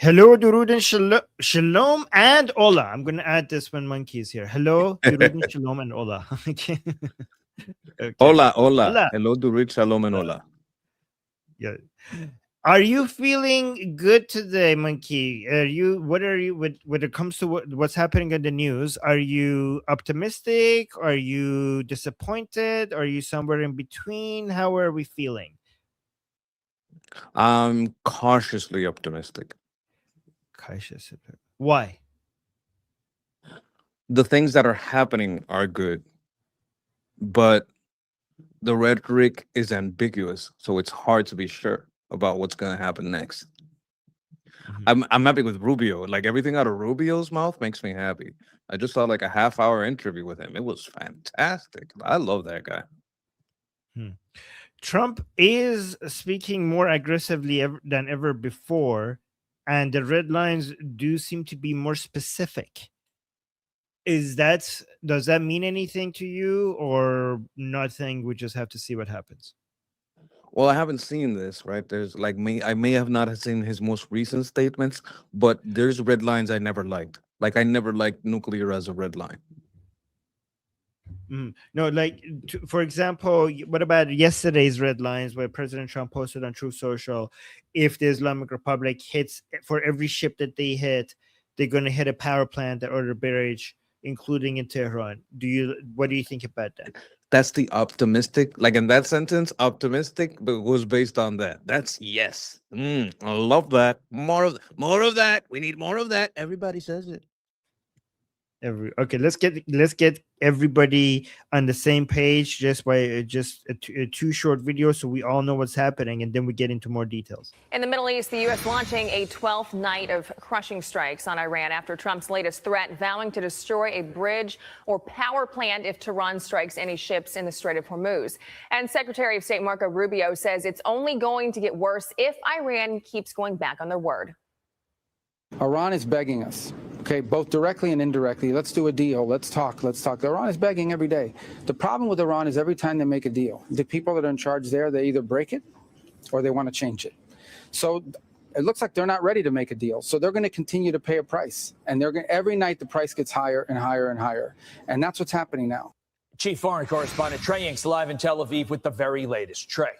Hello, Durud and Shalom and Ola. I'm going to add this when Monkey is here. Hello, Durud and Shalom and Ola. Okay. Okay. Hola, hola. Ola. Hello, Durit, Shalom, and hola. Yeah. Are you feeling good today, Monkey? What are you when it comes to what's happening in the news? Are you optimistic? Are you disappointed? Are you somewhere in between? How are we feeling? I'm cautiously optimistic. Cautious. Why? The things that are happening are good, but the rhetoric is ambiguous, so it's hard to be sure about what's going to happen next. Mhm. I'm happy with Rubio. Like everything out of Rubio's mouth makes me happy. I just saw like a half-hour interview with him. It was fantastic. I love that guy. Hmm. Trump is speaking more aggressively than ever before, and the red lines do seem to be more specific. Does that mean anything to you or nothing? We just have to see what happens. Well, I haven't seen this, right? There's like me, I may have not have seen his most recent statements, but there's red lines I never liked. Like I never liked nuclear as a red line. No, like for example, what about yesterday's red lines where President Trump posted on Truth Social, if the Islamic Republic hits for every ship that they hit, they're going to hit a power plant or a barrage, including in Tehran. What do you think about that? That's the optimistic, like in that sentence, optimistic, but it was based on that. That's yes. I love that. More of that. We need more of that. Everybody says it. Okay, let's get everybody on the same page just by just two short videos so we all know what's happening, and then we get into more details. In the Middle East, the U.S. launching a 12th night of crushing strikes on Iran after Trump's latest threat, vowing to destroy a bridge or power plant if Tehran strikes any ships in the Strait of Hormuz. And Secretary of State Marco Rubio says it's only going to get worse if Iran keeps going back on their word. Iran is begging us, okay, both directly and indirectly. Let's do a deal. Let's talk. Iran is begging every day. The problem with Iran is every time they make a deal, the people that are in charge there, they either break it or they want to change it. So it looks like they're not ready to make a deal. So they're going to continue to pay a price. And every night the price gets higher and higher and higher. And that's what's happening now. Chief Foreign Correspondent Trey Yanks live in Tel Aviv with the very latest. Trey.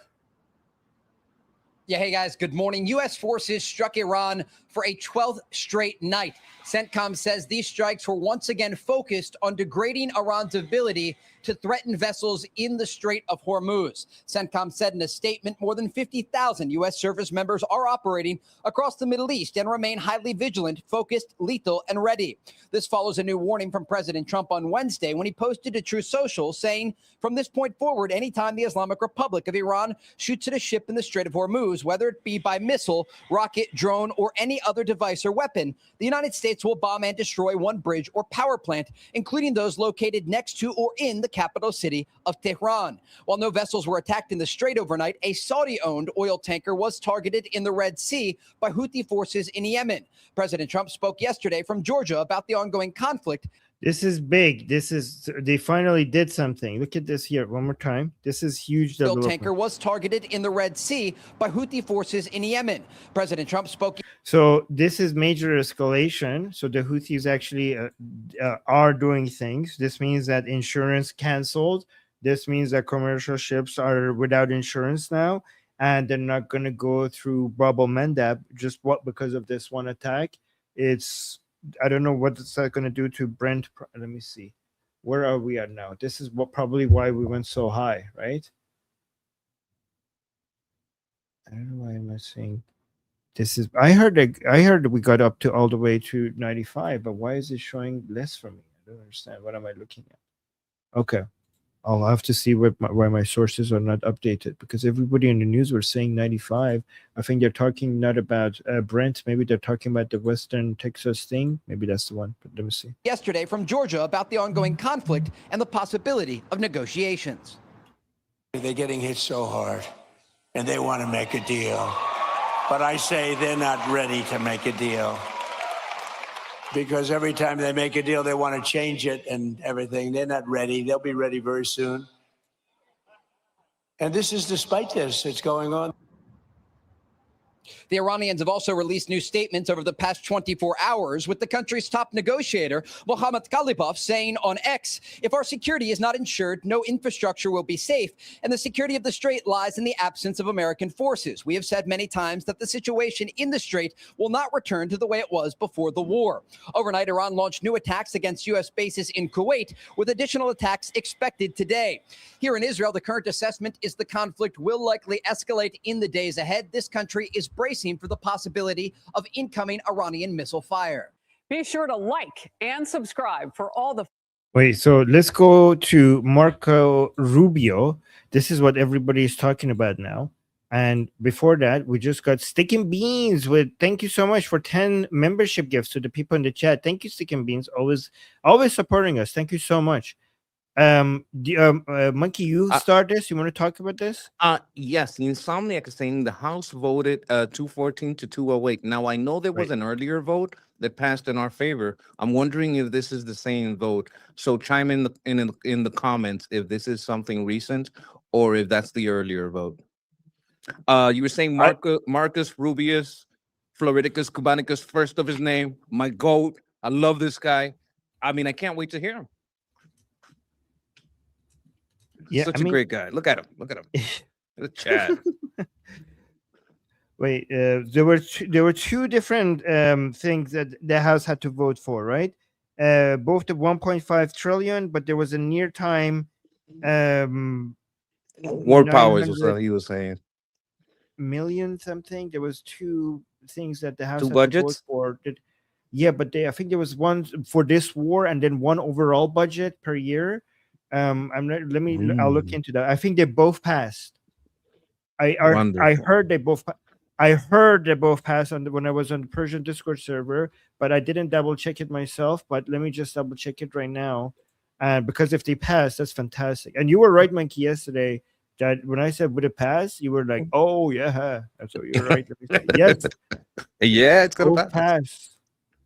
Yeah, hey guys, good morning. U.S. forces struck Iran for a 12th straight night. CENTCOM says these strikes were once again focused on degrading Iran's ability to threaten vessels in the Strait of Hormuz. CENTCOM said in a statement more than 50,000 U.S. service members are operating across the Middle East and remain highly vigilant, focused, lethal, and ready. This follows a new warning from President Trump on Wednesday when he posted to Truth Social saying, from this point forward, anytime the Islamic Republic of Iran shoots at a ship in the Strait of Hormuz, whether it be by missile, rocket, drone, or any other device or weapon, the United States will bomb and destroy one bridge or power plant, including those located next to or in the capital city of Tehran. While no vessels were attacked in the strait overnight, a Saudi-owned oil tanker was targeted in the Red Sea by Houthi forces in Yemen. President Trump spoke yesterday from Georgia about the ongoing conflict. This is big. They finally did something. Look at this here one more time. This is huge development. Oil tanker was targeted in the Red Sea by Houthi forces in Yemen. President Trump spoke. So this is major escalation. So the Houthis actually are doing things. This means that insurance canceled. This means that commercial ships are without insurance now, and they're not going to go through Bab el-Mandeb because of this one attack. I don't know what it's going to do to Brent. Let me see. Where are we at now? This is probably why we went so high, right? I don't know why I'm not seeing. This is. I heard we got up to all the way to 95, but why is it showing less for me? I don't understand. What am I looking at? Okay. I'll have to see why my sources are not updated, because everybody in the news were saying 95. I think they're talking not about Brent. Maybe they're talking about the Western Texas thing. Maybe that's the one. But let me see. Yesterday from Georgia about the ongoing conflict and the possibility of negotiations. They're getting hit so hard, and they want to make a deal. But I say they're not ready to make a deal. Because every time they make a deal, they want to change it and everything. They're not ready. They'll be ready very soon. And this is despite this. It's going on. The Iranians have also released new statements over the past 24 hours, with the country's top negotiator, Mohammad Khalibaf, saying on X, if our security is not ensured, no infrastructure will be safe, and the security of the Strait lies in the absence of American forces. We have said many times that the situation in the Strait will not return to the way it was before the war. Overnight, Iran launched new attacks against U.S. bases in Kuwait, with additional attacks expected today. Here in Israel, the current assessment is the conflict will likely escalate in the days ahead. This country is bracing for the possibility of incoming Iranian missile fire. Be sure to like and subscribe for all the Wait, so let's go to Marco Rubio. This is what everybody is talking about now. And before that, we just got Stick and Beans with thank you so much for 10 membership gifts to the people in the chat. Thank you, Stick and Beans, always supporting us. Thank you so much. Monkey, you start this. You want to talk about this? Yes, the Insomniac is saying the House voted 214 to 208. Now I know there was an earlier vote that passed in our favor. I'm wondering if this is the same vote. So chime in the comments if this is something recent or if that's the earlier vote. You were saying Marcus Rubius Floridicus Cubanicus, first of his name, my GOAT. I love this guy. I mean, I can't wait to hear him. Yeah, Such a great guy. Look at him. Look at him. Look at Chad. Wait, there were two different things that the House had to vote for, right? Both the 1.5 trillion, but there was a near time War powers was what he was saying. Million something. There was two things that the House had budgets to vote for. Yeah, but I think there was one for this war and then one overall budget per year. I'm not. I'll look into that. I think they both passed. I heard they both. I heard they both passed when I was on the Persian Discord server, but I didn't double check it myself. But let me just double check it right now, because if they pass, that's fantastic. And you were right, Monkey, yesterday that when I said would it pass, you were like, "Oh yeah, that's what you're right." Yes, yeah, it's gonna pass.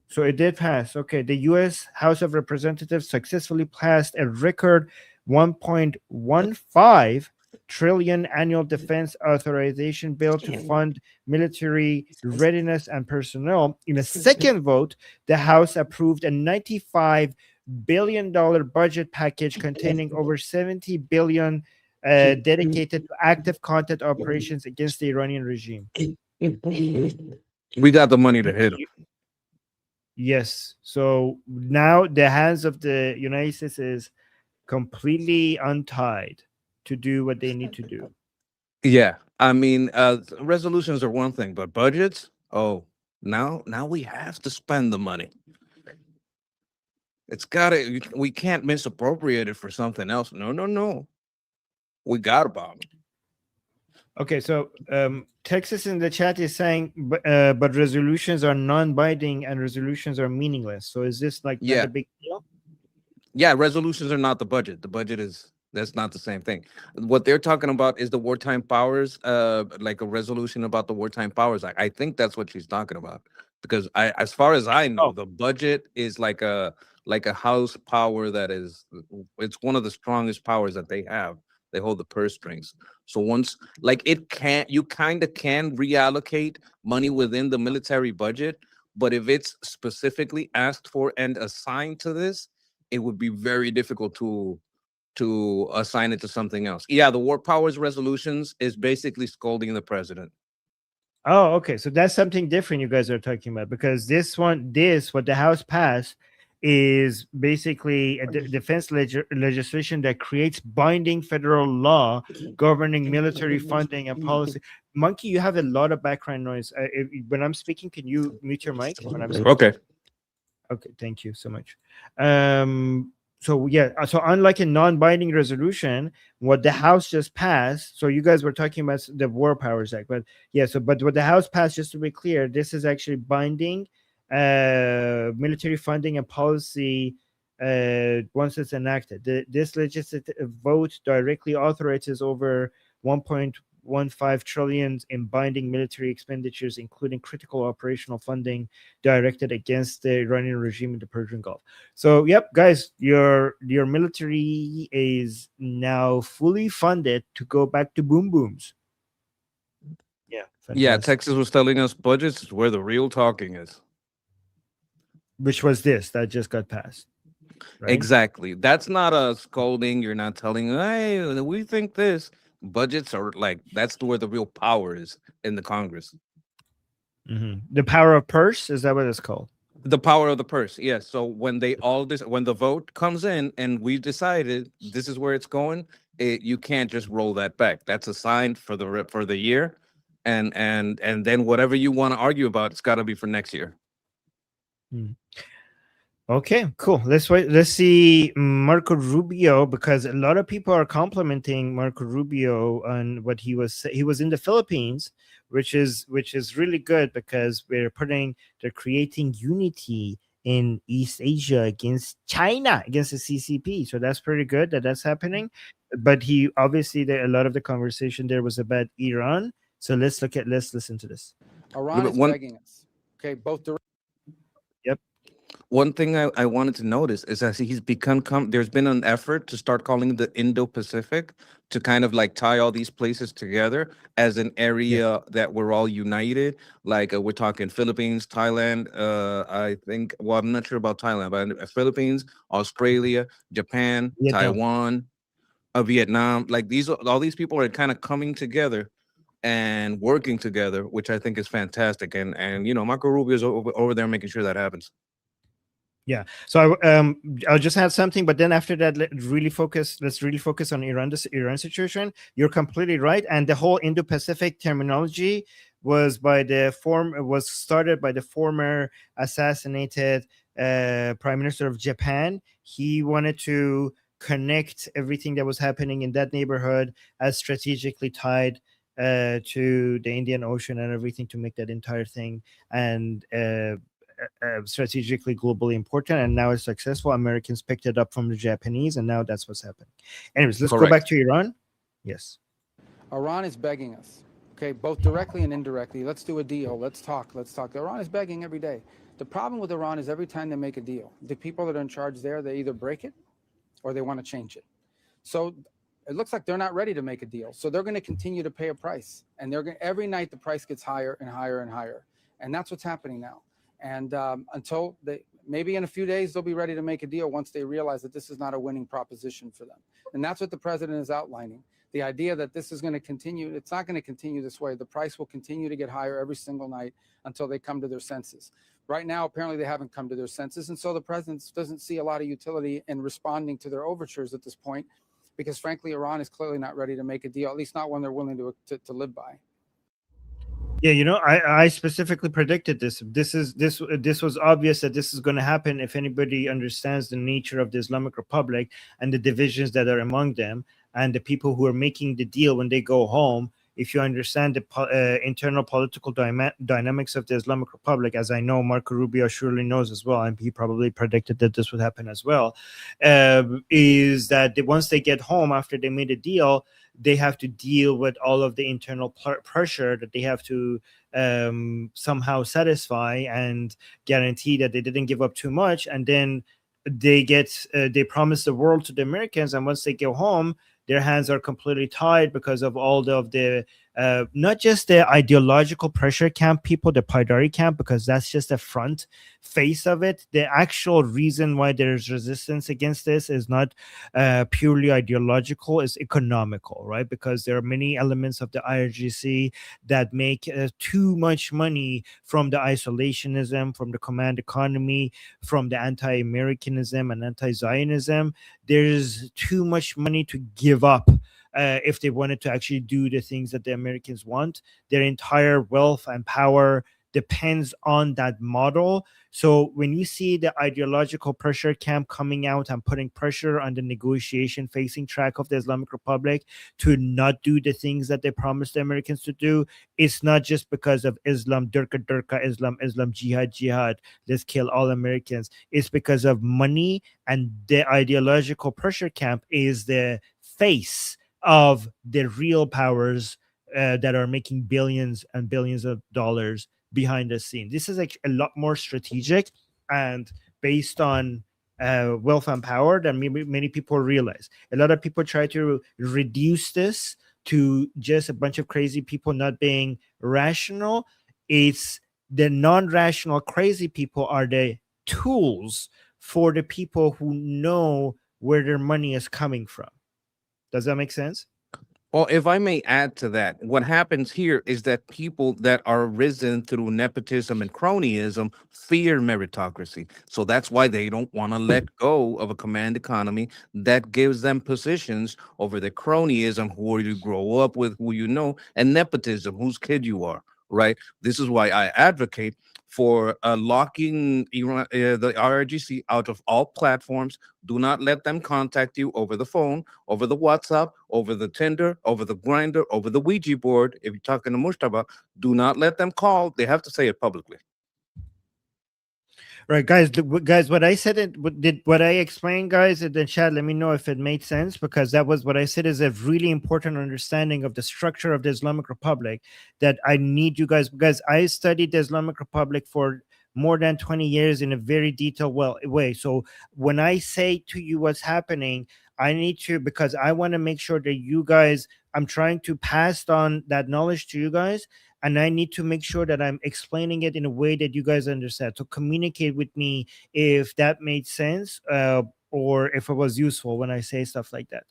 So it did pass. Okay, the U.S. House of Representatives successfully passed a record 1.15 trillion annual defense authorization bill to fund military readiness and personnel. In a second vote, the House approved a $95 billion budget package containing over $70 billion dedicated to active content operations against the Iranian regime. We got the money to hit them. Yes. So now the hands of the United States is completely untied to do what they need to do. Yeah. I mean, resolutions are one thing, but budgets, now we have to spend the money. We can't misappropriate it for something else. No. We got to bomb it. Okay, so Texas in the chat is saying, but resolutions are non-binding and resolutions are meaningless. So is this like not a big deal? Yeah, resolutions are not the budget. The budget that's not the same thing. What they're talking about is the wartime powers, like a resolution about the wartime powers. I think that's what she's talking about. Because as far as I know, the budget is like a house power it's one of the strongest powers that they have. They hold the purse strings. So once, you kind of can reallocate money within the military budget, but if it's specifically asked for and assigned to this, it would be very difficult to assign it to something else. Yeah, the war powers resolutions is basically scolding the president. Oh, okay. So that's something different you guys are talking about, because what the House passed is basically a defense legislation that creates binding federal law governing military funding and policy. Monkey, you have a lot of background noise. When I'm speaking, can you mute your mic? When I'm speaking? Okay. Okay, thank you so much. So unlike a non-binding resolution, what the House just passed, so you guys were talking about the War Powers Act, but what the House passed, just to be clear, this is actually binding military funding and policy once it's enacted. This legislative vote directly authorizes over 1.15 trillion in binding military expenditures, including critical operational funding directed against the Iranian regime in the Persian Gulf. So, yep, guys, your military is now fully funded to go back to boom booms. Yeah, Yeah, Fantastic. Texas was telling us budgets is where the real talking is. Which was this that just got passed, right? Exactly. That's not a scolding. You're not telling, hey, we think this. Budgets are like, that's where the real power is in the Congress. The power of purse, is that what it's called? The power of the purse. Yes. So when they all this, when the vote comes in and we decided this is where it's going, you can't just roll that back. That's assigned for the year, and then whatever you want to argue about, it's got to be for next year. Okay, cool. Let's wait. Let's see Marco Rubio, because a lot of people are complimenting Marco Rubio on what he was. He was in the Philippines, which is really good, because they're creating unity in East Asia against China, against the CCP. So that's pretty good that that's happening. But he obviously a lot of the conversation there was about Iran. So let's listen to this. Iran is begging us. Okay, both direct. Yep. One thing I wanted to notice is that he's become there's been an effort to start calling the Indo-Pacific to kind of like tie all these places together as an area that we're all united. Like we're talking Philippines, Thailand, I think, well, I'm not sure about Thailand, but Philippines, Australia, Japan, Taiwan, Vietnam. Like all these people are kind of coming together and working together, which I think is fantastic. And you know, Marco Rubio is over there making sure that happens. Yeah. So I'll just add something, but then after that, let's really focus on Iran, this Iran situation. You're completely right. And the whole Indo-Pacific terminology was started by the former assassinated Prime Minister of Japan. He wanted to connect everything that was happening in that neighborhood as strategically tied to the Indian Ocean and everything, to make that entire thing and strategically globally important. And now it's successful. Americans picked it up from the Japanese, and now that's what's happening. Anyways, let's go back to Iran. Yes. Iran is begging us, okay, both directly and indirectly. Let's do a deal. Let's talk. Iran is begging every day. The problem with Iran is every time they make a deal, the people that are in charge there, they either break it or they want to change it. So it looks like they're not ready to make a deal. So they're going to continue to pay a price. And every night the price gets higher and higher and higher. And that's what's happening now. And until maybe in a few days, they'll be ready to make a deal once they realize that this is not a winning proposition for them. And that's what the president is outlining. The idea that this is going to continue, it's not going to continue this way. The price will continue to get higher every single night until they come to their senses. Right now, apparently they haven't come to their senses. And so the president doesn't see a lot of utility in responding to their overtures at this point, because frankly, Iran is clearly not ready to make a deal, at least not one they're willing to live by. Yeah, you know, I specifically predicted this. This was obvious that this is going to happen if anybody understands the nature of the Islamic Republic and the divisions that are among them, and the people who are making the deal when they go home. If you understand the internal political dynamics of the Islamic Republic, as I know Marco Rubio surely knows as well, and he probably predicted that this would happen as well, is that once they get home after they made a deal, they have to deal with all of the internal pressure that they have to somehow satisfy and guarantee that they didn't give up too much. And then they promise the world to the Americans, and once they go home, their hands are completely tied because of all of the not just the ideological pressure camp people, the Paidari camp, because that's just the front face of it. The actual reason why there's resistance against this is not purely ideological, it's economical, right? Because there are many elements of the IRGC that make too much money from the isolationism, from the command economy, from the anti-Americanism and anti-Zionism. There's too much money to give up if they wanted to actually do the things that the Americans want. Their entire wealth and power depends on that model. So when you see the ideological pressure camp coming out and putting pressure on the negotiation facing track of the Islamic Republic to not do the things that they promised the Americans to do, it's not just because of Islam, Durka, Islam, jihad, let's kill all Americans. It's because of money, and the ideological pressure camp is the face of the real powers that are making billions and billions of dollars behind the scene. This is like a lot more strategic and based on wealth and power than maybe many people realize. A lot of people try to reduce this to just a bunch of crazy people not being rational. It's the non-rational crazy people are the tools for the people who know where their money is coming from. Does that make sense? Well, if I may add to that, what happens here is that people that are risen through nepotism and cronyism fear meritocracy. So that's why they don't want to let go of a command economy that gives them positions over the cronyism, who you grow up with, who you know, and nepotism, whose kid you are, right? This is why I advocate for locking Iran, the IRGC out of all platforms. Do not let them contact you over the phone, over the WhatsApp, over the Tinder, over the Grinder, over the Ouija board. If you're talking to Mustafa, do not let them call. They have to say it publicly. Right, guys. Guys, what I said, what I explained, guys, in the chat. Let me know if it made sense, because that was what I said is a really important understanding of the structure of the Islamic Republic that I need you guys, because I studied the Islamic Republic for more than 20 years in a very detailed way. So when I say to you what's happening, I need to, because I want to make sure that you guys, I'm trying to pass on that knowledge to you guys. And I need to make sure that I'm explaining it in a way that you guys understand. So communicate with me if that made sense, or if it was useful when I say stuff like that.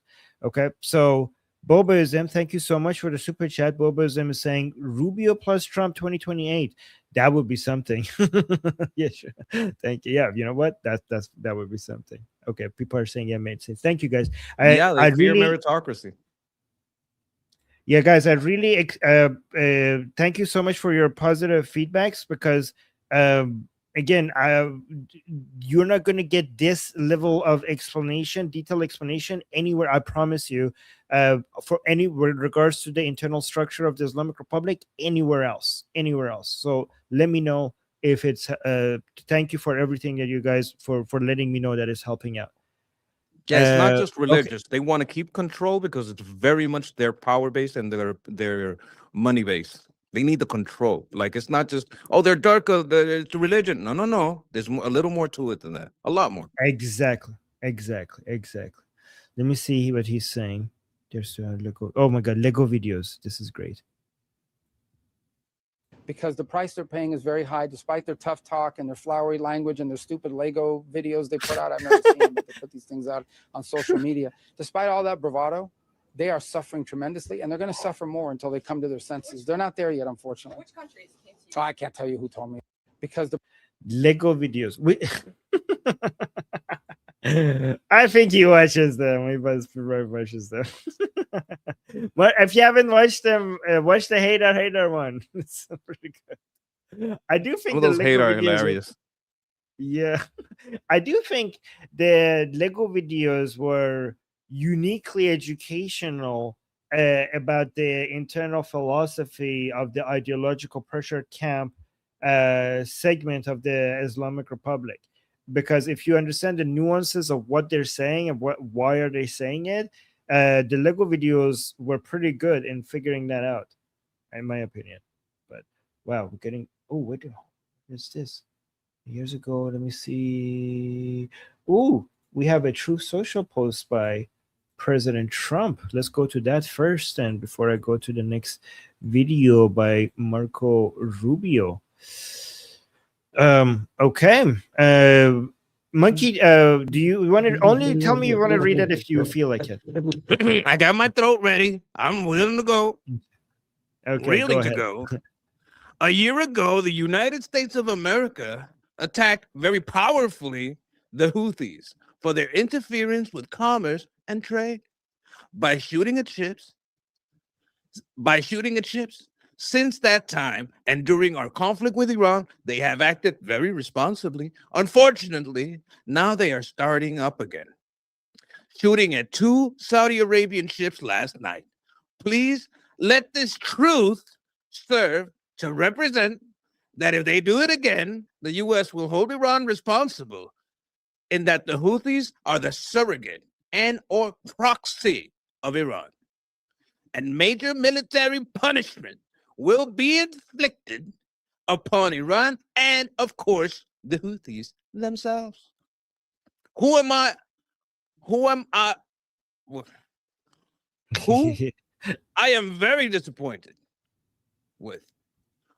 Okay. So Bobaism, thank you so much for the super chat. Bobaism is saying Rubio plus Trump 2028. That would be something. Yeah, sure. Thank you. Yeah, you know what? That would be something. Okay. People are saying yeah, made sense. Thank you guys. They I fear really, meritocracy. yeah, guys, I really thank you so much for your positive feedbacks, because again, you're not going to get this level of explanation, detailed explanation anywhere, I promise you, for any with regards to the internal structure of the Islamic Republic, anywhere else. So let me know if it's thank you for everything that you guys for letting me know that it's helping out. Yeah, it's not just Okay. religious. They want to keep control because it's very much their power base and their money base. They need the control. Like, it's not just, oh, they're dark, it's religion. No. There's a little more to it than that. A lot more. Exactly. Let me see what he's saying. There's Lego. Oh my God, Lego videos. This is great. Because the price they're paying is very high, despite their tough talk and their flowery language and their stupid Lego videos they put out. I've never seen them, but they put these things out on social media. Despite all that bravado, they are suffering tremendously, and they're going to suffer more until they come to their senses. They're not there yet, unfortunately. Which countries? Oh, I can't tell you who told me. Because the Lego videos. I think he watches them. He watches them. But if you haven't watched them, watch the hater one. It's pretty good. I do think Some of those the hate Lego are videos hilarious. yeah, I do think the Lego videos were uniquely educational about the internal philosophy of the ideological pressure camp segment of the Islamic Republic. Because if you understand the nuances of what they're saying and why are they saying it, the Lego videos were pretty good in figuring that out, in my opinion. But wow, we're getting, oh, what is this? Years ago, let me see. Oh, we have a Truth Social post by President Trump. Let's go to that first, and before I go to the next video by Marco Rubio. Okay. Monkey, do you want to only tell me you want to read it if you feel like it? I got my throat ready. I'm willing to go. Okay, Willing go to ahead. go. A year ago, the United States of America attacked very powerfully the Houthis for their interference with commerce and trade by shooting at ships. Since that time, and during our conflict with Iran, they have acted very responsibly. Unfortunately, now they are starting up again, shooting at 2 Saudi Arabian ships last night. Please let this truth serve to represent that if they do it again, the U.S. will hold Iran responsible, in that the Houthis are the surrogate and or proxy of Iran. And major military punishment will be inflicted upon Iran and, of course, the Houthis themselves. Who am I? Who I am very disappointed with.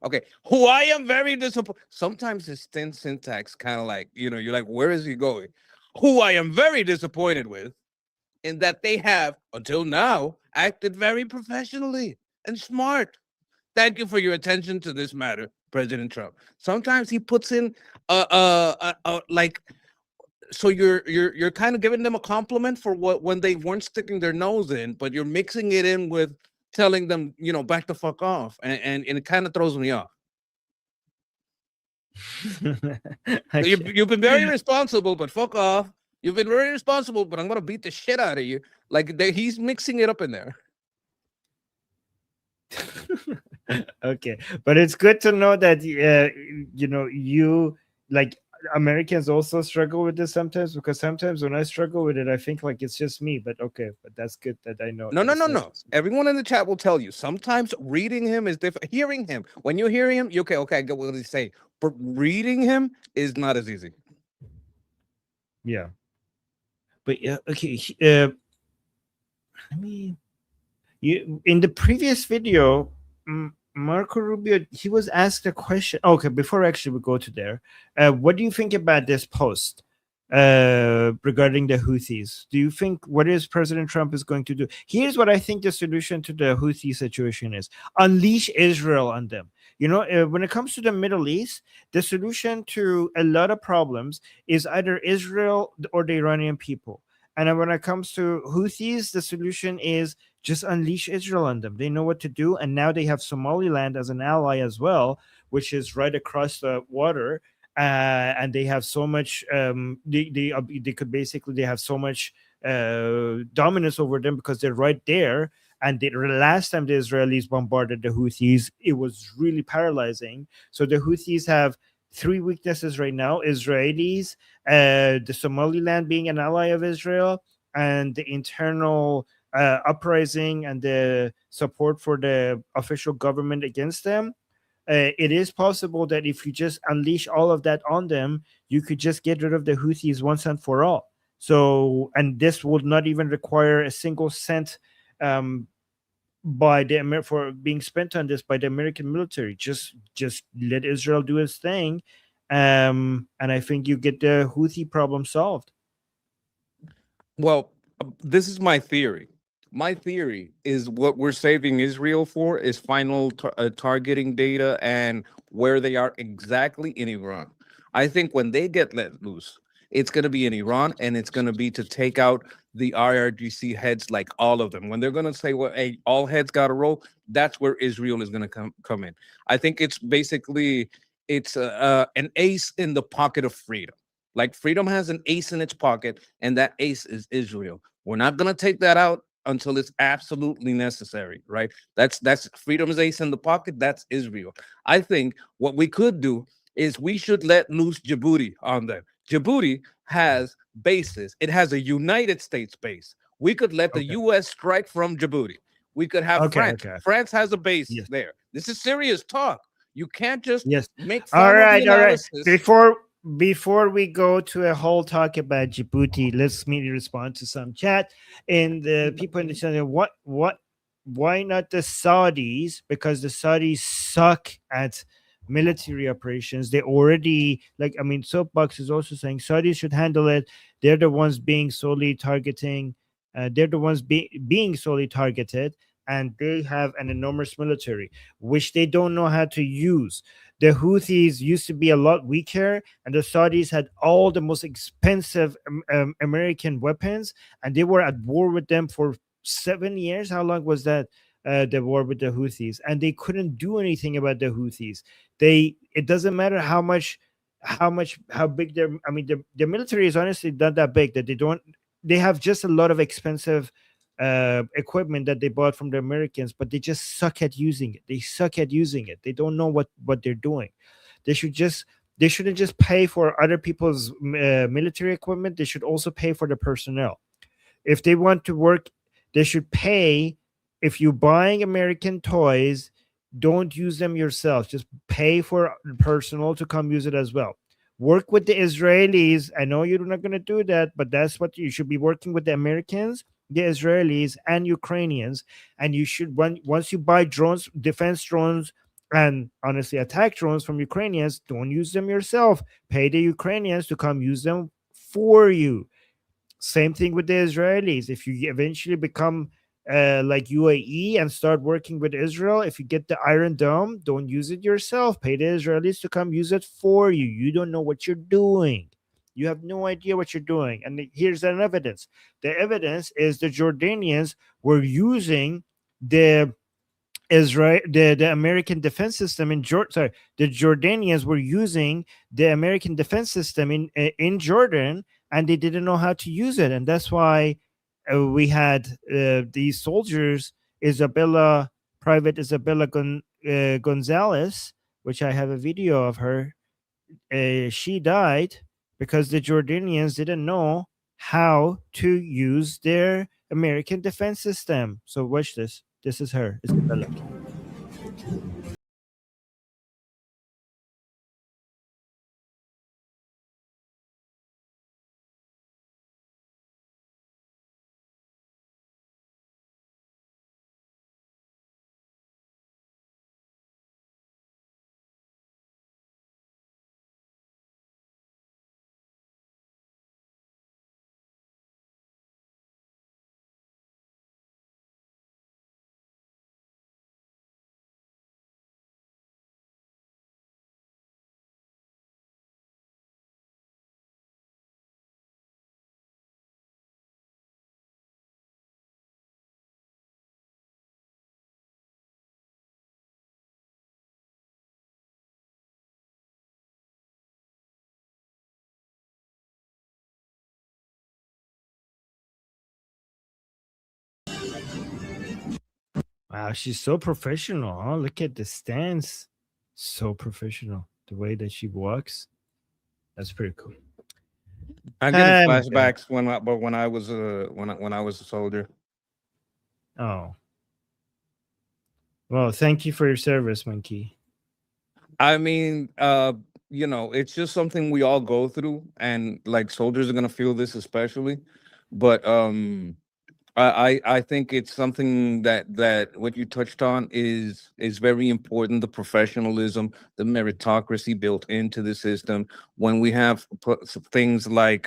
Okay, who I am very disappointed. Sometimes his syntax kind of like, you're like, where is he going? Who I am very disappointed with, in that they have, until now, acted very professionally and smart. Thank you for your attention to this matter, President Trump. Sometimes he puts in like, so you're kind of giving them a compliment for what when they weren't sticking their nose in, but you're mixing it in with telling them, back the fuck off, and it kind of throws me off. You've been very responsible, but fuck off. You've been very responsible, but I'm gonna beat the shit out of you. Like he's mixing it up in there. Okay, but it's good to know that you like Americans also struggle with this sometimes, because sometimes when I struggle with it, I think like it's just me. But okay, but that's good that I know. No. Everyone in the chat will tell you. Sometimes reading him is different. Hearing him, when you hear him, you okay, I get what he's saying. But reading him is not as easy. Yeah. But yeah, okay. In the previous video, Marco Rubio, he was asked a question. Okay, before actually we go to there, what do you think about this post regarding the Houthis? Do you think what is President Trump is going to do? Here's what I think the solution to the Houthi situation is: unleash Israel on them. When it comes to the Middle East, the solution to a lot of problems is either Israel or the Iranian people. And when it comes to Houthis, the solution is just unleash Israel on them. They know what to do. And now they have Somaliland as an ally as well, which is right across the water. And they have so much, they could basically, they have so much dominance over them because they're right there. And the last time the Israelis bombarded the Houthis, it was really paralyzing. So the Houthis have three weaknesses right now: Israelis, the Somaliland being an ally of Israel, and the internal uprising and the support for the official government against them. It is possible that if you just unleash all of that on them, you could just get rid of the Houthis once and for all. So, and this would not even require a single cent for being spent on this by the American military. Just let Israel do its thing, and I think you get the Houthi problem solved. Well, this is my theory. My theory is what we're saving Israel for is final targeting data and where they are exactly in Iran. I think when they get let loose, it's going to be in Iran, and it's going to be to take out the IRGC heads, like all of them. When they're going to say, well, hey, all heads got to roll, that's where Israel is going to come in. I think it's basically, it's an ace in the pocket of freedom. Like freedom has an ace in its pocket, and that ace is Israel. We're not going to take that out until it's absolutely necessary, right? That's freedom's ace in the pocket. That's Israel. I think what we could do is we should let loose Djibouti on them. Djibouti has bases. It has a United States base. We could let the U.S. strike from Djibouti. We could have France. France has a base there. This is serious talk. You can't just make fun of the analysis. All right. Before we go to a whole talk about Djibouti, let's maybe respond to some chat. And the people in the channel, why not the Saudis? Because the Saudis suck at military operations. They already, Soapbox is also saying Saudis should handle it. They're the ones being solely targeting. They're the ones being solely targeted, and they have an enormous military, which they don't know how to use. The Houthis used to be a lot weaker, and the Saudis had all the most expensive American weapons, and they were at war with them for 7 years. How long was that? The war with the Houthis, and they couldn't do anything about the Houthis. It doesn't matter how big their military is honestly not that big, that they have just a lot of expensive equipment that they bought from the Americans, but they just suck at using it. They don't know what they're doing. They shouldn't just pay for other people's military equipment. They should also pay for the personnel. If they want to work, they should pay. If you're buying American toys, don't use them yourself. Just pay for personnel to come use it as well. Work with the Israelis. I know you're not going to do that, but that's what you should be working with the Americans the Israelis and Ukrainians. And you should, once you buy drones, defense drones, and honestly attack drones from Ukrainians, don't use them yourself. Pay the Ukrainians to come use them for you. Same thing with the Israelis. If you eventually become like UAE and start working with Israel, if you get the Iron Dome, don't use it yourself. Pay the Israelis to come use it for you. You don't know what you're doing. You have no idea what you're doing. And here's an evidence. The evidence is the Jordanians were using the the American defense system in Jordan. Sorry, the Jordanians were using the American defense system in Jordan, and they didn't know how to use it, and that's why we had these soldiers, Private Isabella Gonzalez, which I have a video of her. She died because the Jordanians didn't know how to use their American defense system. So watch this. This is her, Isabella. Wow, she's so professional, huh? Look at the stance. So professional. The way that she walks. That's pretty cool. I get flashbacks when I was a soldier. Oh. Well, thank you for your service, Monkey. I mean, it's just something we all go through, and like soldiers are gonna feel this especially. But I think it's something that what you touched on is very important. The professionalism, the meritocracy built into the system. When we have things like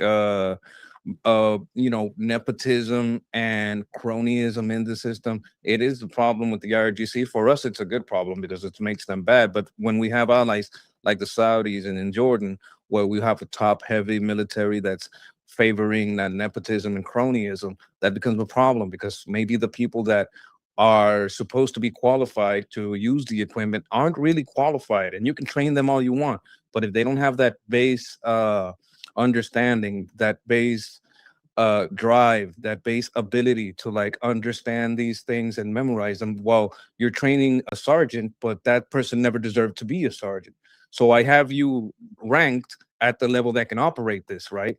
nepotism and cronyism in the system, it is a problem with the IRGC. For us, it's a good problem because it makes them bad. But when we have allies like the Saudis and in Jordan, where we have a top-heavy military that's favoring that nepotism and cronyism, that becomes a problem because maybe the people that are supposed to be qualified to use the equipment aren't really qualified, and you can train them all you want, but if they don't have that base understanding, that base drive, that base ability to like understand these things and memorize them, well, you're training a sergeant, but that person never deserved to be a sergeant. So I have you ranked at the level that can operate this, right?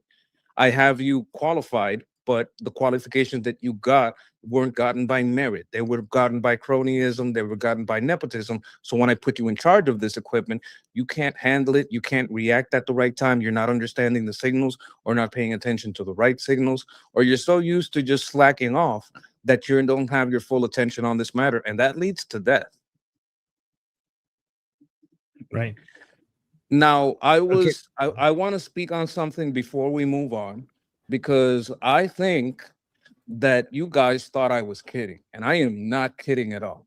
I have you qualified, but the qualifications that you got weren't gotten by merit. They were gotten by cronyism. They were gotten by nepotism. So when I put you in charge of this equipment, you can't handle it. You can't react at the right time. You're not understanding the signals or not paying attention to the right signals, or you're so used to just slacking off that you don't have your full attention on this matter. And that leads to death. Right. Now, I want to speak on something before we move on, because I think that you guys thought I was kidding, and I am not kidding at all.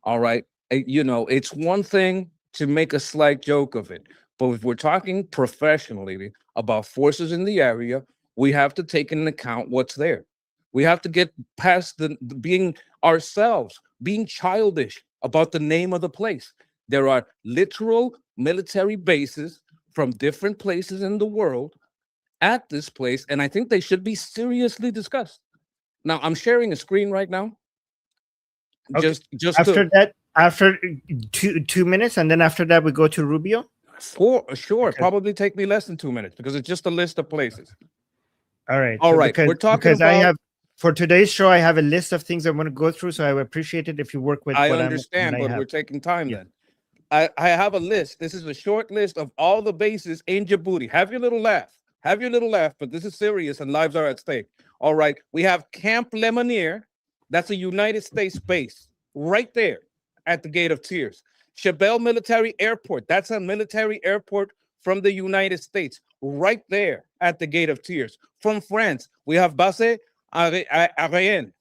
All right. It's one thing to make a slight joke of it, but if we're talking professionally about forces in the area, we have to take into account what's there. We have to get past the being ourselves, being childish about the name of the place. There are literal military bases from different places in the world at this place, and I think they should be seriously discussed. Now, I'm sharing a screen right now. Okay. After 2 minutes, and then after that we go to Rubio. Sure. Okay. Probably take me less than 2 minutes because it's just a list of places. All right. We're talking because about. I have for today's show. I have a list of things I want to go through, so I would appreciate it if you work with. I understand, but we're taking time then. I have a list. This is a short list of all the bases in Djibouti. Have your little laugh. But this is serious and lives are at stake. All right. We have Camp Lemonnier. That's a United States base right there at the Gate of Tears. Chabelle Military Airport. That's a military airport from the United States right there at the Gate of Tears. From France, we have Base Ariane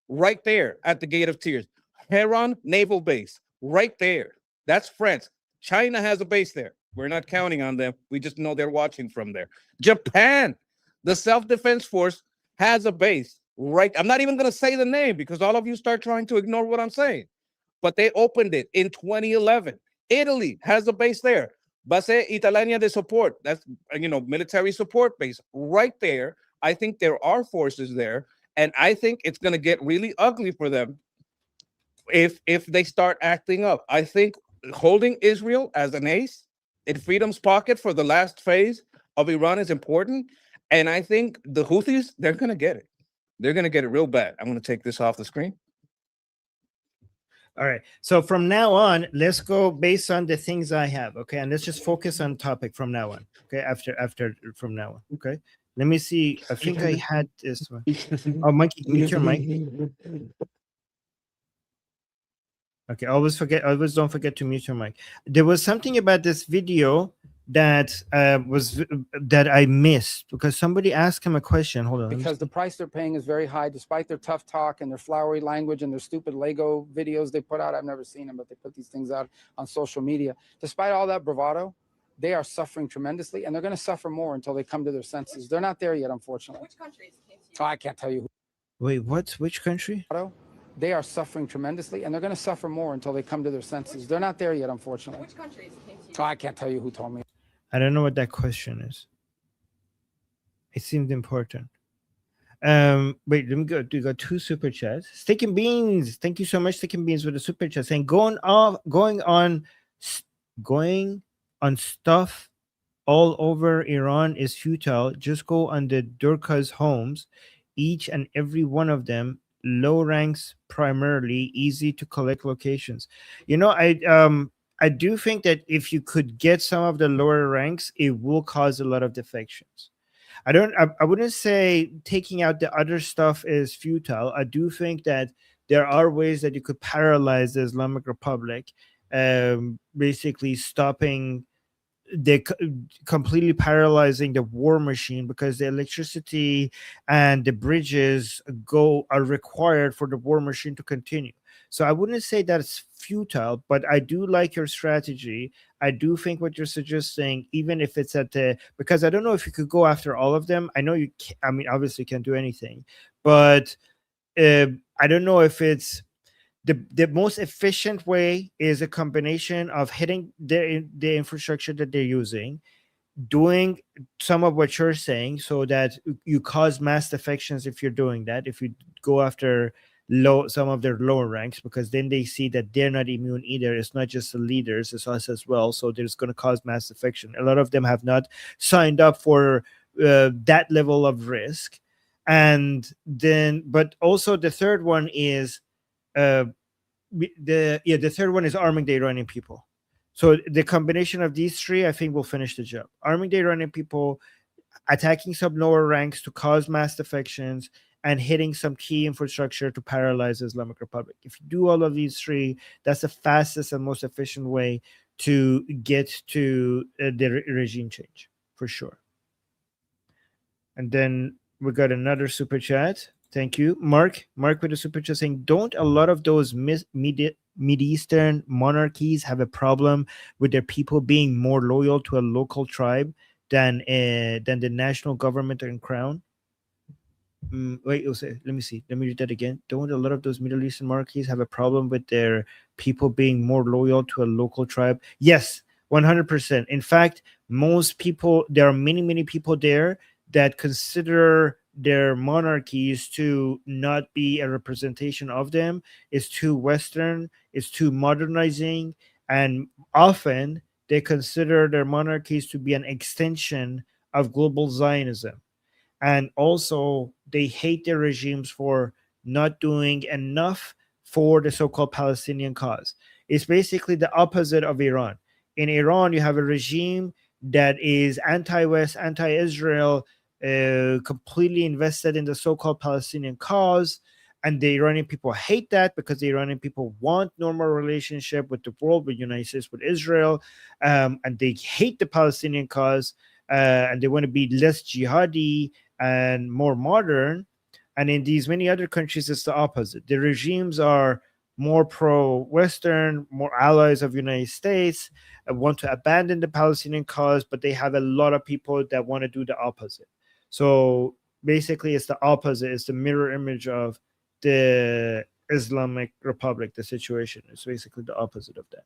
right there at the Gate of Tears. Heron Naval Base right there. That's France. China has a base there. We're not counting on them. We just know they're watching from there. Japan, the Self-Defense Force has a base right. I'm not even going to say the name because all of you start trying to ignore what I'm saying. But they opened it in 2011. Italy has a base there. Base Italiana de Support. That's, military support base right there. I think there are forces there. And I think it's going to get really ugly for them if they start acting up. I think holding Israel as an ace in freedom's pocket for the last phase of Iran is important. And I think the Houthis, they're going to get it. They're going to get it real bad. I'm going to take this off the screen. All right. So from now on, let's go based on the things I have. Okay. And let's just focus on topic from now on. Okay. After from now on. Okay. Let me see. I think I had this one. Oh, Monkey, mute your mic. Okay. Always don't forget to mute your mic. There was something about this video that that I missed because somebody asked him a question. Hold on. Because the price they're paying is very high, despite their tough talk and their flowery language and their stupid Lego videos they put out. I've never seen them, but they put these things out on social media. Despite all that bravado, they are suffering tremendously, and they're going to suffer more until they come to their senses. They're not there yet, unfortunately. Which countries came to you? Oh, I can't tell you. Wait, what? Which country? They are suffering tremendously, and they're going to suffer more until they come to their senses. They're not there yet, unfortunately. Which countries came to you? Oh, I can't tell you who told me. I don't know what that question is. It seemed important. Wait, let me go. We got 2 super chats. Steak and Beans, thank you so much, Steak and Beans, with the super chat saying going on stuff all over Iran is futile. Just go on the Durkas homes, each and every one of them, low ranks primarily, easy to collect locations. I do think that if you could get some of the lower ranks, it will cause a lot of defections. I wouldn't say taking out the other stuff is futile. I do think that there are ways that you could paralyze the Islamic Republic, basically stopping completely paralyzing the war machine, because the electricity and the bridges are required for the war machine to continue. So I wouldn't say that it's futile, but I do like your strategy. I do think what you're suggesting, even if it's because I don't know if you could go after all of them. I know you can't, obviously you can't do anything, but I don't know if it's the most efficient way is a combination of hitting the infrastructure that they're using, doing some of what you're saying so that you cause mass defections if you're doing that, if you go after some of their lower ranks, because then they see that they're not immune either. It's not just the leaders, it's us as well. So there's going to cause mass defection. A lot of them have not signed up for that level of risk. And then, but also the third one is the third one is arming the Iranian people. So the combination of these 3, I think, will finish the job. Arming the Iranian people, attacking some lower ranks to cause mass defections, and hitting some key infrastructure to paralyze the Islamic Republic. If you do all of these 3, that's the fastest and most efficient way to get to the regime change, for sure. And then we got another super chat. Thank you, Mark with a super chat saying, don't a lot of those Mid-Eastern monarchies have a problem with their people being more loyal to a local tribe than the national government and crown? Let me see. Let me read that again. Don't a lot of those Middle Eastern monarchies have a problem with their people being more loyal to a local tribe? Yes, 100%. In fact, most people, there are many people there that consider their monarchies to not be a representation of them. It's too Western, it's too modernizing, and often they consider their monarchies to be an extension of global Zionism. And also they hate their regimes for not doing enough for the so-called Palestinian cause. It's basically the opposite of Iran. In Iran, you have a regime that is anti-West, anti-Israel, completely invested in the so-called Palestinian cause. And the Iranian people hate that because the Iranian people want normal relationship with the world, with United States, with Israel, and they hate the Palestinian cause, and they want to be less jihadi and more modern. And in these many other countries, it's the opposite. The regimes are more pro-Western, more allies of United States, want to abandon the Palestinian cause, but they have a lot of people that want to do the opposite. So basically, it's the opposite. It's the mirror image of the Islamic Republic. The situation is basically the opposite of that.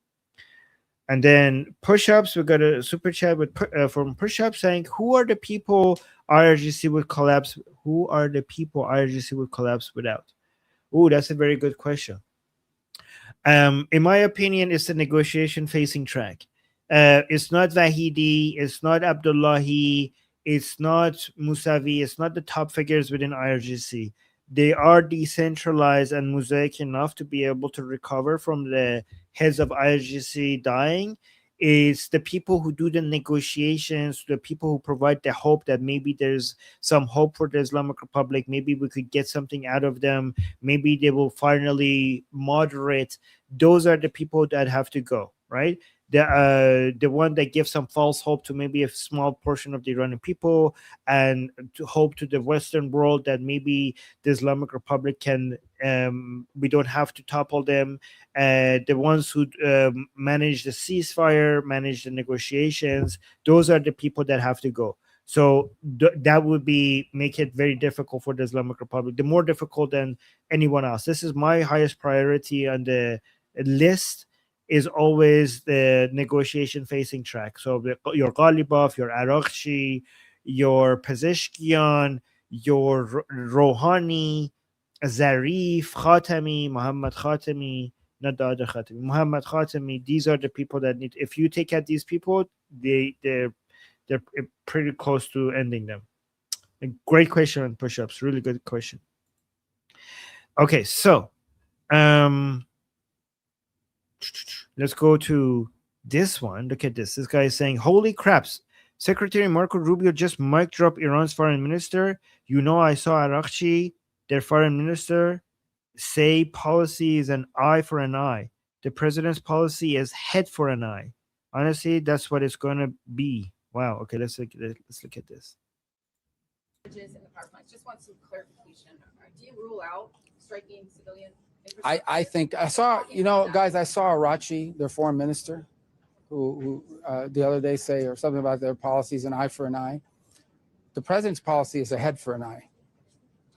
And then push-ups, we got a super chat with from push-up saying, who are the people IRGC would collapse? Who are the people IRGC would collapse without? Oh, that's a very good question. In my opinion, it's a negotiation facing track. It's not Vahidi, it's not Abdullahi, it's not Musavi, it's not the top figures within IRGC. They are decentralized and mosaic enough to be able to recover from the heads of IRGC dying. It's the people who do the negotiations, the people who provide the hope that maybe there's some hope for the Islamic Republic. Maybe we could get something out of them. Maybe they will finally moderate. Those are the people that have to go, right? The one that gives some false hope to maybe a small portion of the Iranian people, and to hope to the Western world that maybe the Islamic Republic can, we don't have to topple them. The ones who manage the ceasefire, manage the negotiations, those are the people that have to go. So that would make it very difficult for the Islamic Republic, the more difficult than anyone else. This is my highest priority on the list, is always the negotiation facing track. So your Ghalibaf, your Arakchi, your Pezeshkian, your Rouhani, Zarif, Khatami, Muhammad Khatami, not the other Khatami, Muhammad Khatami. These are the people that need. If you take out these people, they're pretty close to ending them. A great question on push-ups. Really good question. Okay, so let's go to this one. Look at this. This guy is saying, holy craps. Secretary Marco Rubio just mic dropped Iran's foreign minister. You know, I saw Arakchi, their foreign minister, say policy is an eye for an eye. The president's policy is head for an eye. Honestly, that's what it's going to be. Wow. Okay, let's look at this. Just want some clarification. Do you rule out striking civilian? I think I saw, guys, I saw Arachi, their foreign minister, who the other day say or something about their policies, an eye for an eye. The president's policy is a head for an eye.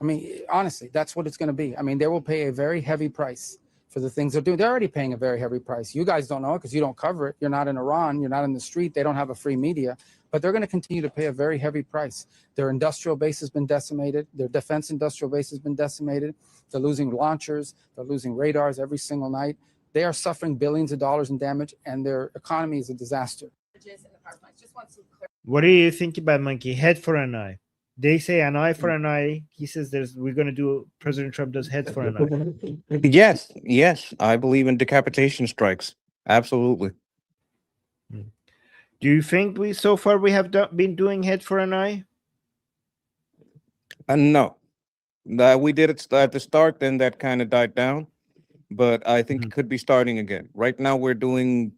I mean, honestly, that's what it's going to be. I mean, they will pay a very heavy price for the things they're doing. They're already paying a very heavy price. You guys don't know it because you don't cover it. You're not in Iran. You're not in the street. They don't have a free media. But they're going to continue to pay a very heavy price. Their industrial base has been decimated. Their defense industrial base has been decimated. They're losing launchers. They're losing radars every single night. They are suffering billions of dollars in damage, and their economy is a disaster. What do you think about Monkey? Head for an eye. They say an eye for an eye. He says we're going to do, President Trump does head for an eye. Yes. I believe in decapitation strikes. Absolutely. Do you think we have been doing head for an eye? No. We did it at the start, then that kind of died down. But I think it could be starting again. Right now, we're getting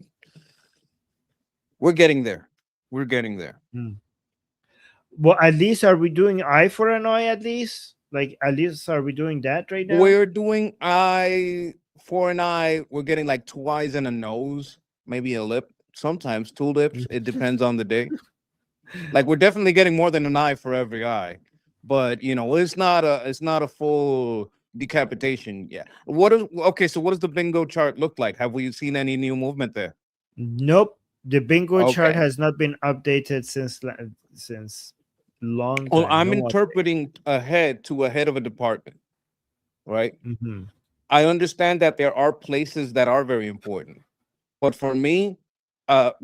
there. We're getting there. Well, at least are we doing eye for an eye at least? Like, at least are we doing that right now? We're doing eye for an eye. We're getting like 2 eyes and a nose, maybe a lip, sometimes 2 lips. It depends on the day. Like, we're definitely getting more than an eye for every eye. But, it's not a full decapitation yet. So what does the bingo chart look like? Have we seen any new movement there? Nope. The bingo chart has not been updated since long time. Well, I'm interpreting a head of a department, right? I understand that there are places that are very important, but for me, a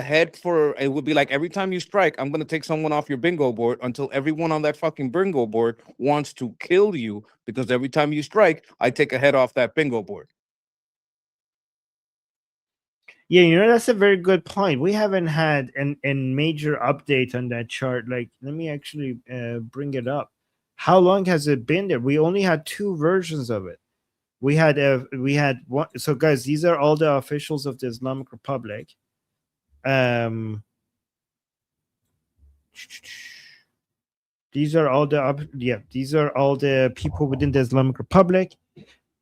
head it would be like every time you strike, I'm going to take someone off your bingo board until everyone on that fucking bingo board wants to kill you, because every time you strike, I take a head off that bingo board. Yeah, you know, that's a very good point. We haven't had a major update on that chart. Like, let me actually bring it up. How long has it been there? We only had two versions of it. We had one. So, guys, these are all the officials of the Islamic Republic. These are all these are all the people within the Islamic Republic,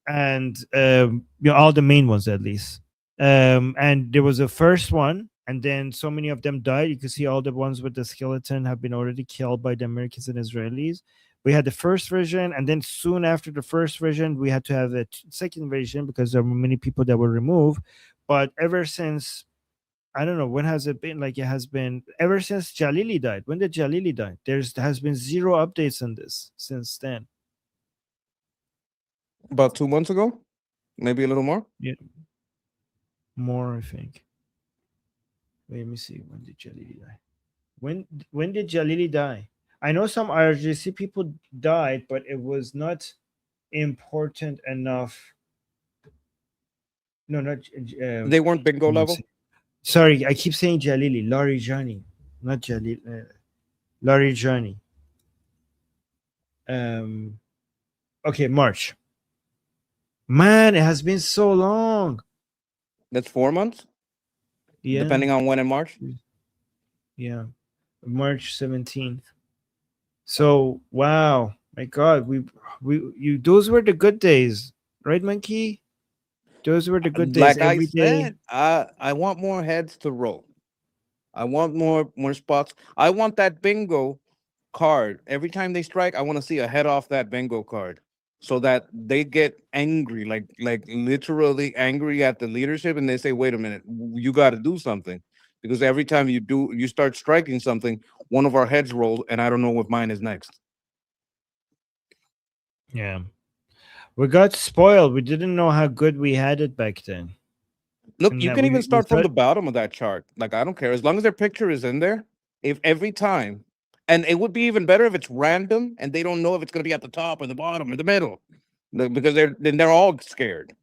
and all the main ones at least. And there was a first one, and then so many of them died. You can see all the ones with the skeleton have been already killed by the Americans and Israelis. We had the first version, and then soon after the first version, we had to have a second version because there were many people that were removed. But ever since, I don't know, when has it been? Like, it has been ever since Jalili died. When did Jalili die? There has been zero updates on this since then. About 2 months ago, maybe a little more. Yeah, more, I think. Wait, let me see. When did Jalili die? When did Jalili die? I know some IRGC people died, but it was not important enough. No, not. They weren't bingo level. Sorry, I keep saying Jalili. Larijani, not Jalil. Larijani. Okay, March. Man, it has been so long. That's 4 months. Yeah. Depending on when in March. Yeah, March 17th. So wow, my God, you those were the good days, right, Monkey? Those were the good days. Like I Every day. said, I want more heads to roll. I want more spots. I want that bingo card. Every time they strike, I want to see a head off that bingo card, so that they get angry, like literally angry at the leadership, and they say, "Wait a minute, you got to do something," because every time you start striking something, one of our heads rolls, and I don't know what mine is next. Yeah, we got spoiled. We didn't know how good we had it back then. Look, And you that can even start from thought- the bottom of that chart. Like, I don't care as long as their picture is in there. If every time, and it would be even better if it's random and they don't know if it's going to be at the top or the bottom or the middle, because they're all scared.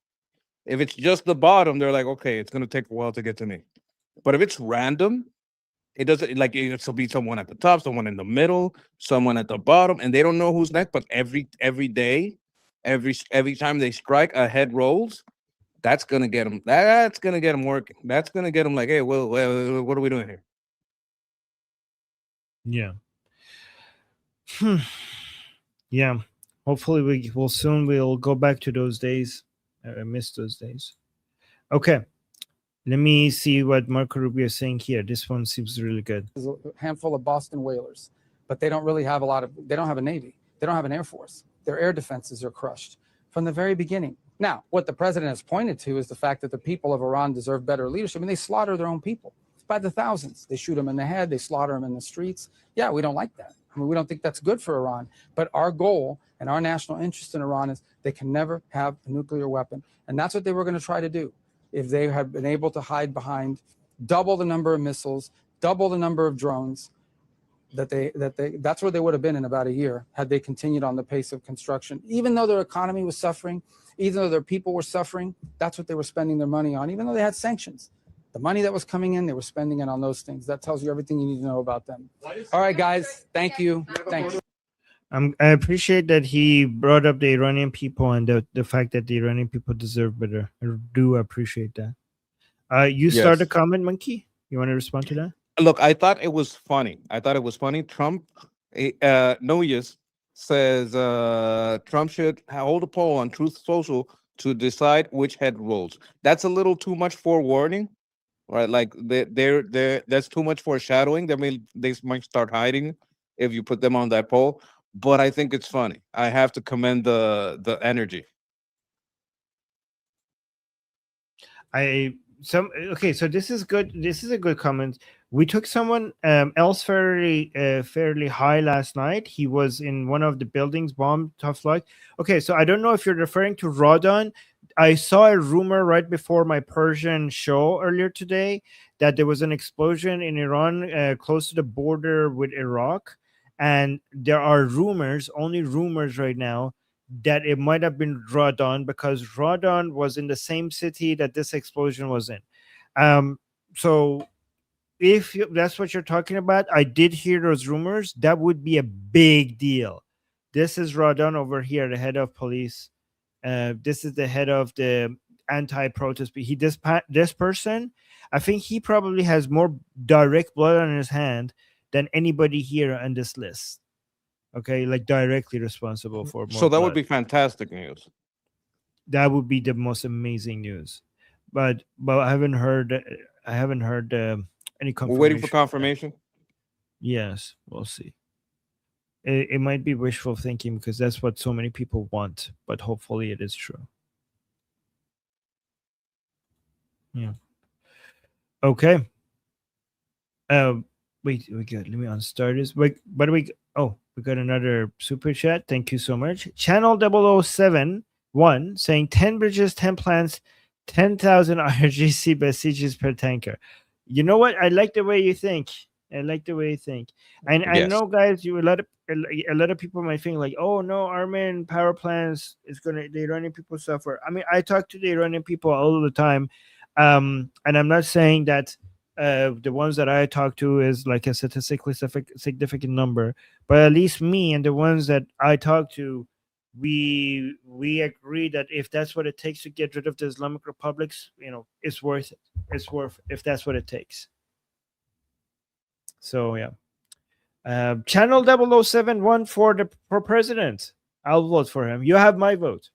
If it's just the bottom, they're like, okay, it's going to take a while to get to me. But if it's random, it doesn't, like, it'll be someone at the top, someone in the middle, someone at the bottom, and they don't know who's next. But every day, every time they strike, a head rolls. That's gonna get them. That's gonna get them working. That's gonna get them like, hey, well, what are we doing here? Yeah. Yeah. Hopefully we'll go back to those days. I miss those days. Okay. Let me see what Marco Rubio is saying here. This one seems really good. There's a handful of Boston whalers, but they don't really have they don't have a Navy. They don't have an Air Force. Their air defenses are crushed from the very beginning. Now, what the president has pointed to is the fact that the people of Iran deserve better leadership. I mean, they slaughter their own people by the thousands. They shoot them in the head. They slaughter them in the streets. Yeah, we don't like that. I mean, we don't think that's good for Iran. But our goal and our national interest in Iran is they can never have a nuclear weapon. And that's what they were going to try to do if they had been able to hide behind double the number of missiles, double the number of drones. That's where they would have been in about a year had they continued on the pace of construction. Even though their economy was suffering, even though their people were suffering, that's what they were spending their money on. Even though they had sanctions, the money that was coming in, they were spending it on those things. That tells you everything you need to know about them. All right, guys, thank you. Thanks. I appreciate that he brought up the Iranian people and the fact that the Iranian people deserve better. I do appreciate that. You start a comment, Monkey? You want to respond to that? Look, I thought it was funny. Trump, Nukes says Trump should hold a poll on Truth Social to decide which head rolls. That's a little too much forewarning, right? Like that's too much foreshadowing. They might start hiding if you put them on that poll. But I think it's funny. I have to commend the energy. So this is good. This is a good comment. We took someone else fairly high last night. He was in one of the buildings bombed. Tough luck. Okay, so I don't know if you're referring to Radon. I saw a rumor right before my Persian show earlier today that there was an explosion in Iran close to the border with Iraq, and there are rumors, only rumors right now, that it might have been Radon because Radon was in the same city that this explosion was in. So if that's what you're talking about, I did hear those rumors. That would be a big deal. This is Radon over here, the head of police. This is the head of the anti-protest. But this person, I think he probably has more direct blood on his hand than anybody here on this list. Okay, like directly responsible for more. So that would blood. be fantastic news. That would be the most amazing news. But I haven't heard. Any confirmation. We're waiting for confirmation. Yes, we'll see. It might be wishful thinking because that's what so many people want, but hopefully it is true. Yeah. Okay. Wait, we got. Let me unstart this. Wait, by the way, we got another super chat. Thank you so much. Channel 0071 saying 10 bridges, 10 plants, 10,000 IRGC besiegers per tanker. You know what? I like the way you think. And I know, guys, a lot of people might think like, oh no, Armin power plants is the Iranian people suffer. I mean, I talk to the Iranian people all the time, and I'm not saying that the ones that I talk to is like a statistically significant number, but at least me and the ones that I talk to, we agree that if that's what it takes to get rid of the Islamic Republics, it's worth it. It's worth if that's what it takes. So yeah, channel 0071 for president. I'll vote for him. You have my vote.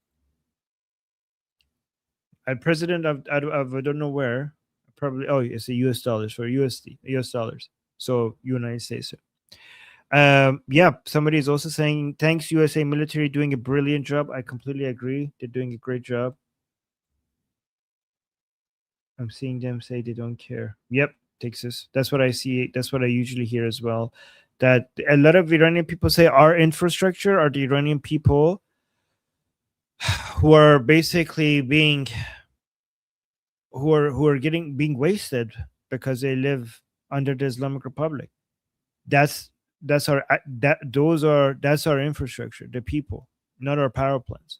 President of I don't know where. Probably it's a US dollars for USD, US dollars. So United States. Yeah, somebody is also saying thanks USA military doing a brilliant job. I completely agree. They're doing a great job. I'm seeing them say they don't care. Yep, Texas. That's what I see. That's what I usually hear as well. That a lot of Iranian people say our infrastructure are the Iranian people who are basically being being wasted because they live under the Islamic Republic. That's our infrastructure, the people, not our power plants.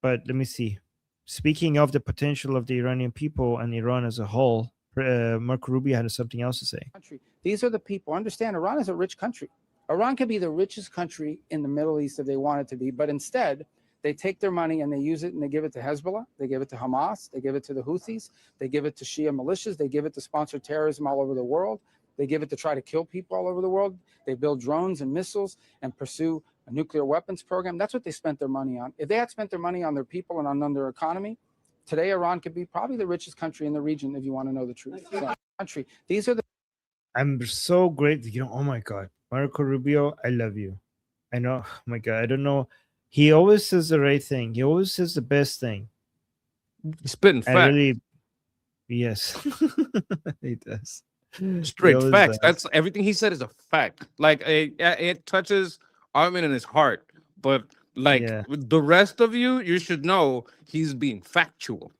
But let me see. Speaking of the potential of the Iranian people and Iran as a whole, Marco Rubio had something else to say. These are the people. Understand, Iran is a rich country. Iran could be the richest country in the Middle East if they want it to be, but instead, they take their money and they use it and they give it to Hezbollah, they give it to Hamas, they give it to the Houthis, they give it to Shia militias, they give it to sponsor terrorism all over the world, they give it to try to kill people all over the world, they build drones and missiles and pursue a nuclear weapons program. That's what they spent their money on. If they had spent their money on their people and on their economy, today Iran could be probably the richest country in the region if you want to know the truth. So, these are the. I'm so great. Oh my God, Marco Rubio, I love you. I know. Oh my God, I don't know. He always says the right thing. He always says the best thing. He's spitting facts. Yes, he does. Straight facts. That's everything he said is a fact. Like it touches Armin in his heart, but with the rest of you should know he's being factual.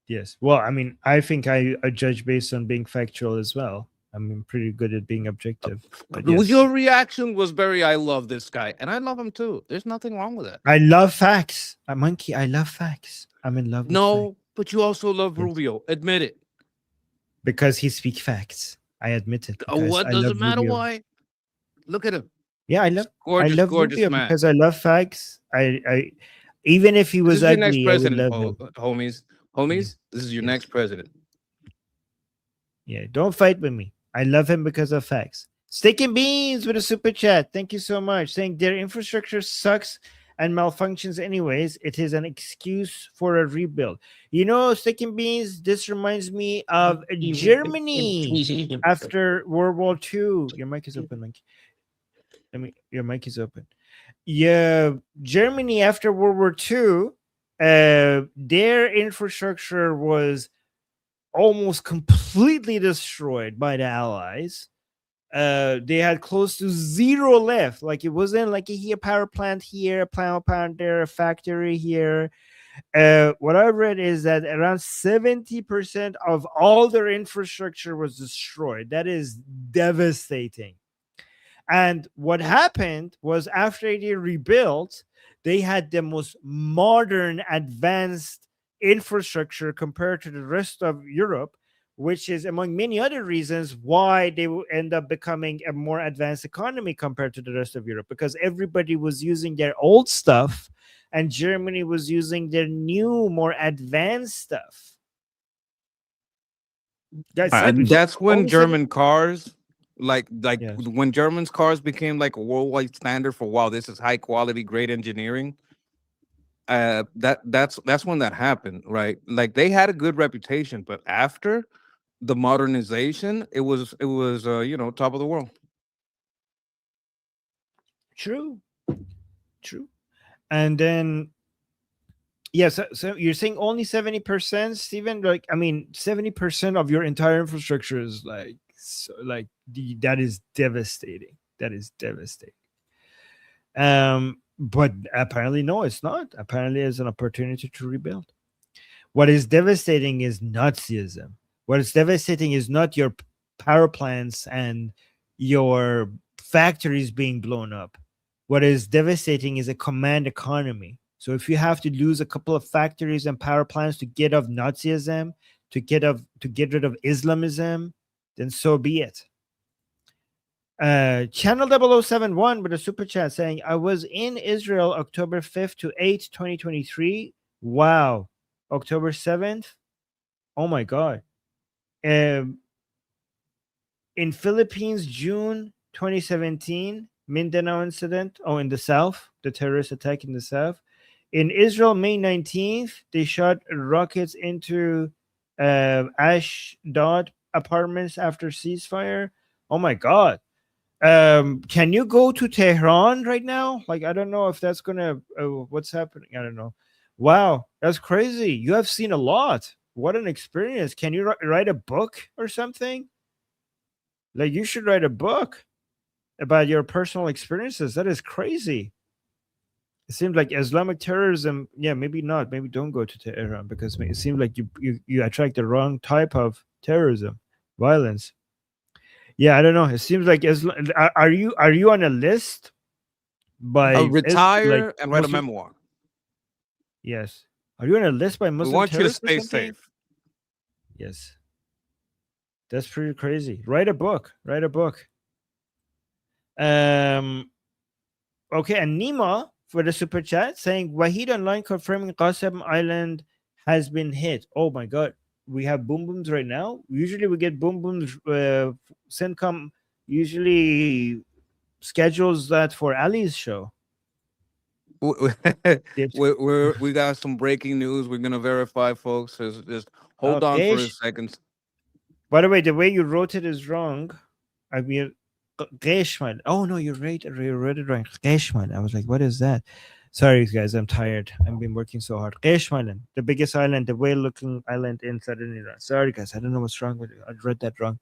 Yes. Well, I mean, I think I judge based on being factual as well. I'm pretty good at being objective. Your reaction was I love this guy, and I love him too. There's nothing wrong with that. I love facts. Monkey, I love facts. I'm in love with facts. But you also love Rubio. Admit it. Because he speaks facts. I admit it. What doesn't matter why? Look at him. Yeah, I love gorgeous Rubio man. Because I love facts. I even if he was ugly, next president, I would love him. Homies, this is your next president. Yeah, don't fight with me. I love him because of facts. Steak and Beans with a super chat. Thank you so much. Saying their infrastructure sucks and malfunctions anyways. It is an excuse for a rebuild. Steak and Beans, this reminds me of Germany after World War II. Your mic is open, Mike. Your mic is open. Yeah, Germany after World War II, their infrastructure was almost completely destroyed by the Allies. They had close to zero left. Like it wasn't like a power plant here, a power plant there, a factory here. What I read is that around 70% of all their infrastructure was destroyed. That is devastating. And what happened was after they rebuilt, they had the most modern, advanced infrastructure compared to the rest of Europe, which is among many other reasons why they will end up becoming a more advanced economy compared to the rest of Europe, because everybody was using their old stuff and Germany was using their new, more advanced stuff. That's when Only seven- German cars, like Yes. when Germans cars became like a worldwide standard for, wow, this is high quality, great engineering. That's when that happened, right? Like they had a good reputation, but after the modernization, it was top of the world. True. And then, yeah, so you're saying only 70%, Stephen? Like, I mean, 70% of your entire infrastructure is like, that is devastating. That is devastating. But apparently, no, it's not. Apparently, it's an opportunity to rebuild. What is devastating is Nazism. What is devastating is not your power plants and your factories being blown up. What is devastating is a command economy. So if you have to lose a couple of factories and power plants to get off Nazism, to get rid of Islamism, then so be it. Channel 0071 with a super chat saying, I was in Israel October 5th to 8th, 2023. Wow. October 7th. Oh my God. In Philippines, June 2017, Mindanao incident. Oh, in the south, the terrorist attack in the south. In Israel, May 19th, they shot rockets into Ashdod apartments after ceasefire. Oh my God. Can you go to Tehran right now? Like, I don't know if that's gonna what's happening. I don't know. Wow, that's crazy. You have seen a lot. What an experience. Can you write a book or something? Like, you should write a book about your personal experiences. That is crazy. It seems like Islamic terrorism. Yeah, maybe not. Maybe don't go to Tehran, because it seems like you attract the wrong type of terrorism, violence. Yeah, I don't know. It seems like are you on a list by Retire and write a Muslim? memoir. Yes. Are you on a list by We Muslim want you to terrorists or stay something? safe. Yes. That's pretty crazy. Write a book. Write a book. Okay, and Nima for the super chat saying Wahid online confirming Qasem Island has been hit. Oh my God. We have boom booms right now. Usually we get boom booms. CENTCOM usually schedules that for Ali's show. We got some breaking news. We're gonna verify, folks. Just hold on for a second. By the way, the way you wrote it is wrong. I mean, Geshmal. Oh no, you wrote it right. Geshmal. I was like, what is that? Sorry, guys, I'm tired. I've been working so hard. Geshmal, the biggest island, the whale-looking island in southern Iran. Sorry, guys, I don't know what's wrong with it. I read that wrong.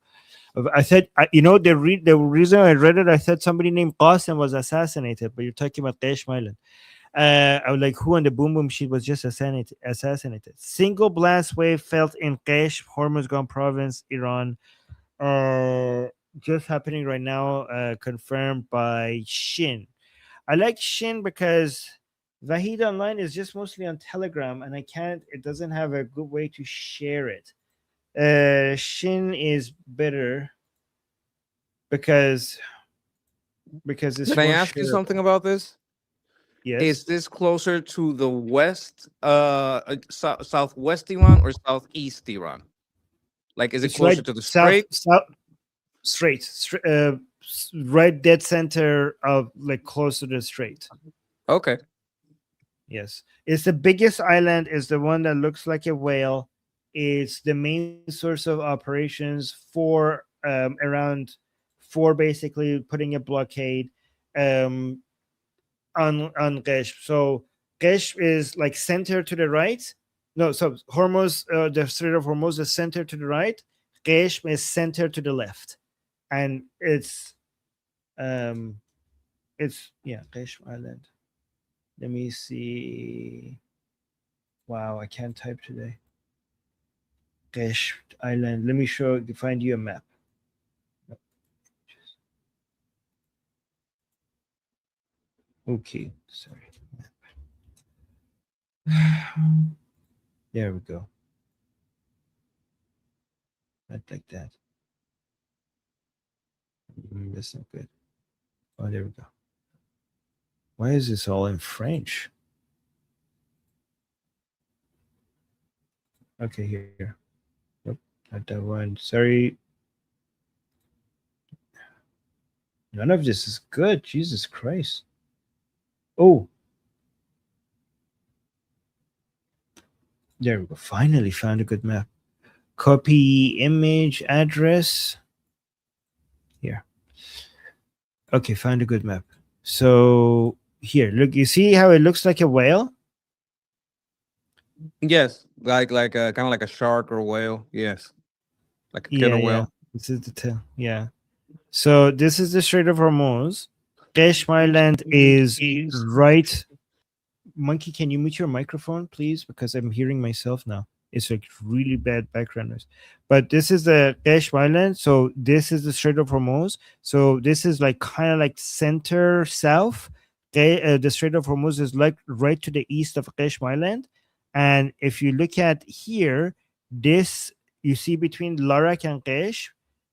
I said, the reason I read it, I said somebody named Qasim was assassinated, but you're talking about Geshmal. I was like, who on the boom boom sheet was just assassinated? Single blast wave felt in Qesh, Hormuzgan province, Iran. Just happening right now, confirmed by Shin. I like Shin because Vahid Online is just mostly on Telegram, and it doesn't have a good way to share it. Shin is better because it's. Can I ask you something about this? Yes. Is this closer to the west, southwest Iran or southeast Iran? Like, is it closer to the strait? Straight, right dead center of, like, close to the strait. Okay. Yes, it's the biggest island. Is the one that looks like a whale. It's the main source of operations for basically putting a blockade on Qesh. So Qesh is like center to the right. No, so Hormuz, the Strait of Hormuz is center to the right. Qesh is center to the left, and it's Qesh Island. Let me see. Wow, I can't type today. Qesh Island. Let me find you a map. Okay, sorry. There we go. Not like that. That's not good. Oh, there we go. Why is this all in French? Okay, here. Nope, not that one. Sorry. None of this is good. Jesus Christ. Oh. There we go. Finally found a good map. Copy image address. Here. Okay, found a good map. So here, look, you see how it looks like a whale? Yes, like kind of like a shark or a whale. Yes, like a killer whale. This is the tail. Yeah. So this is the Strait of Hormuz. Qesh Island is right. Monkey, can you mute your microphone, please? Because I'm hearing myself now. It's like really bad background noise. But this is the Qesh Island. So this is the Strait of Hormuz. So this is like kind of like center south. The Strait of Hormuz is like right to the east of Qesh Island. And if you look at here, this you see between Larak and Qesh,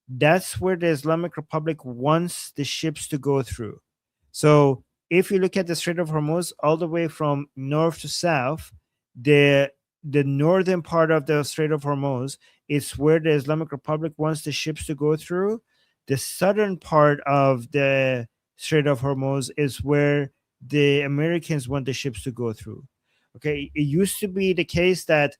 that's where the Islamic Republic wants the ships to go through. So if you look at the Strait of Hormuz all the way from north to south, the northern part of the Strait of Hormuz is where the Islamic Republic wants the ships to go through. The southern part of the Strait of Hormuz is where the Americans want the ships to go through. Okay, it used to be the case that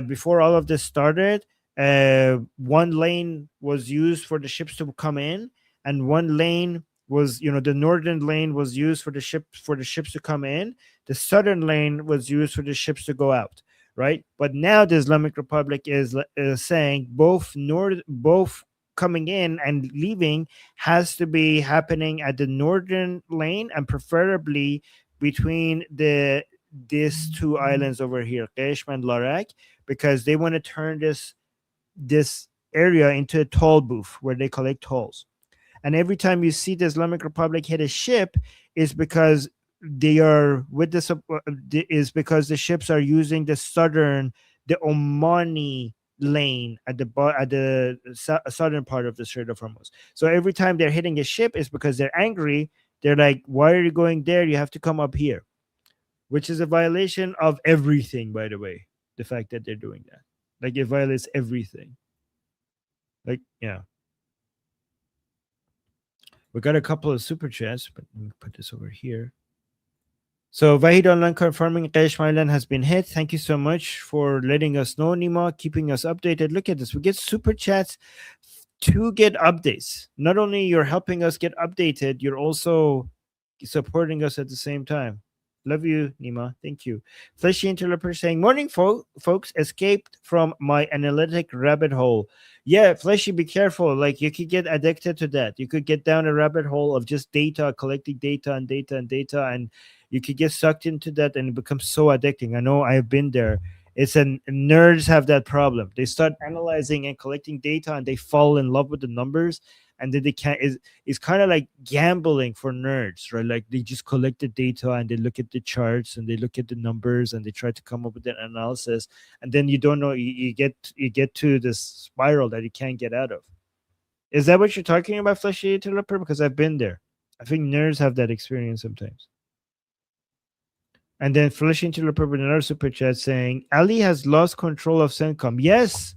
before all of this started, one lane was used for the ships to come in, and one lane was, the northern lane was used for the ships to come in. The southern lane was used for the ships to go out, right? But now the Islamic Republic is saying both coming in and leaving has to be happening at the northern lane, and preferably between these two islands over here, Qesh and Larak, because they want to turn this area into a toll booth where they collect tolls. And every time you see the Islamic Republic hit a ship, is because they are with this is because the ships are using the Omani lane at the southern part of the Strait of Hormuz. So every time they're hitting a ship, is because they're angry. They're like, "Why are you going there? You have to come up here," which is a violation of everything, by the way. The fact that they're doing that, like, it violates everything. Like, yeah. We got a couple of super chats, but let me put this over here. So Vahid Online confirming Qesh Island has been hit. Thank you so much for letting us know, Nima, keeping us updated. Look at this. We get super chats to get updates. Not only you're helping us get updated, you're also supporting us at the same time. Love you, Nima. Thank you. Fleshy Interloper saying, morning, folks. Escaped from my analytic rabbit hole. Yeah, Fleshy, be careful. Like, you could get addicted to that. You could get down a rabbit hole of just data, collecting data and data and data, and you could get sucked into that, and it becomes so addicting. I know I've been there. Nerds have that problem. They start analyzing and collecting data, and they fall in love with the numbers, and then they can't. It's kind of like gambling for nerds, right? Like, they just collect the data and they look at the charts and they look at the numbers and they try to come up with an analysis, and then you don't know. You get to this spiral that you can't get out of. Is that what you're talking about, Fleshy Interloper? Because I've been there. I think nerds have that experience sometimes. And then Fleshy Interloper with another super chat saying, Ali has lost control of CENTCOM. Yes,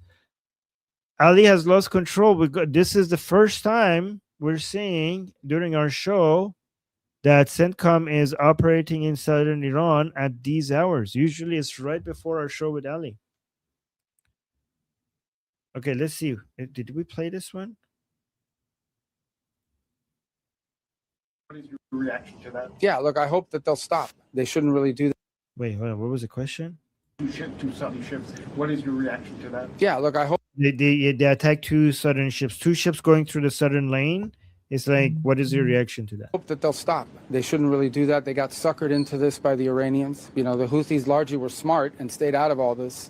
Ali has lost control. This is the first time we're seeing during our show that CENTCOM is operating in southern Iran at these hours. Usually it's right before our show with Ali. Okay, let's see. Did we play this one? What is your reaction to that? Yeah, look, I hope that they'll stop. They shouldn't really do that. Wait, hold on. What was the question? Two southern ships. What is your reaction to that? Yeah, look, I hope They attacked two southern ships. Two ships going through the southern lane. It's like, what is your reaction to that? hope that they'll stop. They shouldn't really do that. They got suckered into this by the Iranians. The Houthis largely were smart and stayed out of all this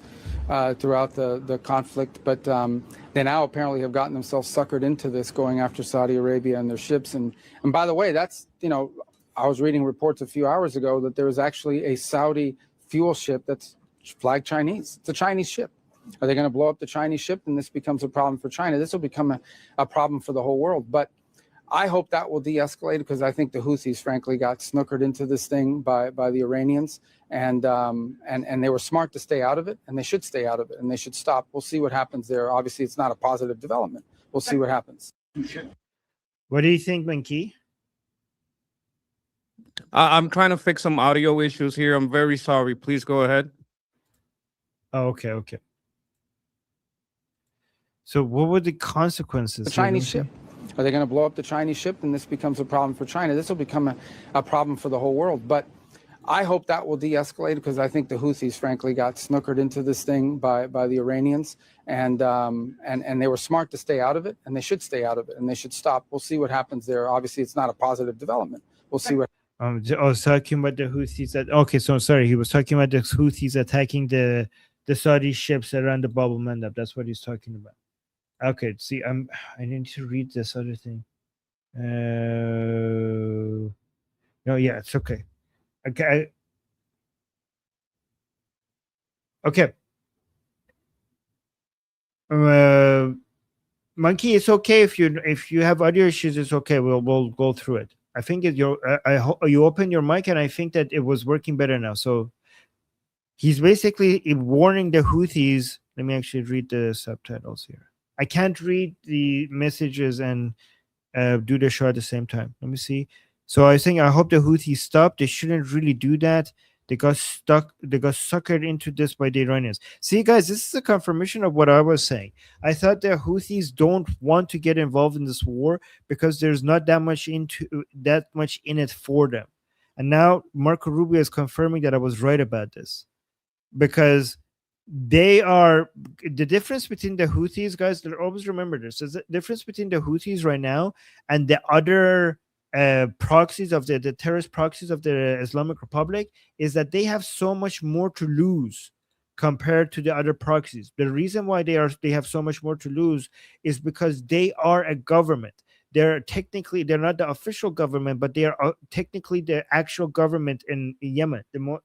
throughout the conflict, but they now apparently have gotten themselves suckered into this, going after Saudi Arabia and their ships. And by the way, that's, I was reading reports a few hours ago that there was actually a Saudi fuel ship that's flag Chinese. It's a Chinese ship. Are they going to blow up the Chinese ship and this becomes a problem for China? This will become a problem for the whole world. But I hope that will de-escalate, because I think the Houthis, frankly, got snookered into this thing by the Iranians, and they were smart to stay out of it, and they should stay out of it, and they should stop. We'll see what happens there. Obviously, it's not a positive development. We'll see what happens. What do you think, Menki? I'm trying to fix some audio issues here. I'm very sorry. Please go ahead. Oh, okay. So what were the consequences? The Chinese ship. Are they going to blow up the Chinese ship and this becomes a problem for China? This will become a problem for the whole world. But I hope that will de-escalate, because I think the Houthis, frankly, got snookered into this thing by the Iranians, and they were smart to stay out of it, and they should stay out of it, and they should stop. We'll see what happens there. Obviously, it's not a positive development. We'll see what. I was talking about the Houthis. Okay, so sorry, he was talking about the Houthis attacking the Saudi ships around the Bab el-Mandab. That's what he's talking about. Okay, see, I need to read this other thing. No, yeah, it's okay. Okay. Monkey, it's okay if you have audio issues. It's okay. We'll go through it. I think I hope you open your mic, and I think that it was working better now. So he's basically warning the Houthis. Let me actually read the subtitles here. I can't read the messages and do the show at the same time. Let me see. So I hope the Houthis stop. They shouldn't really do that. They got stuck. They got suckered into this by the Iranians. See, guys, this is a confirmation of what I was saying. I thought the Houthis don't want to get involved in this war because there's not that much in it for them. And now Marco Rubio is confirming that I was right about this, because they are the difference between the Houthis, guys. Always remember this. There's a difference between the Houthis right now and the other proxies of the terrorist proxies of the Islamic Republic is that they have so much more to lose compared to the other proxies. The reason why they have so much more to lose is because they are a government. They're not the official government, but they are technically the actual government in Yemen, the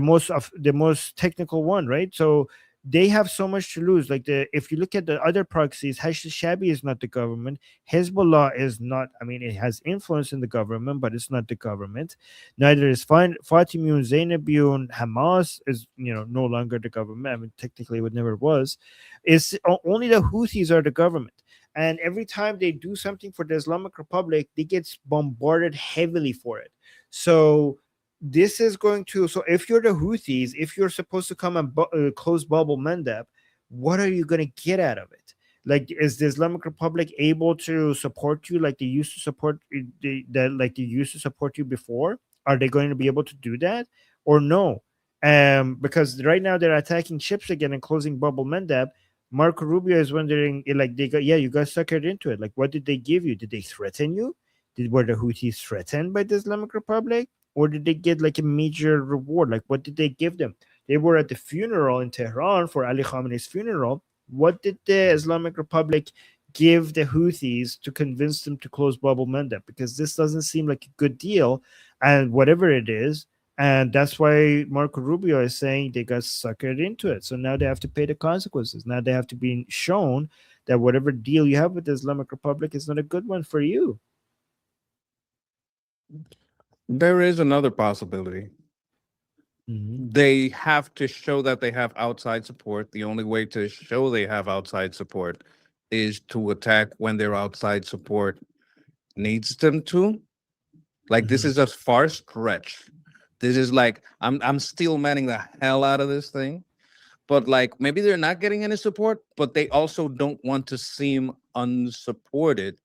most technical one, right? So they have so much to lose. If you look at the other proxies, Shabi is not the government. Hezbollah is not. I mean, it has influence in the government, but it's not the government. Neither is Fatimiyun, Zainabiyun. Hamas is no longer the government. I mean, technically, it never was. It's only the Houthis are the government. And every time they do something for the Islamic Republic, they get bombarded heavily for it. So this is going to. So if you're the Houthis, if you're supposed to come and close Bab el-Mandab, what are you going to get out of it? Like, is the Islamic Republic able to support you like they used to support you before? Are they going to be able to do that or no? Because right now they're attacking ships again and closing Bab el-Mandab. Marco Rubio is wondering, you got suckered into it. Like, what did they give you? Did they threaten you? Were the Houthis threatened by the Islamic Republic? Or did they get like a major reward? Like, what did they give them? They were at the funeral in Tehran for Ali Khamenei's funeral. What did the Islamic Republic give the Houthis to convince them to close Bab el-Mandab? Because this doesn't seem like a good deal, and whatever it is. And that's why Marco Rubio is saying they got suckered into it. So now they have to pay the consequences. Now they have to be shown that whatever deal you have with the Islamic Republic is not a good one for you. There is another possibility. Mm-hmm. They have to show that they have outside support. The only way to show they have outside support is to attack when their outside support needs them to. Like, this is a far stretch. This is like, I'm steel manning the hell out of this thing. But like, maybe they're not getting any support, but they also don't want to seem unsupported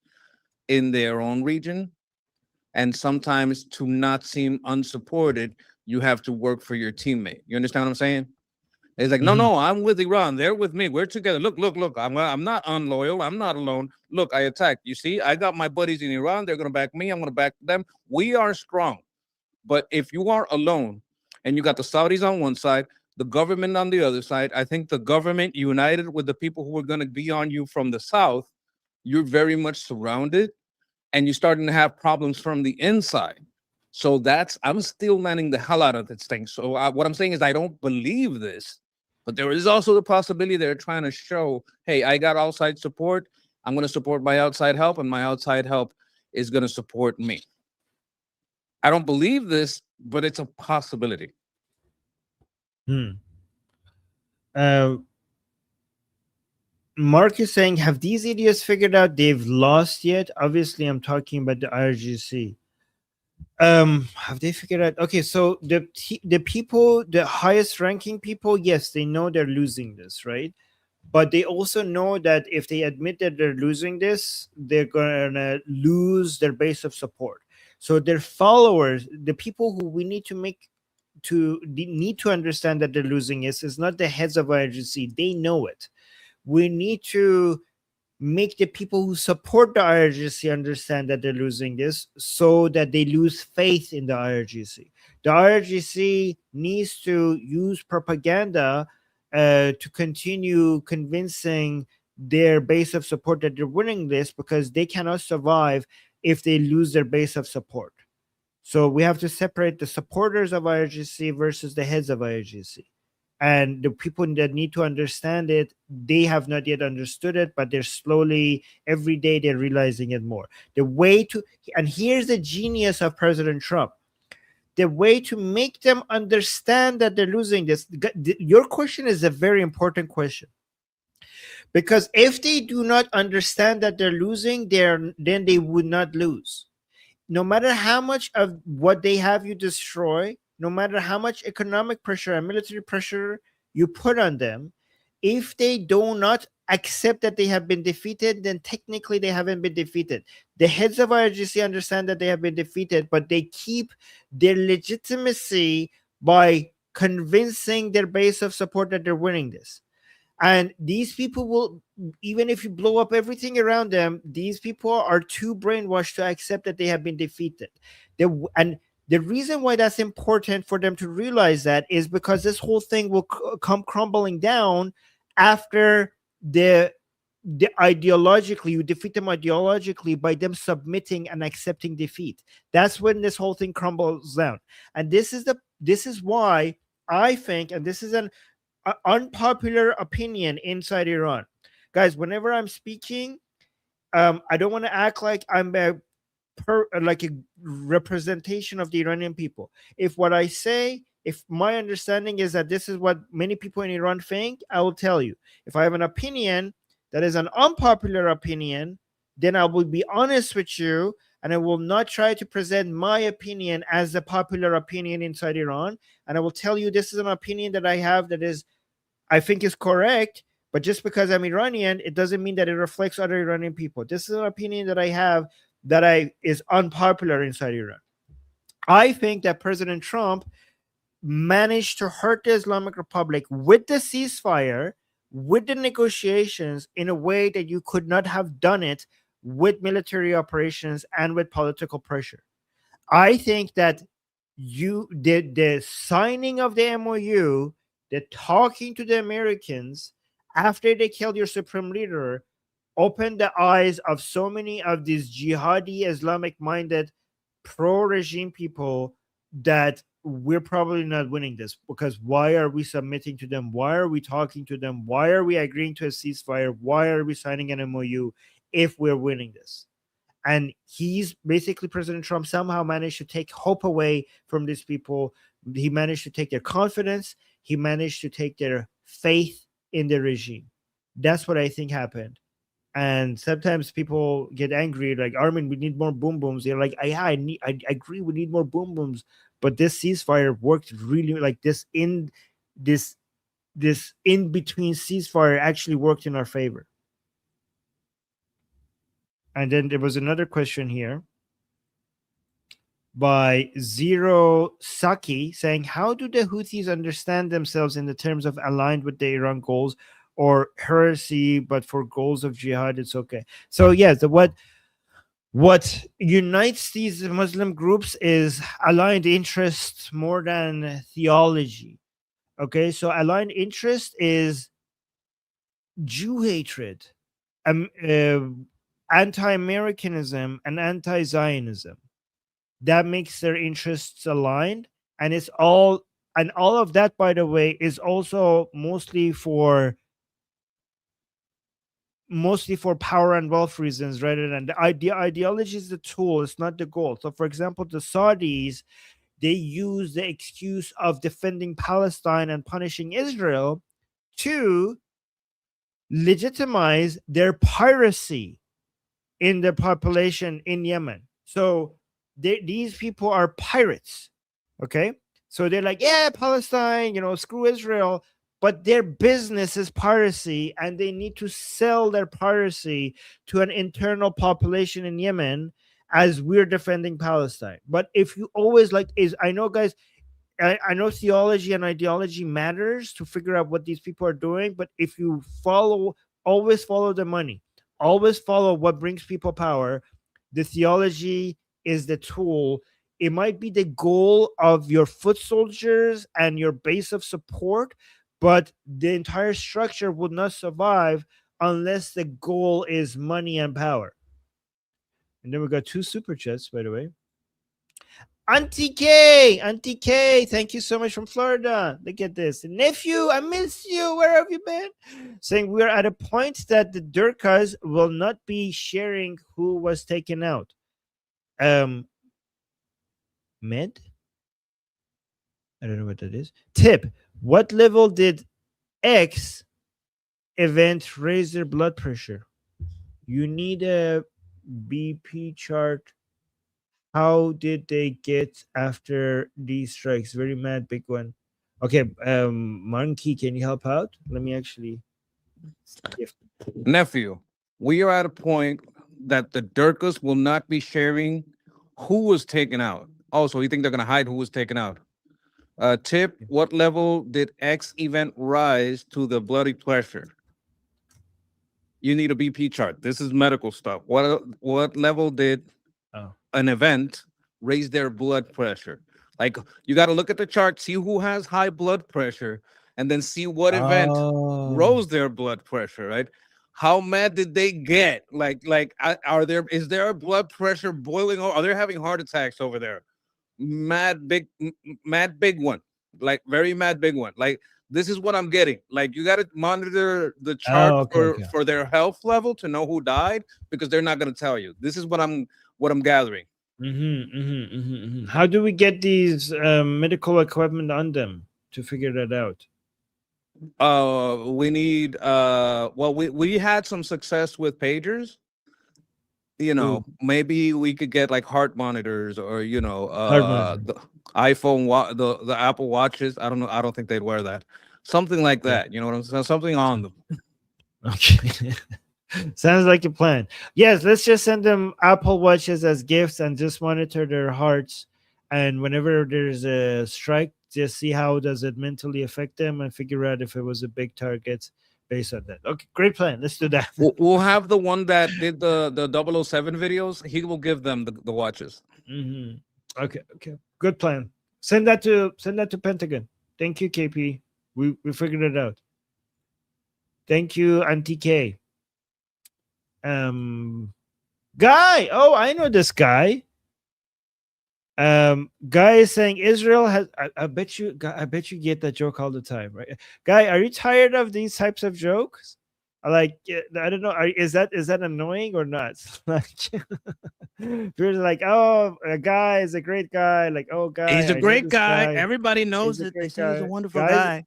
in their own region. And sometimes to not seem unsupported, you have to work for your teammate. You understand what I'm saying? It's like, no, I'm with Iran. They're with me. We're together. Look. I'm not unloyal. I'm not alone. Look, I attacked. You see, I got my buddies in Iran. They're going to back me. I'm going to back them. We are strong. But if you are alone and you got the Saudis on one side, the government on the other side, I think the government united with the people who are going to be on you from the south, you're very much surrounded and you're starting to have problems from the inside. So I'm still landing the hell out of this thing. So what I'm saying is I don't believe this, but there is also the possibility they're trying to show, hey, I got outside support. I'm going to support my outside help, and my outside help is going to support me. I don't believe this, but it's a possibility. Mark is saying, have these idiots figured out they've lost yet? Obviously, I'm talking about the IRGC. Have they figured out? Okay, so the people, the highest ranking people, yes, they know they're losing this, right? But they also know that if they admit that they're losing this, they're gonna lose their base of support. So their followers, the people who we need to need to understand that they're losing is not the heads of IRGC. They know it. We need to make the people who support the IRGC understand that they're losing this, so that they lose faith in the IRGC. The IRGC needs to use propaganda to continue convincing their base of support that they're winning this, because they cannot survive if they lose their base of support. So we have to separate the supporters of IRGC versus the heads of IRGC. And the people that need to understand it, they have not yet understood it, but they're slowly, every day, they're realizing it more. The way to, and here's the genius of President Trump, the way to make them understand that they're losing this. Your question is a very important question, because if they do not understand that they're losing, then they would not lose. No matter how much of what they have you destroy, no matter how much economic pressure and military pressure you put on them, if they do not accept that they have been defeated, then technically they haven't been defeated. The heads of IRGC understand that they have been defeated, but they keep their legitimacy by convincing their base of support that they're winning this. And these people will, even if you blow up everything around them, these people are too brainwashed to accept that they have been defeated. And the reason why that's important for them to realize that is because this whole thing will come crumbling down after the ideologically, you defeat them ideologically by them submitting and accepting defeat. That's when this whole thing crumbles down. And this is why I think, and this is an unpopular opinion inside Iran, guys, whenever I'm speaking, I don't want to act like I'm like a representation of the Iranian people. If what I say, if my understanding is that this is what many people in Iran think, I will tell you. If I have an opinion that is an unpopular opinion, then I will be honest with you, and I will not try to present my opinion as the popular opinion inside Iran. And I will tell you, this is an opinion that I have that is, I think, is correct, but just because I'm Iranian, it doesn't mean that it reflects other Iranian people. This is an opinion that I have that is unpopular inside Iran. I think that President Trump managed to hurt the Islamic Republic with the ceasefire, with the negotiations, in a way that you could not have done it with military operations and with political pressure. I think that the signing of the MOU, the talking to the Americans after they killed your supreme leader, opened the eyes of so many of these jihadi, Islamic-minded, pro-regime people that we're probably not winning this, because why are we submitting to them? Why are we talking to them? Why are we agreeing to a ceasefire? Why are we signing an MOU if we're winning this? And President Trump somehow managed to take hope away from these people. He managed to take their confidence. He managed to take their faith in the regime. That's what I think happened. And sometimes people get angry, like, Armin, we need more boom booms. They're like, I agree, we need more boom booms. But this ceasefire worked really, like, this in between ceasefire actually worked in our favor. And then there was another question here by Zero Saki saying, how do the Houthis understand themselves in the terms of aligned with the Iran goals or heresy, but for goals of jihad, it's okay? So yes, what unites these Muslim groups is aligned interest more than theology. Okay, so aligned interest is Jew hatred, anti-Americanism, and anti-Zionism. that makes their interests aligned, and it's all of that, by the way, is also mostly for power and wealth reasons rather than the ideology is the tool, it's not the goal. So for example, the Saudis, they use the excuse of defending Palestine and punishing Israel to legitimize their piracy in the population in Yemen. So these people are pirates. Okay. So they're like, yeah, Palestine, screw Israel. But their business is piracy, and they need to sell their piracy to an internal population in Yemen as we're defending Palestine. But if you always I know, guys, I know theology and ideology matters to figure out what these people are doing, but if you always follow the money, always follow what brings people power, the theology is the tool. It might be the goal of your foot soldiers and your base of support, but the entire structure would not survive unless the goal is money and power. And then we got 2 super chats, by the way. Auntie K, thank you so much from Florida. Look at this. Nephew, I miss you. Where have you been? Saying we are at a point that the Durkas will not be sharing who was taken out. Med? I don't know what that is. Tip, what level did X event raise their blood pressure? You need a BP chart. How did they get after these strikes? Very mad, big one. Okay, Monkey, can you help out? Let me actually. Nephew, we are at a point that the Durkas will not be sharing who was taken out. Also, you think they're going to hide who was taken out? Tip, what level did X event rise to the bloody pressure? You need a BP chart. This is medical stuff. What level did an event raise their blood pressure? Like, you got to look at the chart, see who has high blood pressure, and then see what event rose their blood pressure, right? How mad did they get? Is their blood pressure boiling over? Are they having heart attacks over there? Mad big one, like very mad big one. Like, this is what I'm getting. Like, you got to monitor the chart for their health level to know who died, because they're not going to tell you. This is what I'm gathering. How do we get these medical equipment on them to figure that out? We need we had some success with pagers. Maybe we could get like heart monitors, or the iPhone, the Apple Watches. I don't know. I don't think they'd wear that. Something like that. You know what I'm saying? Something on them. Okay. Sounds like a plan. Yes, let's just send them Apple Watches as gifts and just monitor their hearts. And whenever there's a strike, just see how does it mentally affect them and figure out if it was a big target based on that. Okay, great plan. Let's do that. We'll have the one that did the 007 videos. He will give them the watches. Okay. Good plan. Send that to Pentagon. Thank you, KP. We figured it out. Thank you, Auntie K. Guy. Oh, I know this guy. Guy is saying Israel has. I bet you get that joke all the time, right? Guy, are you tired of these types of jokes? I don't know. Is that annoying or not? People are like, oh, a guy is a great guy. Like, oh, guy, he's a great guy. Everybody knows it. They say he's a wonderful guy.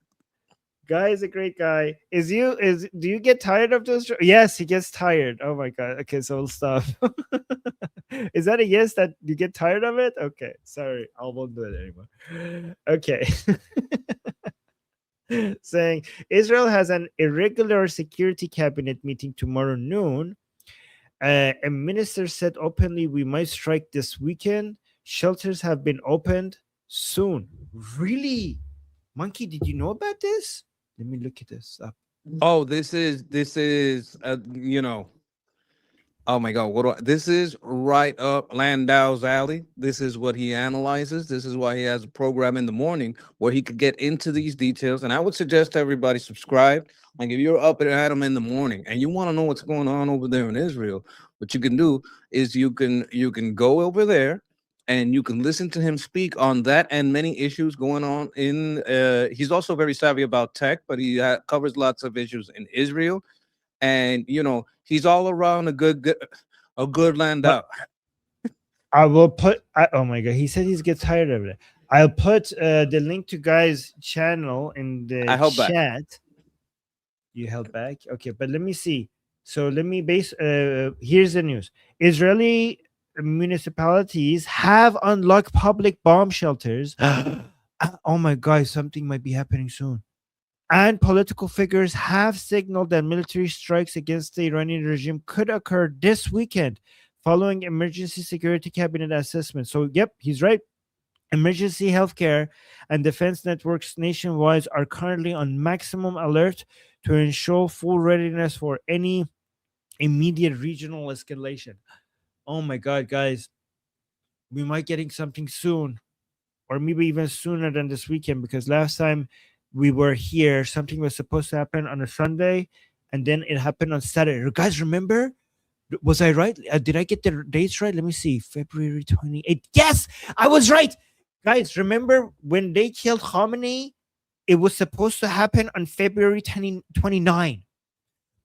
Guy is a great guy. Do you get tired of those? Yes, he gets tired. Oh my god. Okay, so we'll stop. Is that a yes that you get tired of it? Okay, sorry, I won't do it anymore. Okay. Saying Israel has an irregular security cabinet meeting tomorrow noon. A minister said openly, we might strike this weekend. Shelters have been opened soon. Really? Monkey, did you know about this? Let me look at this up. Oh, this is oh my God, this is right up Landau's alley. This is what he analyzes. This is why he has a program in the morning where he could get into these details. And I would suggest everybody subscribe. Like, if you're up at him in the morning and you want to know what's going on over there in Israel, what you can do is you can go over there and you can listen to him speak on that and many issues going on in. He's also very savvy about tech, but he covers lots of issues in Israel, and he's all around a good land But out. I will put. Oh my god, he said he's get tired of it. I'll put the link to Guy's channel in the I held back. chat. You held back, okay? But let me see. So let me base. Here's the news: Israeli municipalities have unlocked public bomb shelters. Oh my god, something might be happening soon. And political figures have signaled that military strikes against the Iranian regime could occur this weekend following emergency security cabinet assessment. So, yep, he's right. Emergency healthcare and defense networks nationwide are currently on maximum alert to ensure full readiness for any immediate regional escalation. Oh my God, guys, we might getting something soon, or maybe even sooner than this weekend, because last time we were here, something was supposed to happen on a Sunday, and then it happened on Saturday. You guys remember? Was I right? Did I get the dates right? Let me see. February 28th. Yes, I was right. Guys, remember when they killed Khamenei? It was supposed to happen on February 29.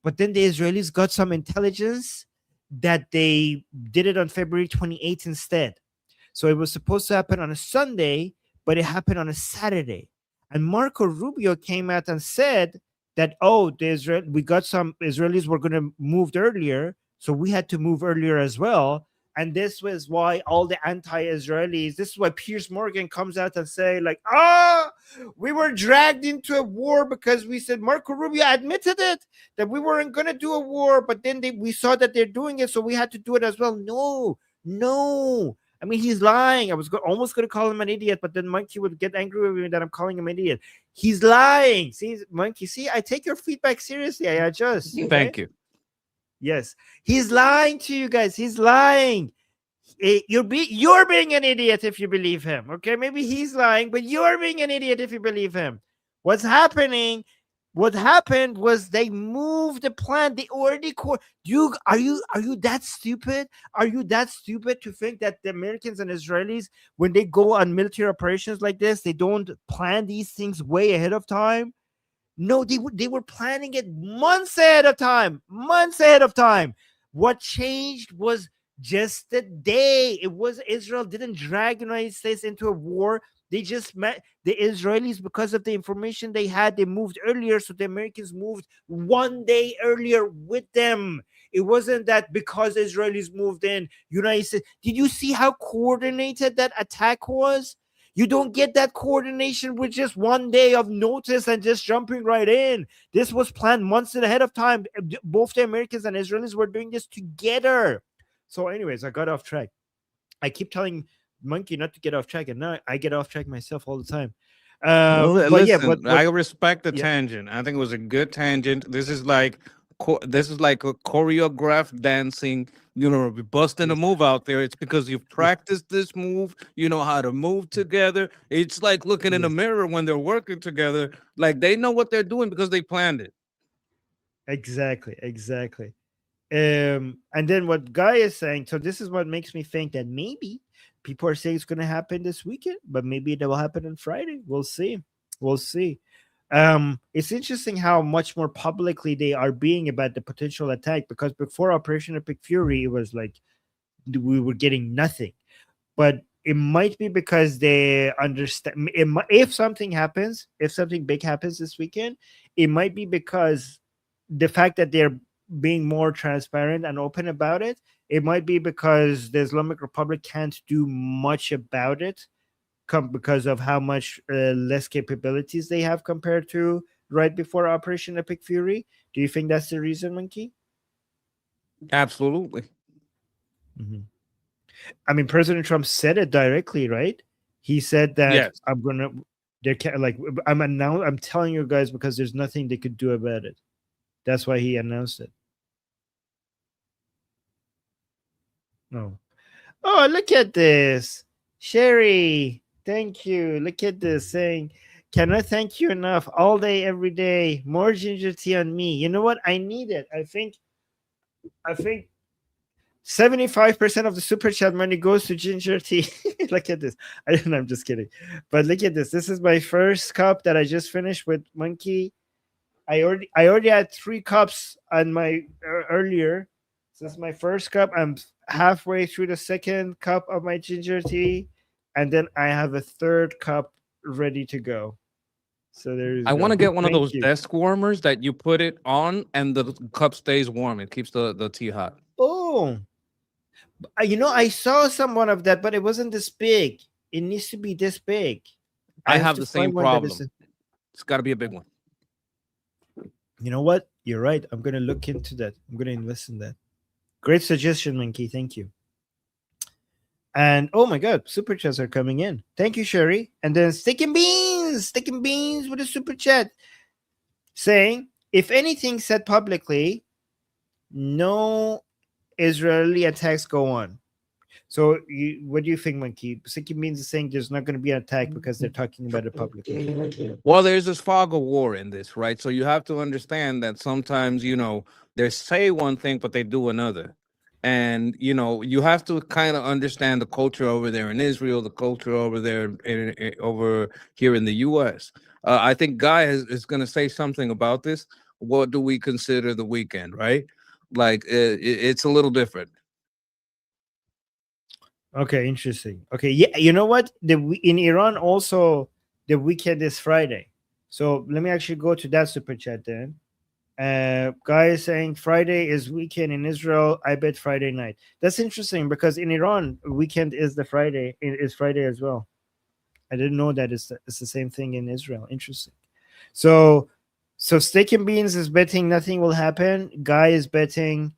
But then the Israelis got some intelligence that they did it on February 28th instead. So it was supposed to happen on a Sunday, but it happened on a Saturday. And Marco Rubio came out and said that, oh, we got some Israelis were going to move earlier, so we had to move earlier as well. And this was why all the anti-Israelis, this is why Piers Morgan comes out and say, like, we were dragged into a war because we said, Marco Rubio admitted it, that we weren't going to do a war, but then we saw that they're doing it, so we had to do it as well. No. I mean, he's lying. I was almost going to call him an idiot, but then Monkey would get angry with me that I'm calling him an idiot. He's lying. See, Monkey, I take your feedback seriously. I adjust. Okay? Thank you. Yes. He's lying to you guys. He's lying. You're being an idiot if you believe him. Okay? Maybe he's lying, but you're being an idiot if you believe him. What happened was they moved the plan. They already are you that stupid? Are you that stupid to think that the Americans and Israelis, when they go on military operations like this, they don't plan these things way ahead of time? No, they were planning it months ahead of time. What changed was just the day. It was Israel didn't drag the United States into a war. They just met the Israelis because of the information they had. They moved earlier, so the Americans moved one day earlier with them. It wasn't that because Israelis moved in, United States. Did you see how coordinated that attack was? You don't get that coordination with just one day of notice and just jumping right in. This was planned months ahead of time. Both the Americans and Israelis were doing this together. So anyways, I got off track. I keep telling Monkey not to get off track, and now I get off track myself all the time. Listen, I respect the tangent. I think it was a good tangent. This is like a choreographed dancing. Busting a move out there. It's because you've practiced this move. You know how to move together. It's like looking in the mirror when they're working together. Like they know what they're doing because they planned it. Exactly. And then what Guy is saying, so this is what makes me think that maybe people are saying it's going to happen this weekend, but maybe it will happen on Friday. We'll see. It's interesting how much more publicly they are being about the potential attack, because before Operation Epic Fury, it was like we were getting nothing. But it might be because they understand if something big happens this weekend, it might be because the fact that they're being more transparent and open about it. It might be because the Islamic Republic can't do much about it because of how much less capabilities they have compared to right before Operation Epic Fury. Do you think that's the reason, Monkey? Absolutely. Mm-hmm. I mean, President Trump said it directly, right? He said that yes. I'm telling you guys because there's nothing they could do about it. That's why he announced it. Oh, look at this. Sherry, thank you. Look at this saying, cannot thank you enough. All day, every day. More ginger tea on me. You know what? I need it. I think 75% of the super chat money goes to ginger tea. Look at this. I'm just kidding. But look at this. This is my first cup that I just finished with Monkey. I already had 3 cups on my earlier. So this is my first cup. I'm halfway through the second cup of my ginger tea, and then I have a third cup ready to go. So there's. I want to get one of Thank those you. desk warmers that you put it on and the cup stays warm. It keeps the tea hot. Oh, I saw someone of that, but it wasn't this big. It needs to be this big. I have to the same find one that problem. is- It's got to be a big one. You know what? You're right. I'm gonna look into that. I'm gonna invest in that. Great suggestion, Minky. Thank you. And oh my God, super chats are coming in. Thank you, Sherry. And then Stick and Beans with a super chat saying, if anything said publicly, no Israeli attacks go on. So what do you think, Monkey? Stick and Beans is saying there's not going to be an attack because they're talking about it publicly. Well, there's this fog of war in this, right? So you have to understand that sometimes, they say one thing, but they do another. And, you have to kind of understand the culture over there in Israel, the culture over there over here in the U.S. I think Guy is going to say something about this. What do we consider the weekend, right? Like, it's a little different. Okay, interesting. Okay, yeah, you know what? In Iran also the weekend is Friday. So let me actually go to that super chat then. Guy is saying Friday is weekend in Israel. I bet Friday night. That's interesting because in Iran weekend is Friday as well. I didn't know that it's the same thing in Israel. Interesting. So Steak and Beans is betting nothing will happen. Guy is betting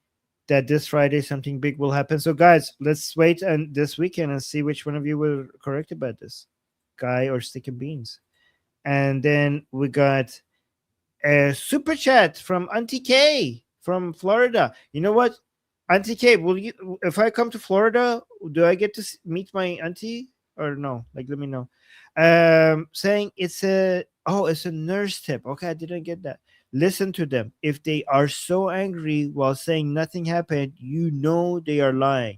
that this Friday something big will happen. So guys, let's wait and this weekend and see which one of you were correct about this, Guy or Stick and Beans. And then we got a super chat from Auntie K from Florida. You know what, Auntie K, if I come to Florida, do I get to meet my auntie or no? Like, let me know. Saying it's a nurse tip. Okay, I didn't get that. Listen to them. If they are so angry while saying nothing happened, they are lying.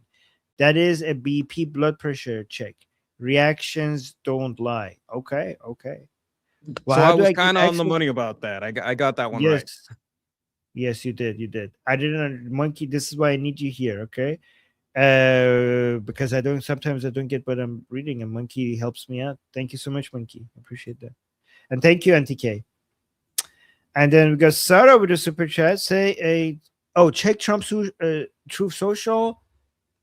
That is a BP blood pressure check. Reactions don't lie. Okay. Well, so I was kind of on the money about that. I got that one right. Yes, you did. I didn't, Monkey. This is why I need you here. Okay. Because sometimes I don't get what I'm reading, and Monkey helps me out. Thank you so much, Monkey. I appreciate that. And thank you, Auntie K. And then we got Sarah with a super chat. Check Trump's Truth Social.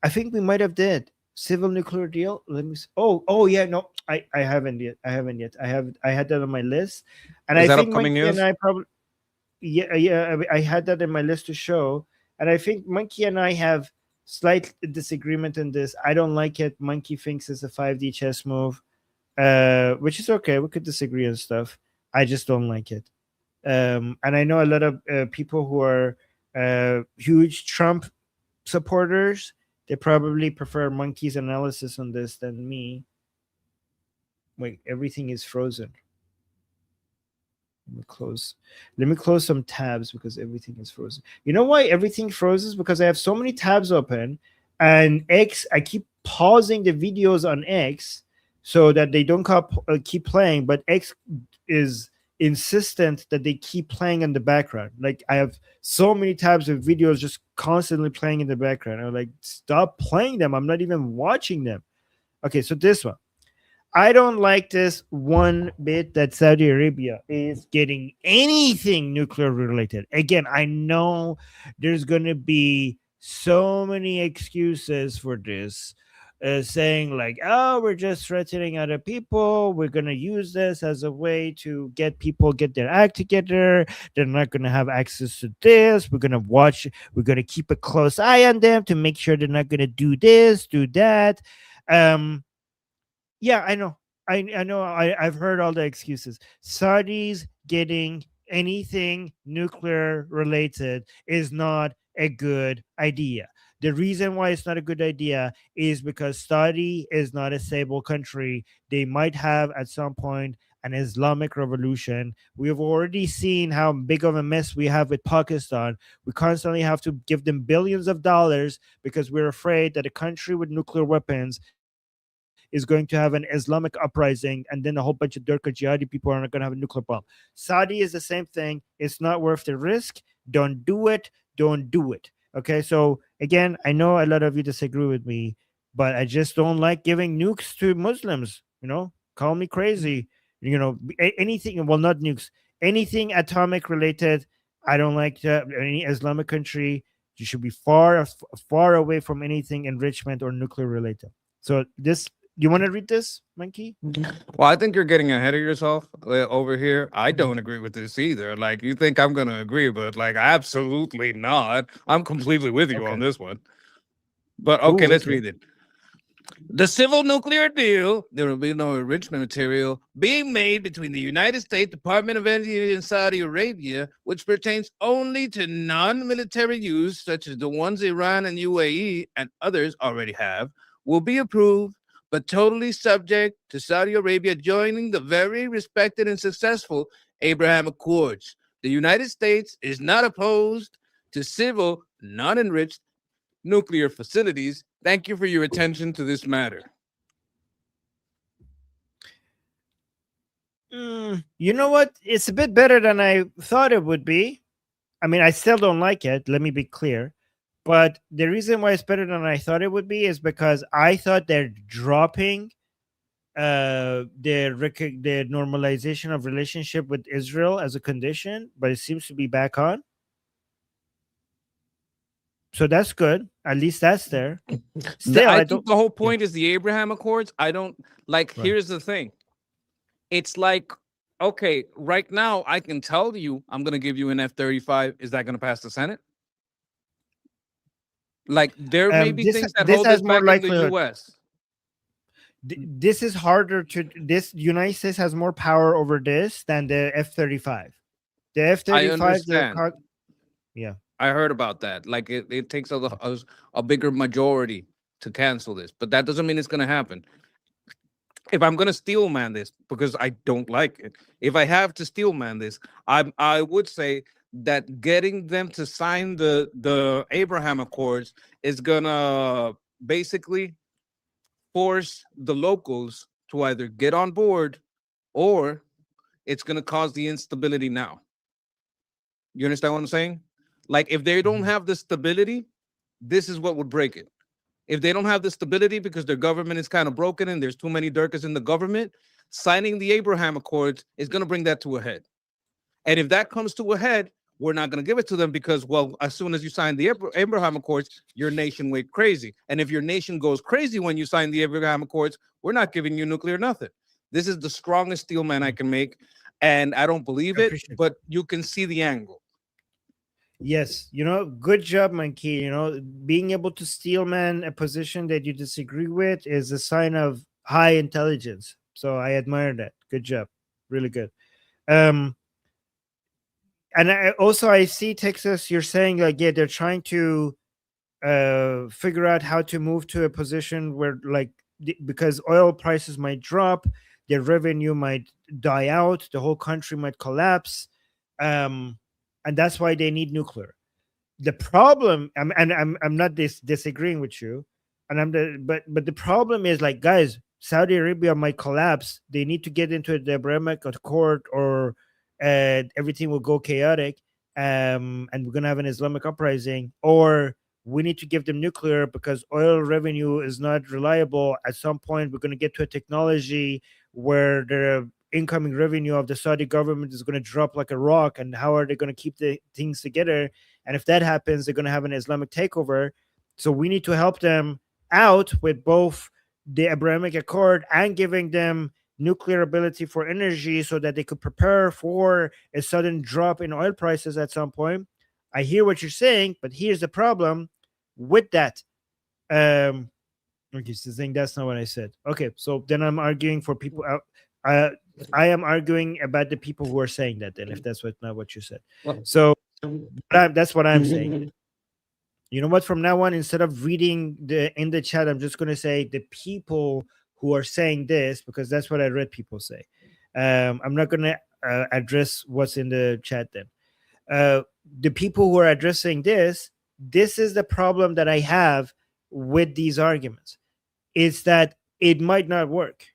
I think we might have did civil nuclear deal. Let me see. Oh yeah, no, I haven't yet. I had that on my list, and Is I that think upcoming Monkey news? and I probably I had that in my list to show, and I think Monkey and I have slight disagreement in this. I don't like it. Monkey thinks it's a 5D chess move, which is okay. We could disagree on stuff. I just don't like it. And I know a lot of people who are huge Trump supporters. They probably prefer Monkey's analysis on this than me. Wait, everything is frozen. Let me close some tabs because everything is frozen. You know why everything frozen? Because I have so many tabs open, and I keep pausing the videos on X so that they don't keep playing, but X is insistent that they keep playing in the background. Like, I have so many tabs of videos just constantly playing in the background. I'm like, stop playing them. I'm not even watching them. Okay, so this one. I don't like this one bit that Saudi Arabia is getting anything nuclear related. Again, I know there's going to be so many excuses for this. Saying like, oh, we're just threatening other people. We're going to use this as a way to get people get their act together. They're not going to have access to this. We're going to keep a close eye on them to make sure they're not going to do this, do that. Yeah, I know. I know. I've heard all the excuses. Saudis getting anything nuclear related is not a good idea. The reason why it's not a good idea is because Saudi is not a stable country. They might have at some point an Islamic revolution. We have already seen how big of a mess we have with Pakistan. We constantly have to give them billions of dollars because we're afraid that a country with nuclear weapons is going to have an Islamic uprising, and then a whole bunch of Durka jihadi people are not going to have a nuclear bomb. Saudi is the same thing. It's not worth the risk. Don't do it. Don't do it. Okay, so again, I know a lot of you disagree with me, but I just don't like giving nukes to Muslims. Call me crazy. Anything. Well, not nukes. Anything atomic related. I don't like any Islamic country. You should be far away from anything enrichment or nuclear related. So this. You want to read this, Monkey? Well, I think you're getting ahead of yourself over here. I don't agree with this either. Like, you think I'm going to agree, but like, absolutely not. I'm completely with you on this one. But okay, let's read it. The civil nuclear deal, there will be no enrichment material being made between the United States Department of Energy and Saudi Arabia, which pertains only to non-military use, such as the ones Iran and UAE and others already have, will be approved, but totally subject to Saudi Arabia joining the very respected and successful Abraham Accords. The United States is not opposed to civil, non-enriched nuclear facilities. Thank you for your attention to this matter. You know what? It's a bit better than I thought it would be. I mean, I still don't like it. Let me be clear. But the reason why it's better than I thought it would be is because I thought they're dropping the normalization of relationship with Israel as a condition, but it seems to be back on. So that's good. At least that's there. Still, I think the whole point is the Abraham Accords. I don't like. Right. Here's the thing. It's like, okay, right now I can tell you I'm going to give you an F-35. Is that going to pass the Senate? Like, there may be things that hold us back in the U.S. This is harder to. This United States has more power over this than the F-35. The F-35. Yeah, I heard about that. Like, it takes a bigger majority to cancel this, but that doesn't mean it's going to happen. If I'm going to steel man this, because I don't like it, if I have to steel man this, I would say that getting them to sign the Abraham Accords is gonna basically force the locals to either get on board, or it's gonna cause the instability now. You understand what I'm saying? Like, if they don't have the stability, this is what would break it. If they don't have the stability because their government is kind of broken and there's too many Durkas in the government, signing the Abraham Accords is gonna bring that to a head. And if that comes to a head, we're not going to give it to them because, well, as soon as you sign the Abraham Accords, your nation went crazy. And if your nation goes crazy when you sign the Abraham Accords, we're not giving you nuclear nothing. This is the strongest steel man I can make. And I don't believe it, but you can see the angle. Yes. Good job, Monkey. Being able to steel man a position that you disagree with is a sign of high intelligence. So I admire that. Good job. Really good. And I see, Texas, you're saying like, yeah, they're trying to figure out how to move to a position where, like, because oil prices might drop, their revenue might die out, the whole country might collapse, and that's why they need nuclear. The problem, I'm not disagreeing with you, and but the problem is, like, guys, Saudi Arabia might collapse. They need to get into the Abrahamic Accord, or everything will go chaotic, and we're gonna have an Islamic uprising, or we need to give them nuclear because oil revenue is not reliable. At some point, we're gonna get to a technology where the incoming revenue of the Saudi government is gonna drop like a rock, and how are they gonna keep the things together? And if that happens, they're gonna have an Islamic takeover. So we need to help them out with both the Abrahamic Accord and giving them nuclear ability for energy so that they could prepare for a sudden drop in oil prices at some point. I hear what you're saying, but here's the problem with that. Okay, so saying that's not what I said. Okay, so then I'm arguing for people. I am arguing about the people who are saying that. Then, if that's not what you said, so that's what I'm saying. You know what? From now on, instead of reading in the chat, I'm just going to say the people who are saying this, because that's what I read people say. I'm not going to address what's in the chat then. The people who are addressing this is the problem that I have with these arguments. It's that it might not work.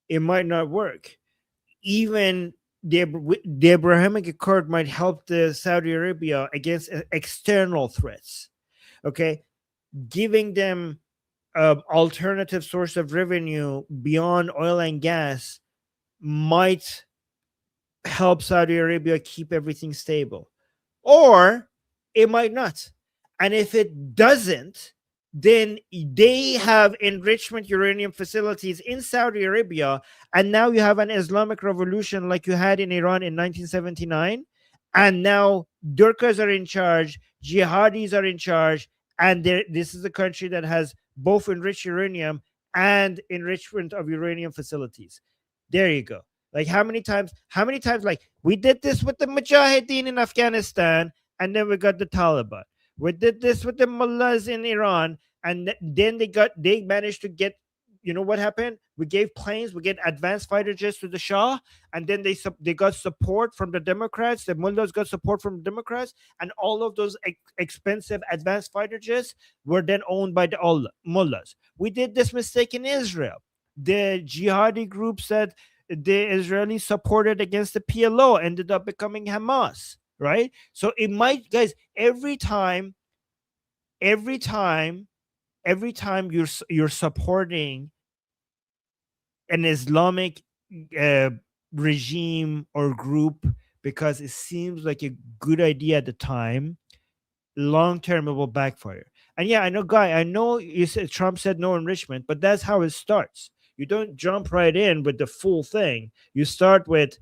It might not work. Even the Abrahamic Accord might help the Saudi Arabia against external threats. Okay, giving them alternative source of revenue beyond oil and gas might help Saudi Arabia keep everything stable, or it might not. And if it doesn't, then they have enrichment uranium facilities in Saudi Arabia, and now you have an Islamic revolution like you had in Iran in 1979, and now Durkas are in charge, jihadis are in charge, and this is a country that has both enriched uranium and enrichment of uranium facilities. There you go. Like how many times, like we did this with the Mujahideen in Afghanistan, and then we got the Taliban. We did this with the mullahs in Iran, and then they managed to get, you know what happened? We gave planes, we get advanced fighter jets to the Shah, and then they got support from the Democrats. The mullahs got support from the Democrats, and all of those expensive advanced fighter jets were then owned by the mullahs. We did this mistake in Israel. The jihadi groups that the Israelis supported against the PLO ended up becoming Hamas, right? So it might, guys, every time you're supporting an Islamic regime or group because it seems like a good idea at the time, long term it will backfire. And yeah, I know you said Trump said no enrichment, but that's how it starts. You don't jump right in with the full thing. You start with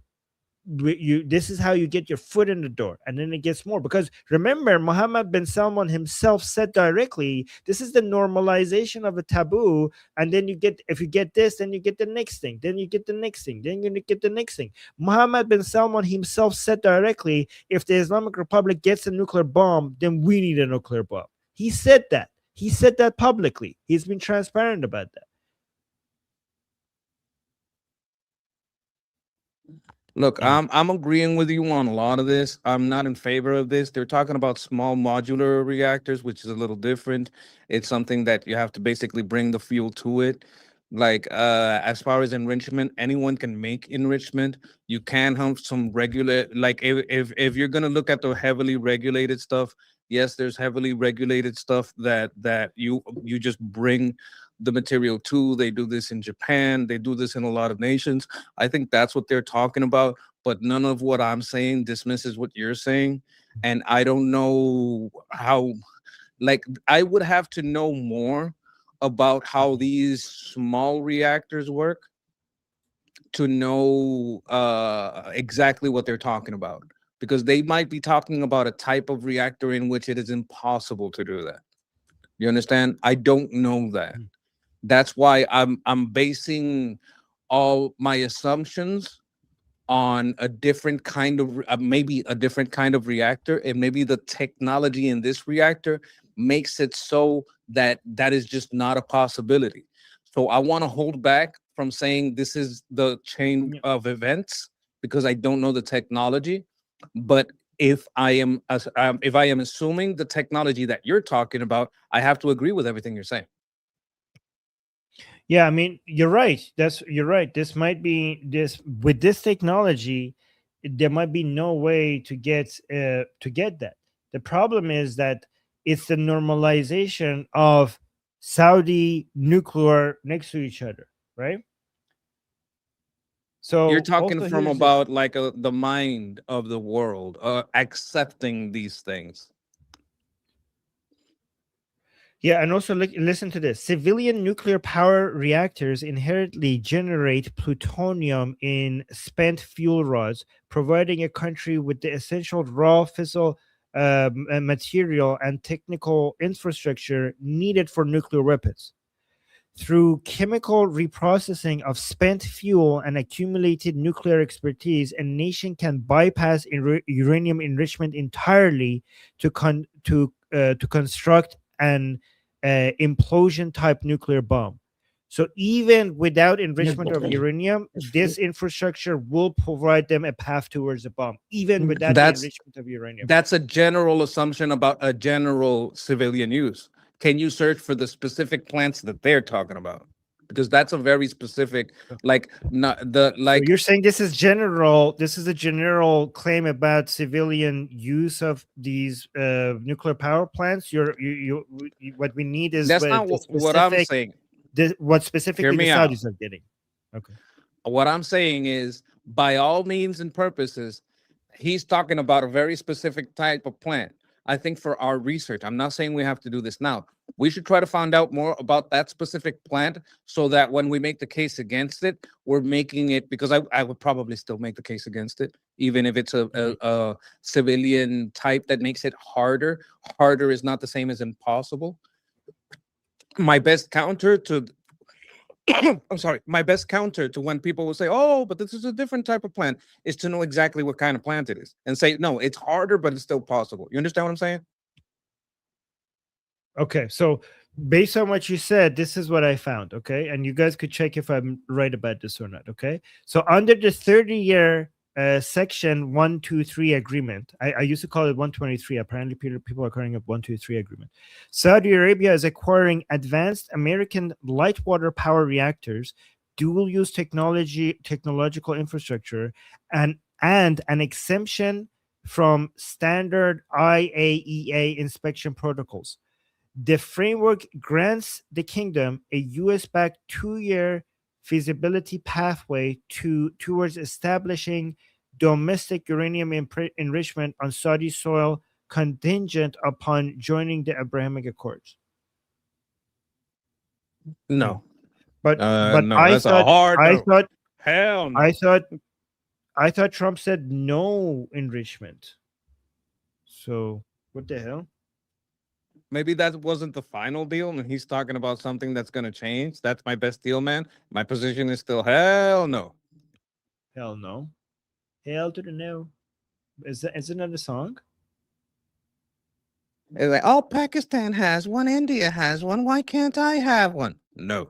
this is how you get your foot in the door, and then it gets more. Because remember, Mohammed bin Salman himself said directly, this is the normalization of a taboo, and then if you get this, then you get the next thing, then you get the next thing, then you're gonna get the next thing. Mohammed bin Salman himself said directly, if the Islamic Republic gets a nuclear bomb, then we need a nuclear bomb. He said that publicly. He's been transparent about that. Look, I'm agreeing with you on a lot of this. I'm not in favor of this. They're talking about small modular reactors, which is a little different. It's something that you have to basically bring the fuel to it. Like as far as enrichment, anyone can make enrichment. You can have some regular, like if you're gonna look at the heavily regulated stuff, yes, there's heavily regulated stuff that you just bring the material to. They do this in Japan. They do this in a lot of nations. I think that's what they're talking about. But none of what I'm saying dismisses what you're saying. And I don't know how, like, I would have to know more about how these small reactors work to know exactly what they're talking about. Because they might be talking about a type of reactor in which it is impossible to do that. You understand? I don't know that. That's why I'm basing all my assumptions on a different kind of maybe a different kind of reactor, and maybe the technology in this reactor makes it so that is just not a possibility. So I want to hold back from saying this is the chain of events because I don't know the technology. But if I am assuming the technology that you're talking about, I have to agree with everything you're saying. Yeah, I mean, you're right. You're right. This might be with this technology, there might be no way to get that. The problem is that it's the normalization of Saudi nuclear next to each other, right? So you're talking from about like the mind of the world accepting these things. Yeah, and also listen to this. Civilian nuclear power reactors inherently generate plutonium in spent fuel rods, providing a country with the essential raw fissile material and technical infrastructure needed for nuclear weapons. Through chemical reprocessing of spent fuel and accumulated nuclear expertise, a nation can bypass uranium enrichment entirely to construct an implosion type nuclear bomb. So even without enrichment of uranium, this infrastructure will provide them a path towards a bomb, even without the enrichment of uranium. That's a general assumption about a general civilian use. Can you search for the specific plants that they're talking about? Because that's a very specific, like, not the like. So you're saying this is general. This is a general claim about civilian use of these nuclear power plants. What we need is That's not what I'm saying. What specifically the Saudis are getting. Okay. What I'm saying is, by all means and purposes, he's talking about a very specific type of plant. I think for our research, I'm not saying we have to do this now. We should try to find out more about that specific plant so that when we make the case against it, we're making it, because I would probably still make the case against it, even if it's a civilian type that makes it harder. Harder is not the same as impossible. My best counter to I'm sorry, my best counter to when people will say, oh, but this is a different type of plant, is to know exactly what kind of plant it is and say, no, it's harder, but it's still possible. You understand what I'm saying? Okay, so based on what you said, this is what I found. Okay, and you guys could check if I'm right about this or not. Okay, so under the 30-year section 123 agreement, I used to call it 123. Apparently, people are calling it 123 agreement. Saudi Arabia is acquiring advanced American light water power reactors, dual-use technological infrastructure, and an exemption from standard IAEA inspection protocols. The framework grants the kingdom a US-backed 2-year feasibility pathway towards establishing domestic uranium enrichment on Saudi soil contingent upon joining the Abrahamic Accords. No. But no, I that's a thought hard I no. thought Hell no. I thought Trump said no enrichment. So what the hell? Maybe that wasn't the final deal and he's talking about something that's going to change. That's my best deal, man. My position is still hell no. Hell no. Hell to the no. Isn't that a song? It's like, oh, Pakistan has one, India has one. Why can't I have one? No.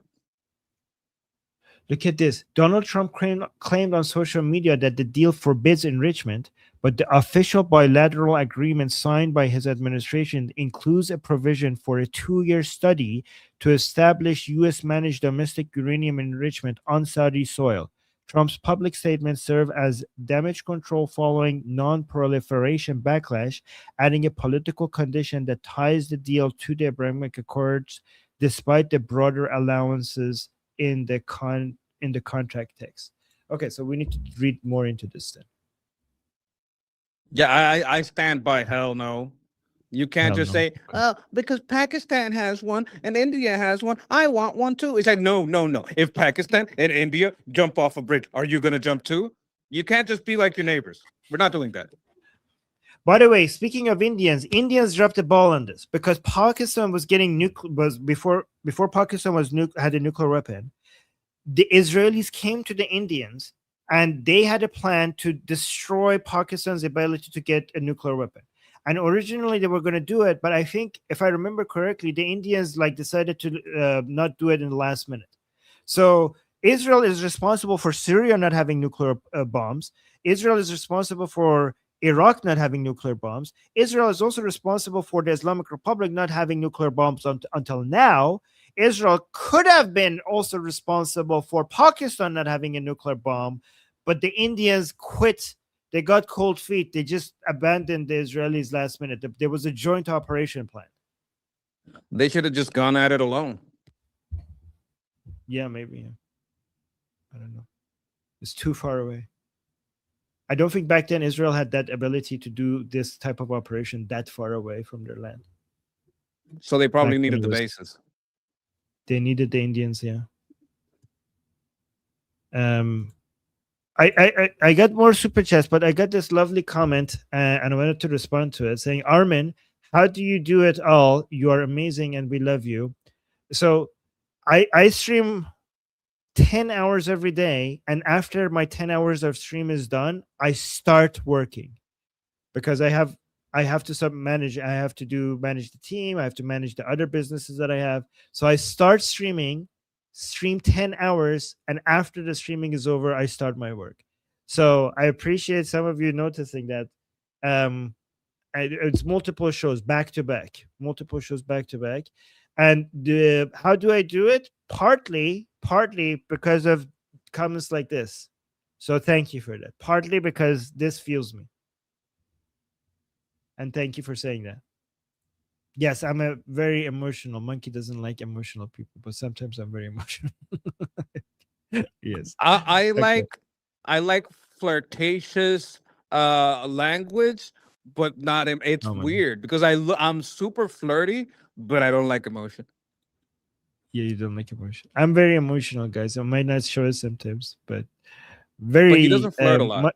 Look at this. Donald Trump claimed on social media that the deal forbids enrichment, but the official bilateral agreement signed by his administration includes a provision for a 2-year study to establish U.S.-managed domestic uranium enrichment on Saudi soil. Trump's public statements serve as damage control following non-proliferation backlash, adding a political condition that ties the deal to the Abrahamic Accords, despite the broader allowances in the contract text. Okay, so we need to read more into this then. Yeah, I stand by hell no. You can't Hell just no. say, oh, because Pakistan has one and India has one, I want one too. It's like, no. If Pakistan and India jump off a bridge, are you going to jump too? You can't just be like your neighbors. We're not doing that. By the way, speaking of Indians dropped the ball on this because Pakistan was getting before Pakistan had a nuclear weapon. The Israelis came to the Indians and they had a plan to destroy Pakistan's ability to get a nuclear weapon. And originally they were going to do it, but I think if I remember correctly, the Indians decided to not do it in the last minute. So Israel is responsible for Syria not having nuclear bombs. Israel is responsible for Iraq not having nuclear bombs. Israel is also responsible for the Islamic Republic not having nuclear bombs until now. Israel could have been also responsible for Pakistan not having a nuclear bomb, but the Indians quit. They got cold feet. They just abandoned the Israelis last minute. There was a joint operation plan. They should have just gone at it alone. Yeah, maybe. Yeah. I don't know. It's too far away. I don't think back then Israel had that ability to do this type of operation that far away from their land. So they probably Back needed then the it was- bases. They needed the Indians, yeah. I got more super chats, but I got this lovely comment and I wanted to respond to it saying, Armin, how do you do it all? You are amazing and we love you. So I stream 10 hours every day, and after my 10 hours of stream is done, I start working because I have to manage the team, I have to manage the other businesses that I have. So I start streaming stream 10 hours, and after the streaming is over, I start my work. So I appreciate some of you noticing that. It's multiple shows back to back, and how do I do it? Partly because of comments like this. So thank you for that. Partly because this fuels me, and thank you for saying that. Yes, I'm a very emotional monkey. Doesn't like emotional people, but sometimes I'm very emotional. Yes. I Okay. like flirtatious language, but not it's Oh my God. weird because I'm super flirty, but I don't like emotion. Yeah, you don't like emotion. I'm very emotional, guys. I might not show it sometimes, but But he very doesn't flirt a lot.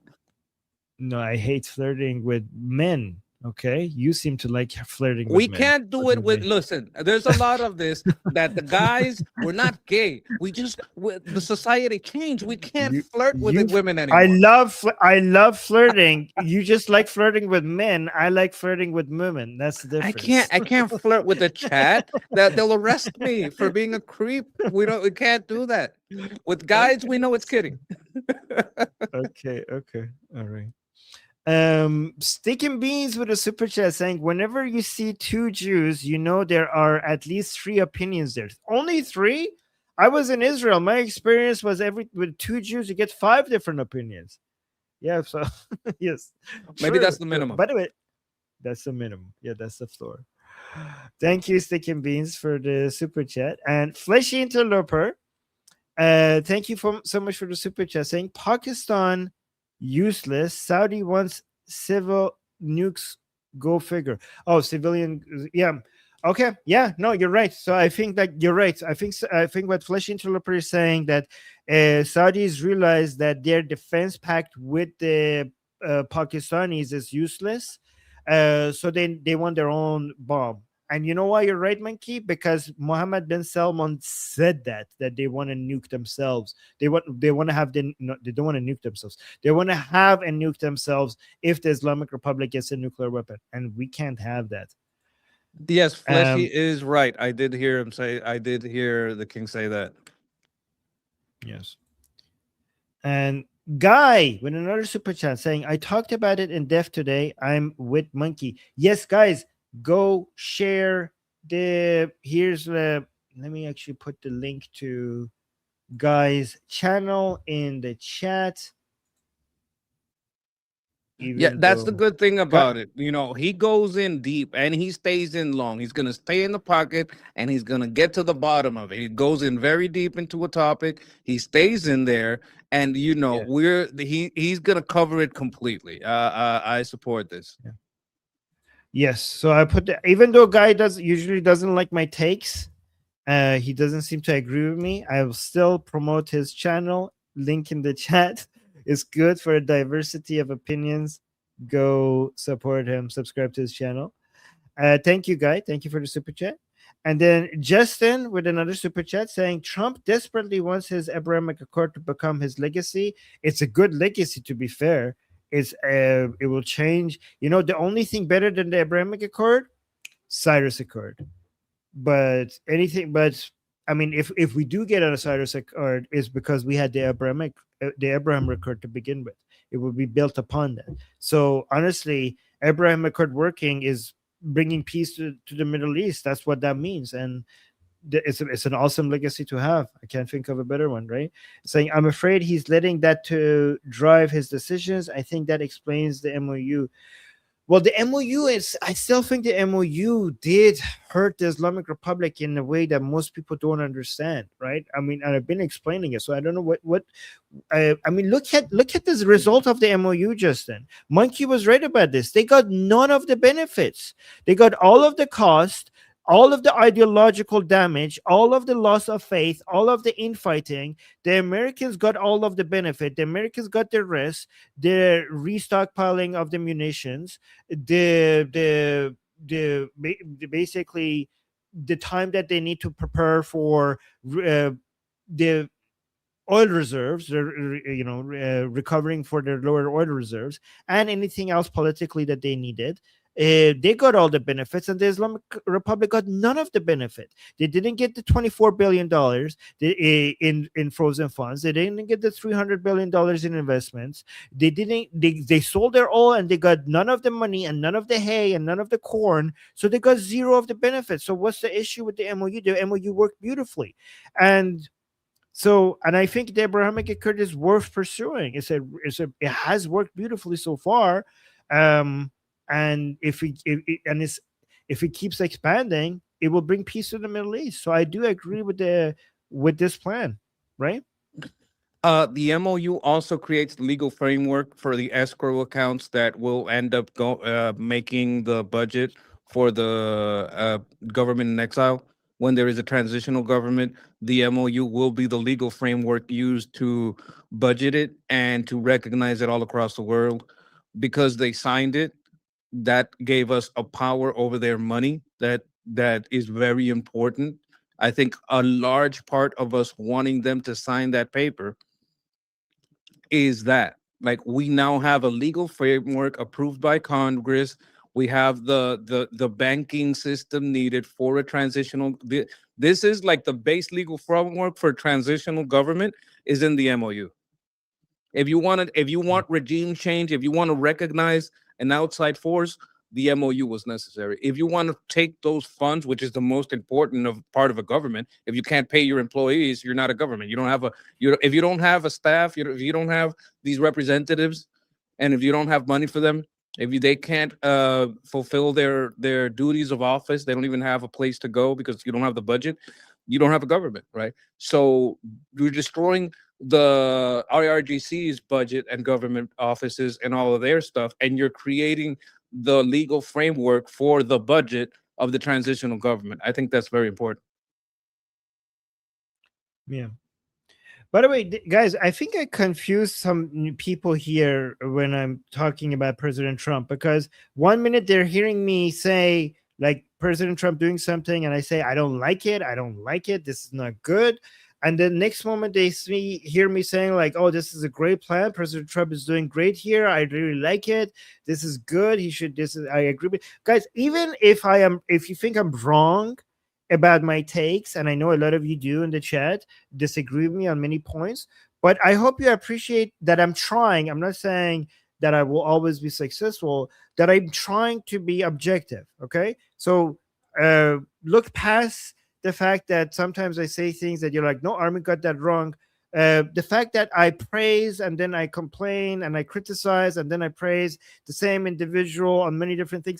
no, I hate flirting with men. Okay, you seem to like flirting with We men. can't do it with, listen, there's a lot of this that the guys, we're not gay. We just, the society changed. We can't flirt with the women anymore. I love flirting. You just like flirting with men. I like flirting with women. That's the difference. I can't flirt with the chat. That they'll arrest me for being a creep. We can't do that. With guys, we know it's kidding. Okay, all right. Stick and Beans with a super chat saying, whenever you see two Jews, you know there are at least 3 opinions there. Only 3? I was in Israel. My experience was with 2 Jews, you get 5 different opinions. Yeah, so yes. Maybe that's the minimum. By the way, that's the minimum. Yeah, that's the floor. Thank you, Stick and Beans, for the super chat. And Fleshy Interloper, thank you so much for the super chat saying, Pakistan useless. Saudi wants civil nukes. Go figure. Oh, civilian. Yeah. Okay. Yeah. No, you're right. So I think that you're right. I think what Flesh Interloper is saying that Saudis realize that their defense pact with the Pakistanis is useless. So they want their own bomb. And you know why you're right, Monkey? Because Mohammed bin Salman said that they want to nuke themselves. They want to have they don't want to nuke themselves. They want to have and nuke themselves if the Islamic Republic gets a nuclear weapon, and we can't have that. Yes, Fleshy is right. I did hear the king say that. Yes. And Guy with another super chat saying, I talked about it in depth today. I'm with Monkey. Yes, guys. Go share here's let me actually put the link to Guy's channel in the chat. Yeah, that's the good thing about it. You know, he goes in deep and he stays in long. He's going to stay in the pocket and he's going to get to the bottom of it. He goes in very deep into a topic. He stays in there, and he's going to cover it completely. I support this. Yeah. Yes, so I put even though Guy usually doesn't like my takes, he doesn't seem to agree with me. I will still promote his channel. Link in the chat. It's good for a diversity of opinions. Go support him. Subscribe to his channel. Thank you, Guy. Thank you for the super chat. And then Justin with another super chat saying, Trump desperately wants his Abrahamic Accord to become his legacy. It's a good legacy, to be fair. It will change. You know, the only thing better than the Abrahamic Accord, Cyrus Accord. But I mean, if we do get on a Cyrus Accord, it's because we had the Abraham Accord to begin with. It will be built upon that. So honestly, Abraham Accord working is bringing peace to the Middle East. That's what that means, and it's an awesome legacy to have. I can't think of a better one, right? Saying, I'm afraid he's letting that to drive his decisions. I think that explains the MOU. Well, the MOU I still think the MOU did hurt the Islamic Republic in a way that most people don't understand, right? I mean, and I've been explaining it, so I don't know what I mean, look at this result of the MOU, Justin. Monkey was right about this. They got none of the benefits. They got all of the cost, all of the ideological damage, all of the loss of faith, all of the infighting. The Americans got all of the benefit. The Americans got the rest, the restockpiling of the munitions, the basically the time that they need to prepare for the oil reserves, recovering for their lower oil reserves, and anything else politically that they needed. they got all the benefits, and the Islamic Republic got none of the benefit. They didn't get the $24 billion in frozen funds. They didn't get the $300 billion in investments. They sold their oil, and they got none of the money and none of the hay and none of the corn. So they got zero of the benefits. So what's the issue with the MOU? The MOU worked beautifully. And I think the Abrahamic Accord is worth pursuing. It has worked beautifully so far. And if it keeps expanding, it will bring peace to the Middle East. So I do agree with this plan, right? The MOU also creates the legal framework for the escrow accounts that will end up making the budget for the government in exile. When there is a transitional government, the MOU will be the legal framework used to budget it and to recognize it all across the world. Because they signed it, that gave us a power over their money that is very important. I think a large part of us wanting them to sign that paper is that, like, we now have a legal framework approved by Congress. We have the banking system needed for a transitional. This is like the base legal framework for transitional government is in the MOU. If you want regime change, if you want to recognize an outside force, the MOU was necessary. If you want to take those funds, which is the most important part of a government, if you can't pay your employees, you're not a government. You don't have if you don't have a staff, if you don't have these representatives, and if you don't have money for them, they can't fulfill their duties of office, they don't even have a place to go because you don't have the budget, you don't have a government, right? So you're destroying the IRGC's budget and government offices and all of their stuff, and you're creating the legal framework for the budget of the transitional government. I think that's very important. Yeah. By the way, guys, I think I confused some people here when I'm talking about President Trump, because 1 minute they're hearing me say, like, President Trump doing something, and I say, I don't like it. This is not good. And the next moment they hear me saying, like, oh, this is a great plan. President Trump is doing great here. I really like it. This is good. I agree with guys. Even if you think I'm wrong about my takes, and I know a lot of you do in the chat, disagree with me on many points, but I hope you appreciate that I'm trying. I'm not saying that I will always be successful, that I'm trying to be objective. Okay. So look past the fact that sometimes I say things that you're like, no, Armin got that wrong. The fact that I praise and then I complain and I criticize and then I praise the same individual on many different things.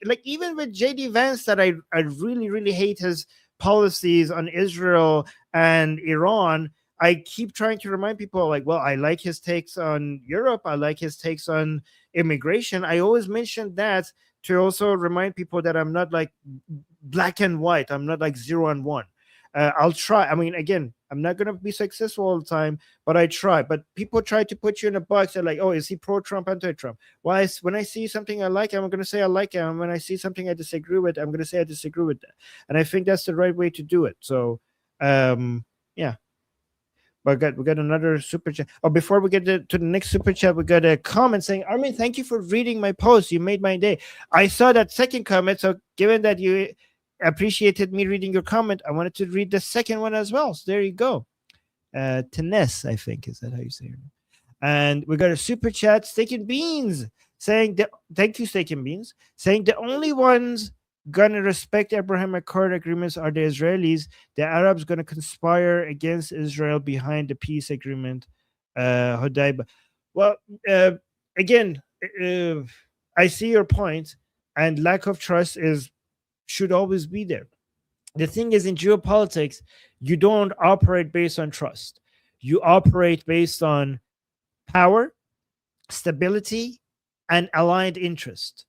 Like even with JD Vance, that I really, really hate his policies on Israel and Iran. I keep trying to remind people, like, well, I like his takes on Europe. I like his takes on immigration. I always mention that to also remind people that I'm not like black and white. I'm not like 0 and 1. I'll try. I mean, again, I'm not going to be successful all the time, but I try. But people try to put you in a box. They're like, oh, is he pro-Trump, anti-Trump? Well, when I see something I like, I'm going to say I like it. And when I see something I disagree with, I'm going to say I disagree with that. And I think that's the right way to do it. So, yeah. But we got another super chat. Oh, before we get to the next super chat, we got a comment saying, Armin, thank you for reading my post. You made my day. I saw that second comment. So given that you appreciated me reading your comment, I wanted to read the second one as well. So there you go. Tenes, I think, is that how you say it? And we got a super chat, Steak and Beans, saying thank you, Steak and Beans, saying the only ones gonna respect Abraham Accord agreements are the Israelis. The Arabs gonna conspire against Israel behind the peace agreement. Hodaiba. Well, again, I see your point, and lack of trust should always be there. The thing is, in geopolitics, you don't operate based on trust. You operate based on power, stability, and aligned interest.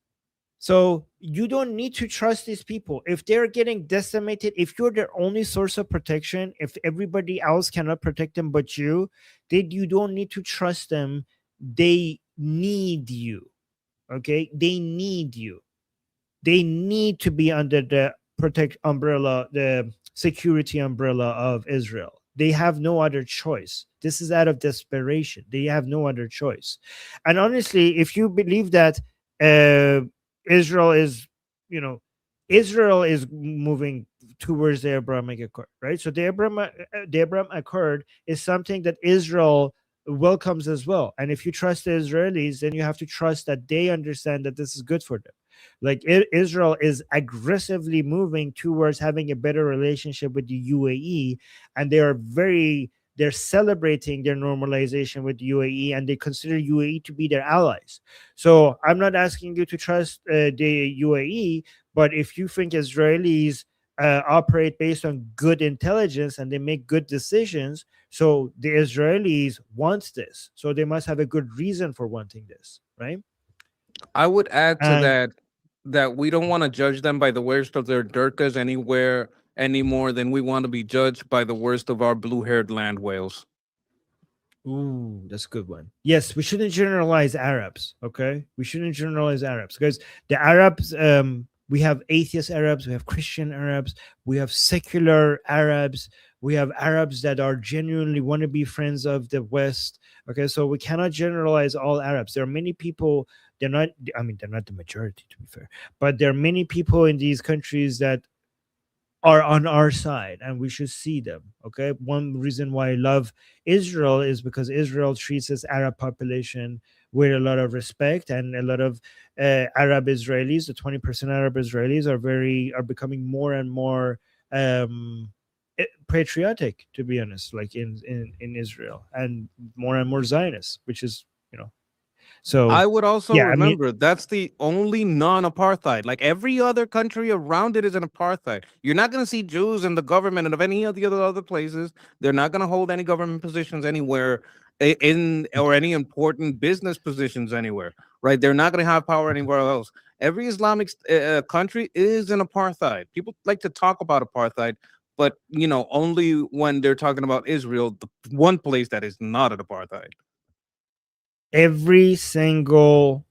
So you don't need to trust these people. If they're getting decimated, if you're their only source of protection, if everybody else cannot protect them but you, then you don't need to trust them. They need you. Okay? They need you. They need to be under the the security umbrella of Israel. They have no other choice. This is out of desperation. They have no other choice. And honestly, if you believe that Israel is, you know, Israel is moving towards the Abrahamic Accord, right? So the Abraham Accord is something that Israel welcomes as well. And if you trust the Israelis, then you have to trust that they understand that this is good for them. Like Israel is aggressively moving towards having a better relationship with the UAE, and they're celebrating their normalization with the UAE, and they consider UAE to be their allies. So I'm not asking you to trust the UAE, but if you think Israelis operate based on good intelligence and they make good decisions, so the Israelis want this, so they must have a good reason for wanting this, right? I would add to And that we don't want to judge them by the worst of their dirkas anywhere any more than we want to be judged by the worst of our blue-haired land whales. ooh, that's a good one. Yes, we shouldn't generalize Arabs. Okay, we shouldn't generalize Arabs because the Arabs, we have atheist Arabs, we have Christian Arabs, we have secular Arabs, we have Arabs that are genuinely want to be friends of the West. Okay, so we cannot generalize all Arabs. There are many people. They're not. I mean, they're not the majority, to be fair, but there are many people in these countries that are on our side and we should see them. Okay, one reason why I love Israel is because Israel treats its Arab population with a lot of respect, and a lot of Arab Israelis, the 20% Arab Israelis, are becoming more and more patriotic, to be honest, like in Israel, and more Zionists, which is, you know, so I would also yeah, I mean, remember that's the only non-apartheid. Like every other country around it is an apartheid. You're not going to see Jews in the government and of any of the other places. They're not going to hold any government positions anywhere in or any important business positions anywhere. Right? They're not going to have power anywhere else. Every Islamic country is an apartheid. People like to talk about apartheid, but you know, only when they're talking about Israel, the one place that is not an apartheid. every single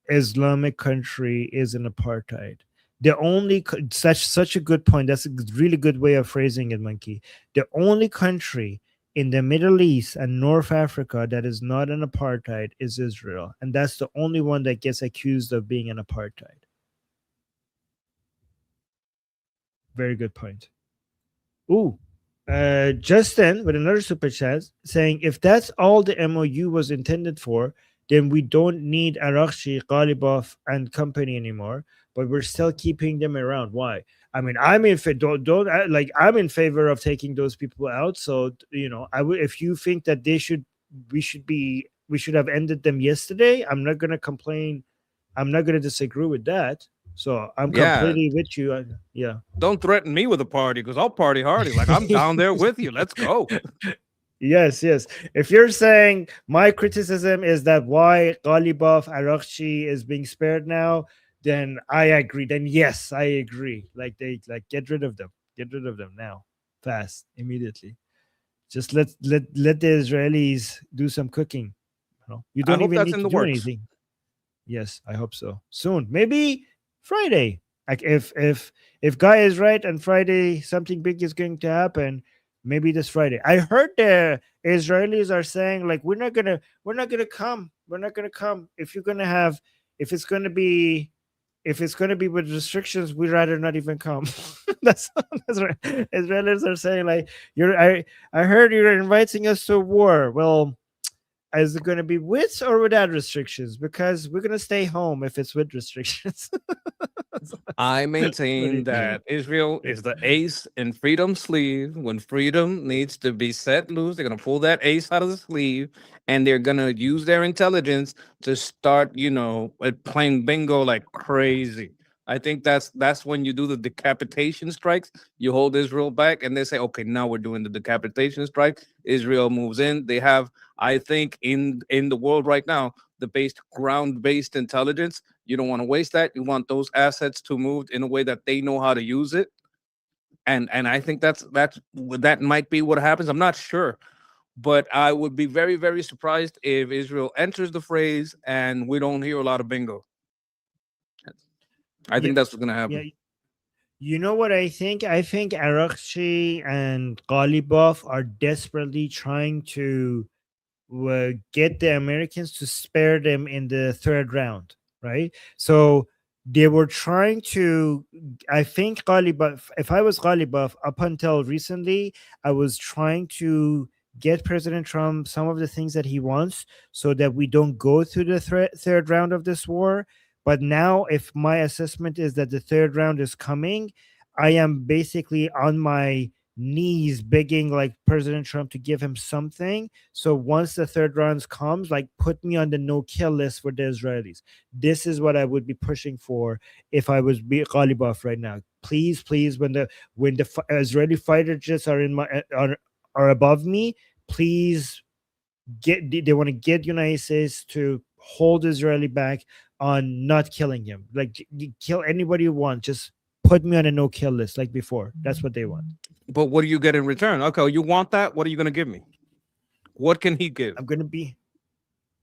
Islamic country is an apartheid. The only such a good point. That's a really good way of phrasing it, Monkey. The only country in the Middle East and North Africa that is not an apartheid is Israel, and that's the only one that gets accused of being an apartheid. Very good point. Ooh, Justin with another super chat saying, if that's all the MOU was intended for, then we don't need Arakshi, Ghalibaf, and company anymore. But we're still keeping them around. Why? I mean, I'm in I'm in favor of taking those people out. So you know, I would, if you think that we should have ended them yesterday. I'm not gonna complain. I'm not gonna disagree with that. So I'm completely with you. Yeah. Don't threaten me with a party because I'll party hardy. Like I'm down there with you. Let's go. Yes. If you're saying my criticism is that why Ghalibaf Arakchi is being spared now, then I agree. Then yes, I agree. Like get rid of them. Get rid of them now. Fast, immediately. Just let the Israelis do some cooking. You don't even need to do anything. Yes, I hope so. Soon. Maybe Friday. Like if Guy is right and Friday something big is going to happen, maybe this Friday. I heard the Israelis are saying like we're not gonna come. We're not gonna come. If it's gonna be with restrictions, we'd rather not even come. that's right. Israelis are saying like I heard you're inviting us to war. Well, is it going to be with or without restrictions? Because we're going to stay home if it's with restrictions. I maintain that Israel is the ace in freedom's sleeve. When freedom needs to be set loose, they're going to pull that ace out of the sleeve and they're going to use their intelligence to start, playing bingo like crazy. I think that's when you do the decapitation strikes. You hold Israel back and they say, okay, now we're doing the decapitation strike. Israel moves in. They have, I think, in the world right now, the ground-based intelligence. You don't want to waste that. You want those assets to move in a way that they know how to use it. And I think that might be what happens. I'm not sure. But I would be very, very surprised if Israel enters the phrase and we don't hear a lot of bingo. I think that's what's going to happen. Yeah. You know what I think? I think Arakchi and Ghalibaf are desperately trying to get the Americans to spare them in the third round, right? So they were trying to, I think Ghalibaf, if I was Ghalibaf up until recently, I was trying to get President Trump some of the things that he wants so that we don't go through the third round of this war. But now, if my assessment is that the third round is coming, I am basically on my knees begging like President Trump to give him something. So once the third round comes, like put me on the no-kill list for the Israelis. This is what I would be pushing for if I was Ghalibaf right now. Please, please, when the Israeli fighter jets are in my are above me, please they want to get United States to hold Israeli back on not killing him. Like kill anybody you want, just put me on a no-kill list like before. That's what they want. But what do you get in return? Okay, you want that? What are you going to give me? What can he give? I'm gonna be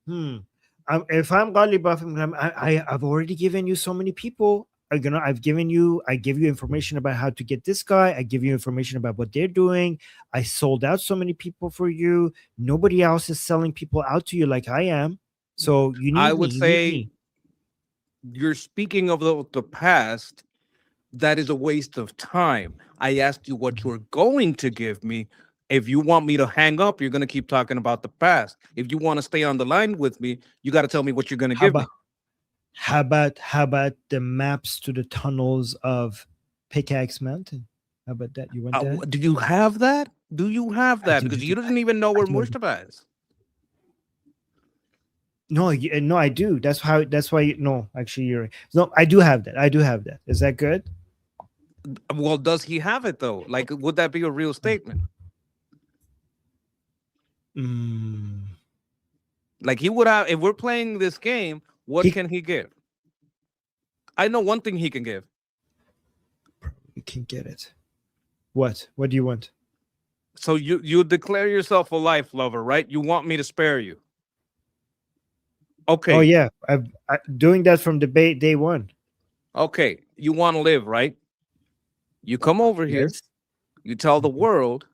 if I'm Ghalibaf, I've already given you so many people. I give you information about how to get this guy. I give you information about what they're doing. I sold out so many people for you. Nobody else is selling people out to you like I am. So you need I would me. say you're speaking of the past. That is a waste of time. I asked you what you're going to give me. If you want me to hang up, you're going to keep talking about the past. If you want to stay on the line with me, you got to tell me what you're going to give me. How about the maps to the tunnels of Pickaxe Mountain? How about that? You want that? Do you have that? Do you have that? Because you didn't even know where Mustafa is. No, no, I do. That's why. No, actually, you're right. No, I do have that. I do have that. Is that good? Well, does he have it though? Like, would that be a real statement? Like he would have. If we're playing this game, what can he give? I know one thing he can give. You can get it. What? What do you want? So you declare yourself a life lover, right? You want me to spare you. Okay. Oh yeah, I'm doing that from day one. Okay, you want to live, right? You come over here. You tell the world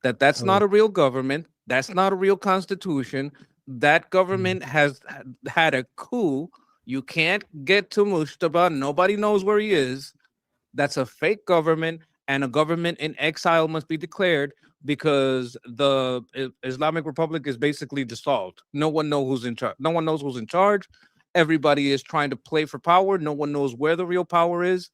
that that's not a real government. That's not a real constitution. That government has had a coup. You can't get to Mustafa. Nobody knows where he is. That's a fake government, and a government in exile must be declared because the Islamic Republic is basically dissolved. No one knows who's in charge. No one knows who's in charge. Everybody is trying to play for power. No one knows where the real power is.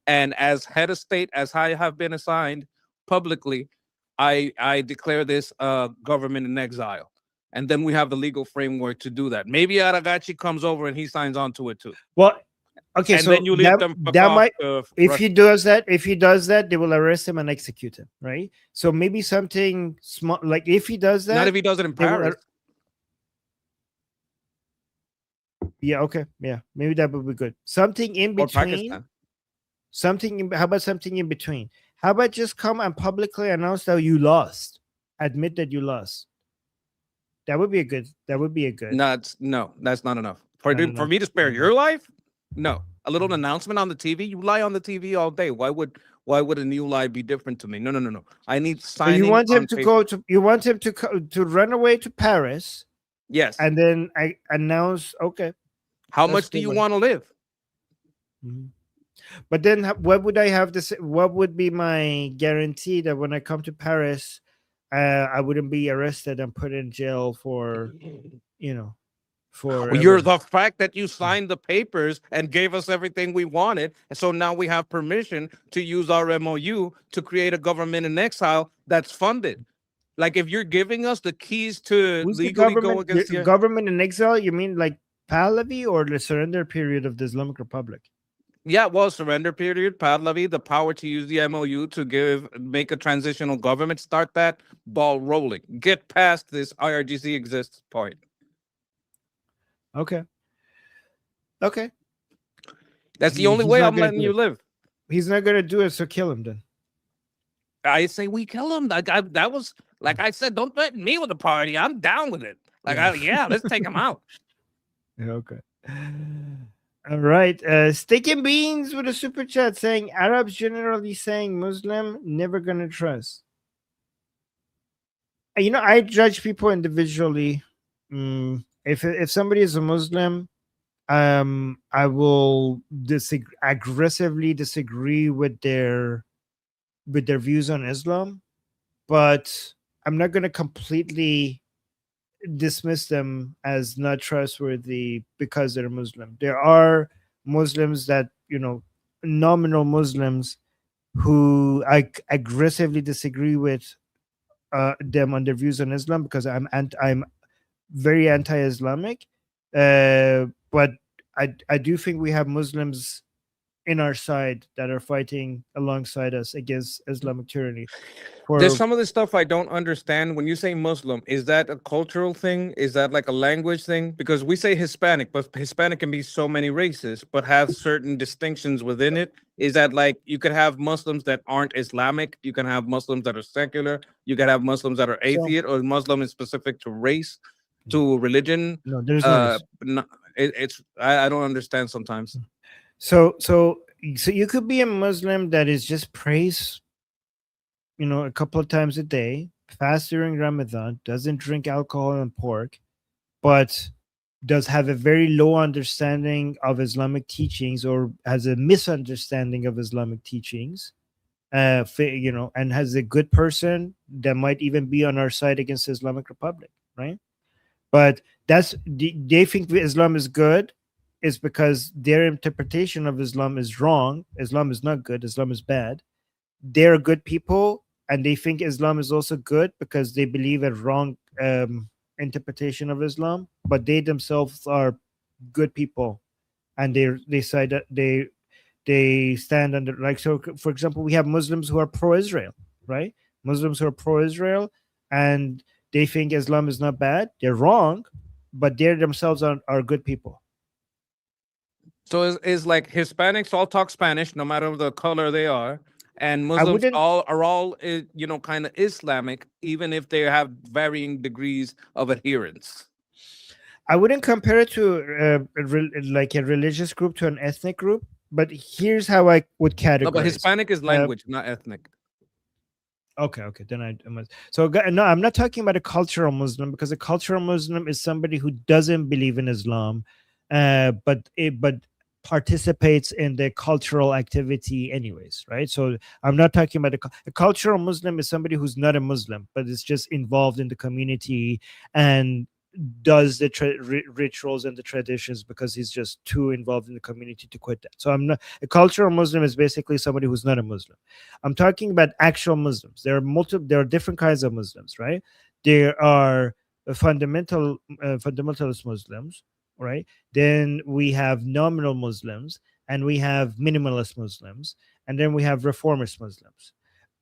And as head of state, as I have been assigned publicly, I declare this government in exile. And then we have the legal framework to do that. Maybe Aragachi comes over and he signs on to it too. Well, okay, and so then you leave them that might if he does that, they will arrest him and execute him, right? So maybe something small, like if he does that, not if he does it in Paris. Yeah, okay, yeah, maybe that would be good. Something in between. How about something in between? How about just come and publicly announce that you lost, admit that you lost. That would be a good. No, that's not enough. For me to spare your life, no. A little announcement on the TV. You lie on the TV all day. Why would a new lie be different to me? No. I need signing. So you want him to go to? You want him to run away to Paris? Yes. And then I announce. Okay. How much do you want to live? But then, what would I have to say? What would be my guarantee that when I come to Paris, I wouldn't be arrested and put in jail for, for you're the fact that you signed the papers and gave us everything we wanted, and so now we have permission to use our MOU to create a government in exile that's funded. Like if you're giving us the keys to legally go against the government in exile, you mean like Pahlavi or the surrender period of the Islamic Republic? Yeah, well, surrender period, Pahlavi, the power to use the MOU to make a transitional government, start that ball rolling. Get past this IRGC exists point. Okay. That's the only way I'm letting you live. He's not going to do it, so kill him then. I say we kill him. That was, like I said, don't threaten me with a party. I'm down with it. Let's take him out. Yeah, okay. All right. Steak and Beans with a super chat saying Arabs generally saying Muslim, never gonna trust. I judge people individually. If somebody is a Muslim, I will aggressively disagree with their views on Islam, but I'm not going to completely dismiss them as not trustworthy because they're Muslim. There are Muslims that, nominal Muslims who I aggressively disagree with them on their views on Islam because I'm very anti-Islamic. But I do think we have Muslims in our side that are fighting alongside us against Islamic tyranny. There's some of the stuff I don't understand. When you say Muslim, is that a cultural thing? Is that like a language thing? Because we say Hispanic, but Hispanic can be so many races, but have certain distinctions within it. Is that like you could have Muslims that aren't Islamic? You can have Muslims that are secular. You can have Muslims that are atheist, or Muslim is specific to race, to religion. No, there's no. I don't understand sometimes. So you could be a Muslim that is just prays, a couple of times a day, fast during Ramadan, doesn't drink alcohol and pork, but does have a very low understanding of Islamic teachings or has a misunderstanding of Islamic teachings, and has a good person that might even be on our side against the Islamic Republic, right? But they think Islam is good is because their interpretation of Islam is wrong. Islam is not good. Islam is bad. They're good people, and they think Islam is also good because they believe a wrong interpretation of Islam, but they themselves are good people, and they say that they stand under, like, so for example, we have Muslims who are pro-Israel, right? Muslims who are pro-Israel, and they think Islam is not bad. They're wrong, but they themselves are good people. So is like Hispanics all talk Spanish, no matter the color they are, and Muslims are all kind of Islamic, even if they have varying degrees of adherence. I wouldn't compare it to like a religious group to an ethnic group, but here's how I would categorize. No, but Hispanic is language, not ethnic. Okay. Then I must. So no, I'm not talking about a cultural Muslim, because a cultural Muslim is somebody who doesn't believe in Islam, but participates in the cultural activity anyways, right? So I'm not talking about a cultural Muslim is somebody who's not a Muslim, but is just involved in the community and does the rituals and the traditions because he's just too involved in the community to quit that. So I'm not a cultural Muslim is basically somebody who's not a Muslim. I'm talking about actual Muslims. There are different kinds of Muslims, right? There are fundamentalist Muslims, right? Then we have nominal Muslims, and we have minimalist Muslims, and then we have reformist Muslims.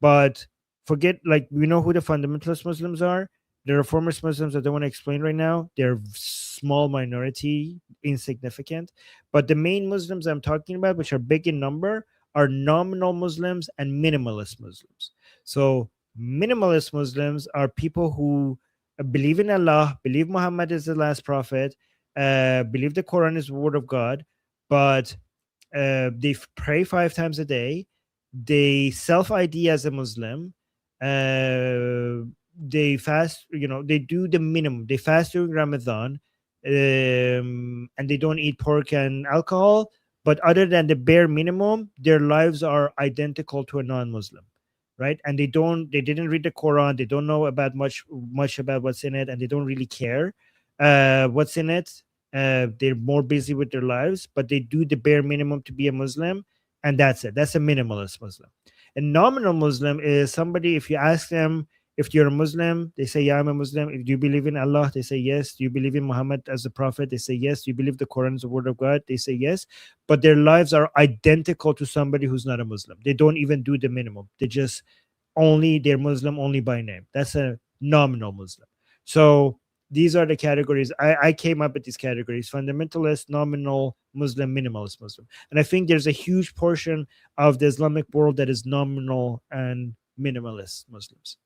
But forget, like, we know who the fundamentalist Muslims are. The reformist Muslims, I don't want to explain right now. They're small minority, insignificant. But the main Muslims I'm talking about, which are big in number, are nominal Muslims and minimalist Muslims. So minimalist Muslims are people who believe in Allah, believe Muhammad is the last prophet, believe the Quran is the word of God, but they pray 5 times a day. They self-ID as a Muslim. They fast, they do the minimum. They fast during Ramadan, and they don't eat pork and alcohol. But other than the bare minimum, their lives are identical to a non-Muslim, right? And they didn't read the Quran. They don't know about much about what's in it, and they don't really care what's in it. They're more busy with their lives, but they do the bare minimum to be a Muslim, and that's it. That's a minimalist Muslim. A nominal Muslim is somebody, if you ask them if you're a Muslim, they say, yeah, I'm a Muslim. If you believe in Allah, they say yes. Do you believe in Muhammad as a prophet? They say yes. Do you believe the Quran is the word of God? They say yes. But their lives are identical to somebody who's not a Muslim. They don't even do the minimum. They're Muslim only by name. That's a nominal Muslim. So these are the categories. I came up with these categories: fundamentalist, nominal Muslim, minimalist Muslim. And I think there's a huge portion of the Islamic world that is nominal and minimalist Muslims.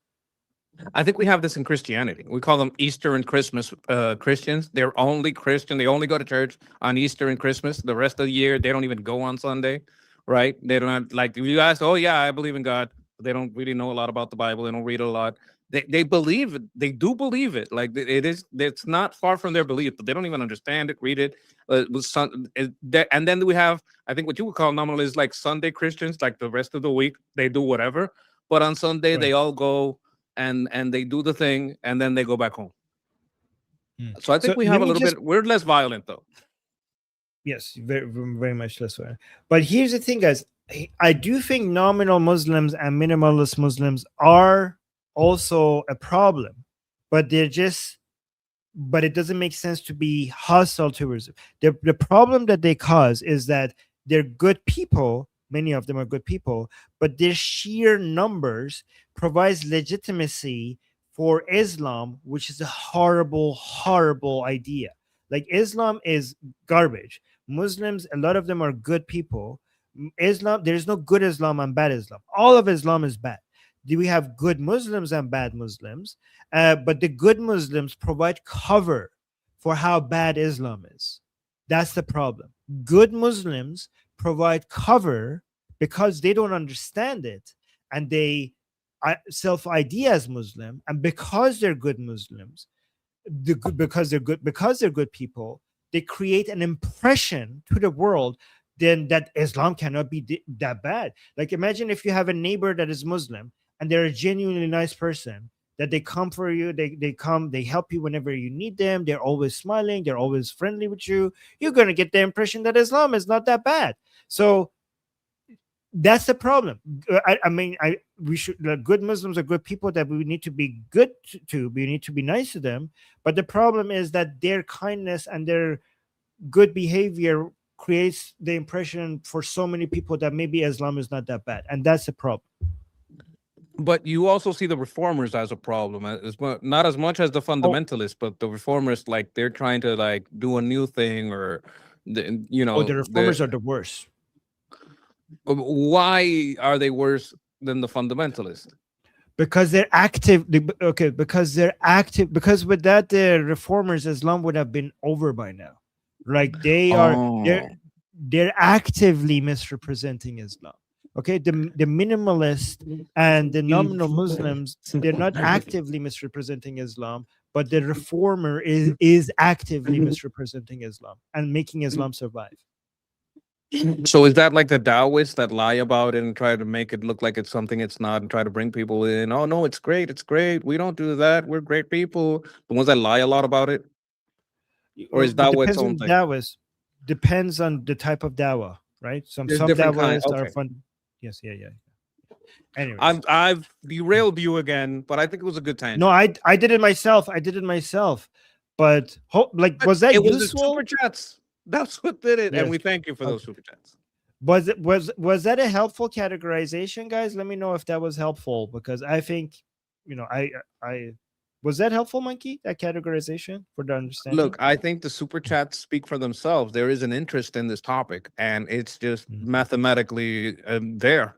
I think we have this in Christianity. We call them Easter and Christmas Christians. They're only Christian. They only go to church on Easter and Christmas. The rest of the year, they don't even go on Sunday, right? They don't have, like, if you ask, oh, yeah, I believe in God. They don't really know a lot about the Bible. They don't read a lot. They believe it. They do believe it. Like it's not far from their belief, but they don't even understand it, read it. And then we have, I think, what you would call nominalists, like Sunday Christians. Like the rest of the week, they do whatever. But on Sunday, Right. they all go and they do the thing, and then they go back home. So I think we have a little bit. We're less violent, though. Yes, very, very much less violent. But here's the thing, guys. I do think nominal Muslims and minimalist Muslims are also a problem, but it doesn't make sense to be hostile towards them. The problem that they cause is that they're good people. Many of them are good people, but their sheer numbers provides legitimacy for Islam, which is a horrible, horrible idea. Like, Islam is garbage. Muslims, a lot of them are good people. Islam, there is no good Islam and bad Islam. All of Islam is bad. Do we have good Muslims and bad Muslims? But the good Muslims provide cover for how bad Islam is. That's the problem. Good Muslims provide cover because they don't understand it, and they self-ID as Muslim, and because they're good Muslims, because they're good people, they create an impression to the world then that Islam cannot be that bad. Like, imagine if you have a neighbor that is Muslim and they're a genuinely nice person, that they come for you, they come, they help you whenever you need them, they're always smiling, they're always friendly with you, you're going to get the impression that Islam is not that bad. So that's the problem. We should, good Muslims are good people that we need to be good to. We need to be nice to them. But the problem is that their kindness and their good behavior creates the impression for so many people that maybe Islam is not that bad, and that's the problem. But you also see the reformers as a problem, not as much as the fundamentalists, but the reformers, like, they're trying to like do a new thing, or the reformers are the worst. Why are they worse than the fundamentalists? Because they're active. Because they're active. Because with that, the reformers, Islam would have been over by now. Like, they're actively misrepresenting Islam. Okay, the minimalist and the nominal Muslims, they're not actively misrepresenting Islam, but the reformer is actively misrepresenting Islam and making Islam survive. So is that like the Taoists that lie about it and try to make it look like it's something it's not, and try to bring people in? Oh no, it's great, we don't do that, we're great people. The ones that lie a lot about it, or is that what's own thing? Taoist depends on the type of dawah, right? Some Taoists are fun. Yes, yeah. Anyways, I've derailed you again, but I think it was a good time. No, I did it myself. But was that it was useful? The super chats. That's what did it, yes. And we thank you for those super chats. Was that a helpful categorization, guys? Let me know if that was helpful, because I think, I was that helpful, Monkey? That categorization for the understanding. Look, I think the super chats speak for themselves. There is an interest in this topic, and it's just mathematically there.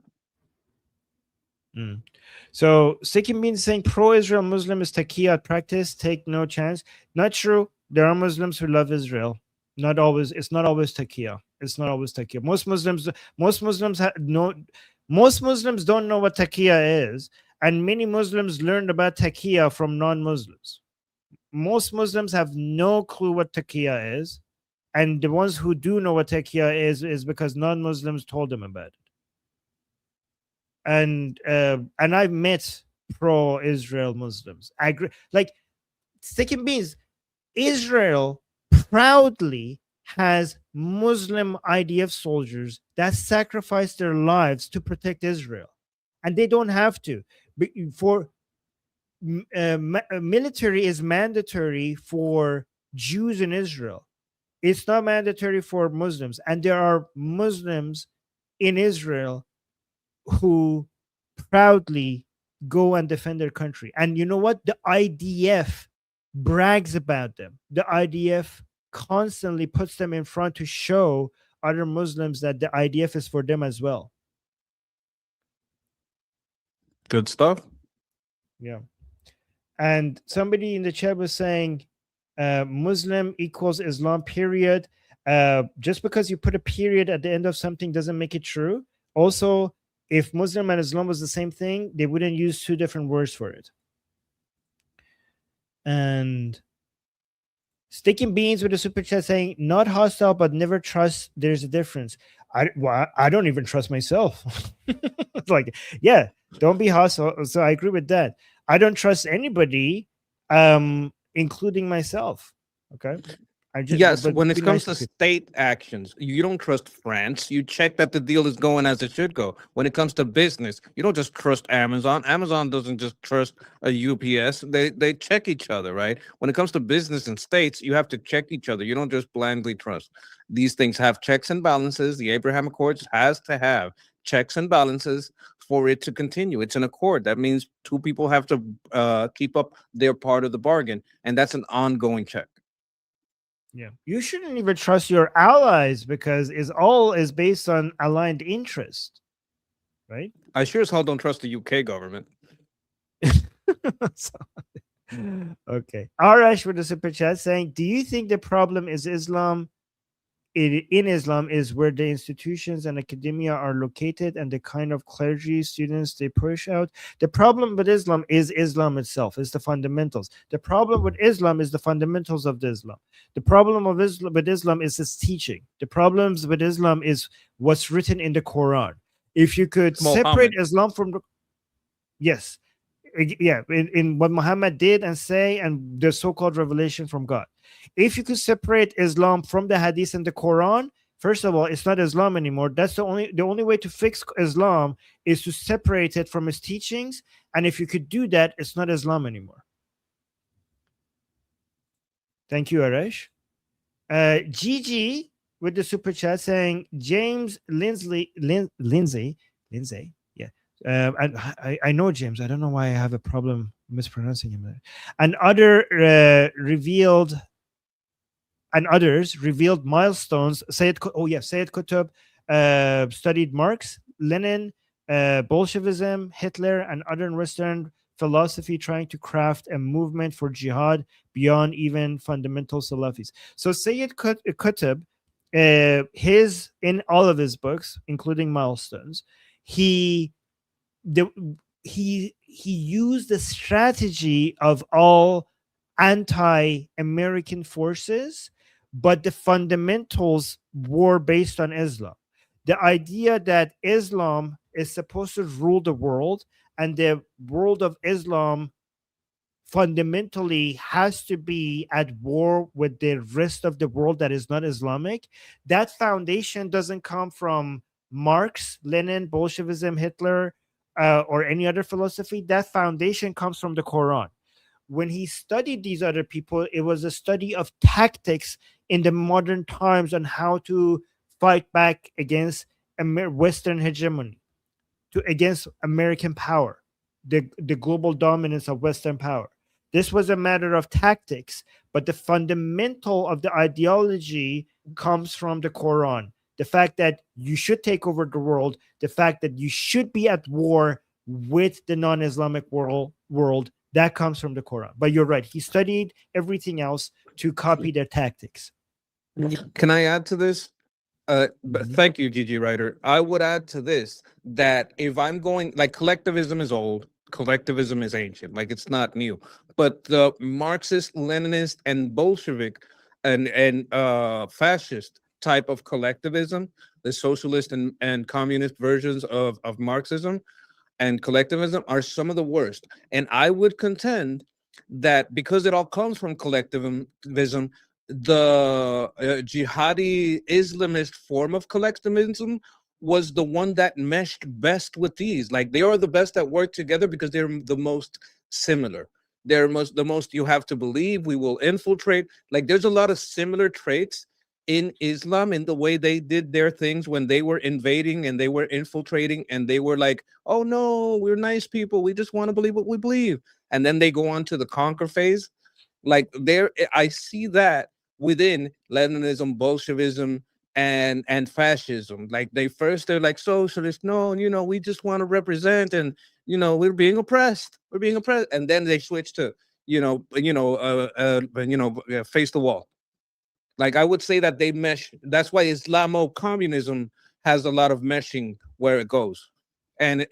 So Sikkim means saying pro-Israel Muslim is taqiyya practice. Take no chance. Not true. There are Muslims who love Israel. Not always. It's not always taqiyya. It's not always taqiyya. Most Muslims don't know what taqiyya is, and many Muslims learned about taqiyya from non-Muslims. Most Muslims have no clue what taqiyya is, and the ones who do know what taqiyya is because non-Muslims told them about it. And I've met pro-Israel Muslims. I agree. Like, Sikkim means Israel proudly has Muslim IDF soldiers that sacrifice their lives to protect Israel, and they don't have to. Military is mandatory for Jews in Israel. It's not mandatory for Muslims, and there are Muslims in Israel who proudly go and defend their country. And you know what? The IDF brags about them. The IDF constantly puts them in front to show other Muslims that the IDF is for them as well. Good stuff. Yeah. And somebody in the chat was saying Muslim equals Islam, period. Just because you put a period at the end of something doesn't make it true. Also, if Muslim and Islam was the same thing, they wouldn't use two different words for it. And Sticking Beans with a super chat saying, not hostile, but never trust. There's a difference. I don't even trust myself. It's like, yeah, don't be hostile. So I agree with that. I don't trust anybody, including myself. Okay. Yes, but when be it comes nice to people. state actions, you don't trust France. You check that the deal is going as it should go. When it comes to business, you don't just trust Amazon. Amazon doesn't just trust a UPS. They check each other, right? When it comes to business and states, you have to check each other. You don't just blindly trust. These things have checks and balances. The Abraham Accords has to have checks and balances for it to continue. It's an accord. That means two people have to keep up their part of the bargain, and that's an ongoing check. Yeah, you shouldn't even trust your allies because it's all is based on aligned interest, right? I sure as hell don't trust the UK government. So, okay, Arash with the super chat saying, "Do you think the problem is Islam? In Islam is where the institutions and academia are located and the kind of clergy students they push out. The problem with Islam is Islam itself. It's the fundamentals. The problem with Islam is the fundamentals of the Islam. The problem of Islam with Islam is its teaching. The problems with Islam is what's written in the Quran. If you could separate Islam from the yes, yeah, in what Muhammad did and say and the so-called revelation from God. If you could separate Islam from the Hadith and the Quran, first of all, it's not Islam anymore. That's the only way to fix Islam is to separate it from its teachings. And if you could do that, it's not Islam anymore. Thank you, Arash. Gigi with the super chat saying James Lindsay. Yeah. I know James. I don't know why I have a problem mispronouncing him. And others revealed milestones. Sayyid Qutb studied Marx, Lenin, Bolshevism, Hitler, and other Western philosophy, trying to craft a movement for jihad beyond even fundamental Salafis. So Sayyid Qutb, in all of his books, including Milestones, he used the strategy of all anti-American forces, but the fundamentals were based on Islam. The idea that Islam is supposed to rule the world and the world of Islam fundamentally has to be at war with the rest of the world that is not Islamic. That foundation doesn't come from Marx, Lenin, Bolshevism, Hitler, or any other philosophy. That foundation comes from the Quran. When he studied these other people, it was a study of tactics in the modern times on how to fight back against Western hegemony, against American power, the global dominance of Western power. This was a matter of tactics, but the fundamental of the ideology comes from the Quran. The fact that you should take over the world, the fact that you should be at war with the non-Islamic world, that comes from the Quran. But you're right. He studied everything else to copy their tactics. Can I add to this? Thank you, Gigi Ryder. I would add to this that if I'm going, like, collectivism is old, collectivism is ancient, like it's not new. But the Marxist, Leninist, and Bolshevik and fascist type of collectivism, the socialist and communist versions of Marxism and collectivism are some of the worst. And I would contend that because it all comes from collectivism, the jihadi Islamist form of collectivism was the one that meshed best with these. Like, they are the best that work together because they're the most similar. They're the most you have to believe, we will infiltrate. Like, there's a lot of similar traits in Islam in the way they did their things when they were invading and they were infiltrating and they were like, oh no, we're nice people, we just want to believe what we believe. And then they go on to the conquer phase. Like, there, I see that within Leninism, Bolshevism, and fascism. Like, they're like socialists, no, we just want to represent, and we're being oppressed, and then they switch to face the wall. Like, I would say that they mesh. That's why Islamo-communism has a lot of meshing where it goes. and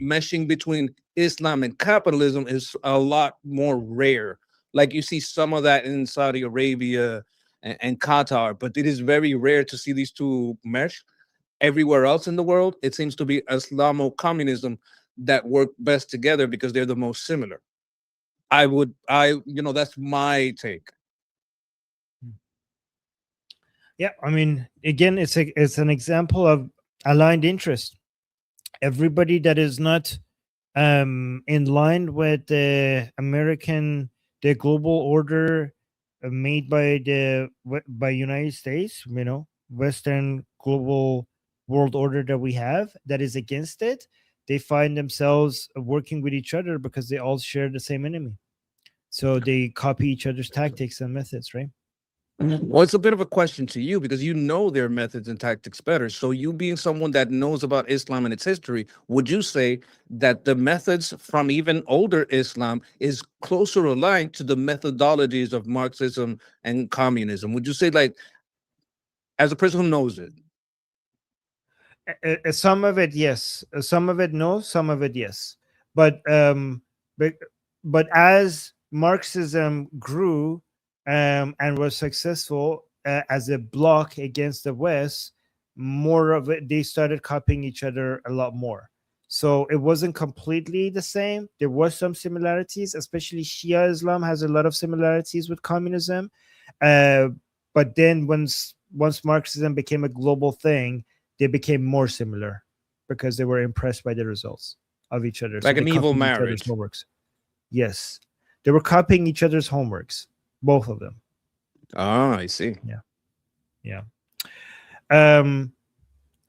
meshing between Islam and capitalism is a lot more rare. Like you see some of that in Saudi Arabia and Qatar, but it is very rare to see these two mesh. Everywhere else in the world, it seems to be Islamo-communism that work best together because they're the most similar. That's my take. Yeah, I mean, again, it's an example of aligned interest. Everybody that is not in line with the global order made by United States, Western global world order that we have, that is against it, they find themselves working with each other because they all share the same enemy. So they copy each other's tactics and methods, right? Well, it's a bit of a question to you because you know their methods and tactics better. So, you being someone that knows about Islam and its history, would you say that the methods from even older Islam is closer aligned to the methodologies of Marxism and communism? Would you say, like, as a person who knows it? Some of it, yes. Some of it, no. Some of it, yes. But but as Marxism grew and was successful as a bloc against the West, more of it, they started copying each other a lot more. So it wasn't completely the same. There was some similarities, especially Shia Islam has a lot of similarities with communism. But then once Marxism became a global thing, they became more similar because they were impressed by the results of each other. Like an evil copied each other's marriage. homeworks. Yes, they were copying each other's homeworks, both of them. Oh, I see. Yeah. I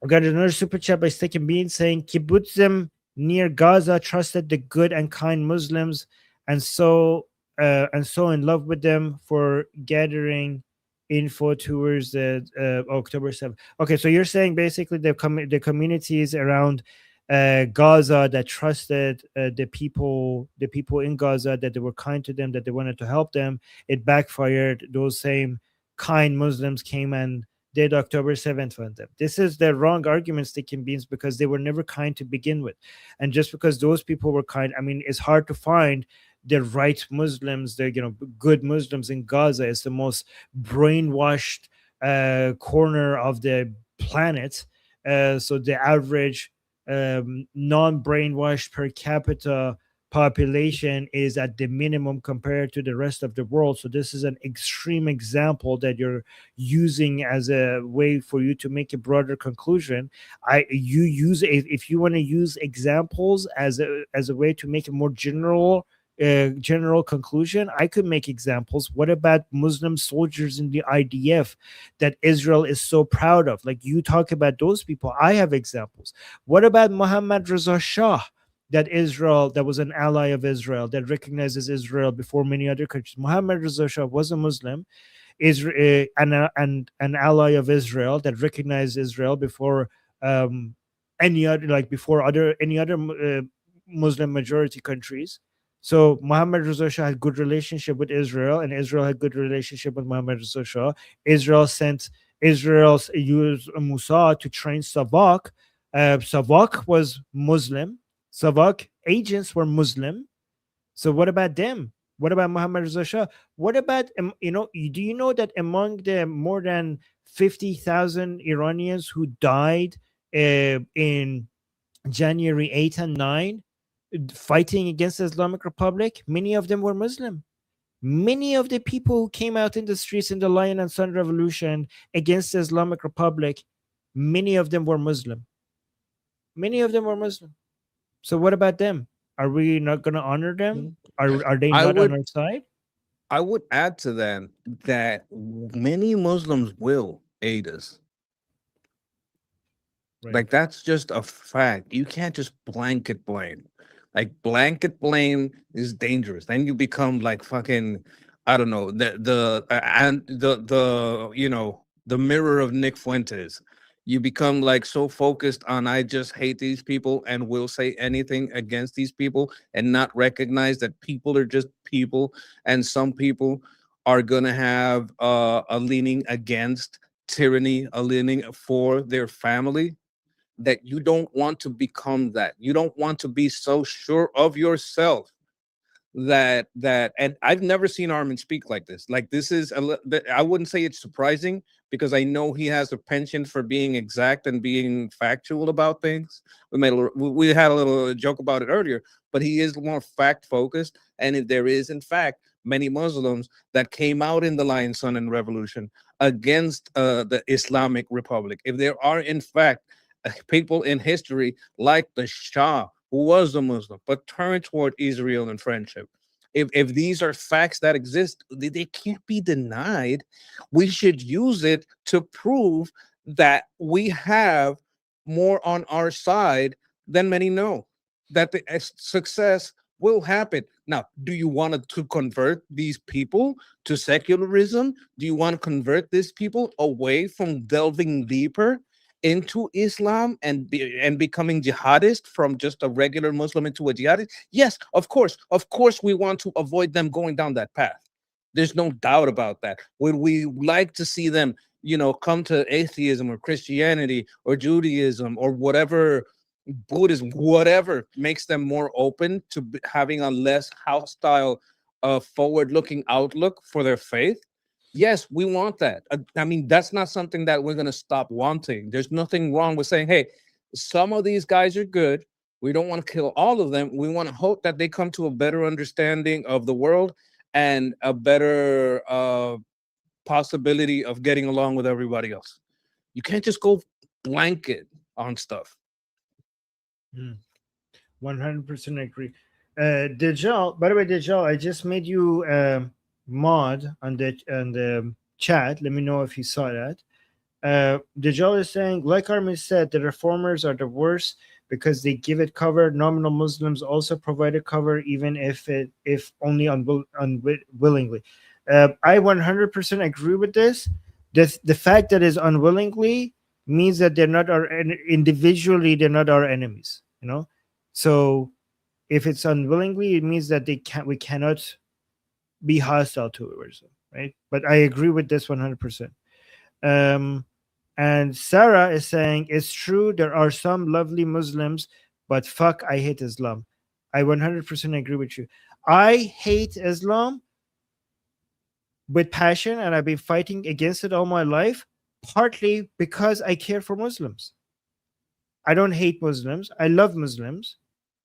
got another super chat by Stick and Bean saying kibbutzim near Gaza trusted the good and kind Muslims and so in love with them for gathering info towards the October 7th. Okay, so you're saying basically the communities around Gaza that trusted the people in Gaza, that they were kind to them, that they wanted to help them, it backfired. Those same kind Muslims came and did October 7th on them. This is the wrong argument, Sticking Beans, because they were never kind to begin with. And just because those people were kind, I mean, it's hard to find the right Muslims, the good Muslims in Gaza. Is the most brainwashed corner of the planet. So the average non-brainwashed per capita population is at the minimum compared to the rest of the world. So this is an extreme example that you're using as a way for you to make a broader conclusion. If you want to use examples as a way to make a more general conclusion, I could make examples. What about Muslim soldiers in the IDF that Israel is so proud of? Like, you talk about those people, I have examples. What about Mohammad Reza Shah, that was an ally of Israel, that recognizes Israel before many other countries? Mohammad Reza Shah was a Muslim, Israel, and an ally of Israel that recognized Israel before any other Muslim majority countries. So Mohammad Reza Shah had good relationship with Israel, and Israel had good relationship with Mohammad Reza Shah. Israel used Mossad to train Savak. Savak was Muslim. Savak agents were Muslim. So what about them? What about Mohammad Reza Shah? What about, do you know that among the more than 50,000 Iranians who died in January 8 and 9 fighting against the Islamic Republic, many of them were Muslim. Many of the people who came out in the streets in the Lion and Sun Revolution against the Islamic Republic, many of them were Muslim. Many of them were Muslim. So what about them? Are we not going to honor them? Are they not on our side? I would add to that many Muslims will aid us. Right. Like, that's just a fact. You can't just blanket blame. Like, blanket blame is dangerous. Then you become like fucking, I don't know, the mirror of Nick Fuentes. You become like so focused on, I just hate these people and will say anything against these people, and not recognize that people are just people, and some people are gonna have a leaning against tyranny, a leaning for their family. that you don't want to become that. You don't want to be so sure of yourself and I've never seen Armin speak like this. Like this is I wouldn't say it's surprising because I know he has a penchant for being exact and being factual about things. We had a little joke about it earlier, but he is more fact focused. And if there is, in fact, many Muslims that came out in the Lion, Sun, and Revolution against the Islamic Republic, if there are, in fact, people in history like the Shah, who was a Muslim, but turned toward Israel and friendship. If these are facts that exist, they can't be denied. We should use it to prove that we have more on our side than many know, that the success will happen. Now, do you want to convert these people to secularism? Do you want to convert these people away from delving deeper into Islam and becoming jihadist from just a regular Muslim into a jihadist? Yes, of course we want to avoid them going down that path. There's no doubt about that. Would we like to see them, come to atheism or Christianity or Judaism or whatever, Buddhism, whatever makes them more open to having a less hostile, forward-looking outlook for their faith? Yes, we want that. I mean, that's not something that we're going to stop wanting. There's nothing wrong with saying, hey, some of these guys are good. We don't want to kill all of them. We want to hope that they come to a better understanding of the world and a better possibility of getting along with everybody else. You can't just go blanket on stuff. 100% agree. Dajjal, by the way, Dajjal, I just made you mod on the chat. Let me know if you saw that. Dajjal is saying, like Armin said, the reformers are the worst because they give it cover. Nominal Muslims also provided cover, even if only unwillingly. I 100% agree with this. The fact that is unwillingly means that they're not our individually, they're not our enemies. So if it's unwillingly, it means that we cannot be hostile towards them, right? But I agree with this 100%. And Sarah is saying, it's true, there are some lovely Muslims, but fuck, I hate Islam. I 100% agree with you. I hate Islam with passion, and I've been fighting against it all my life, partly because I care for Muslims. I don't hate Muslims. I love Muslims.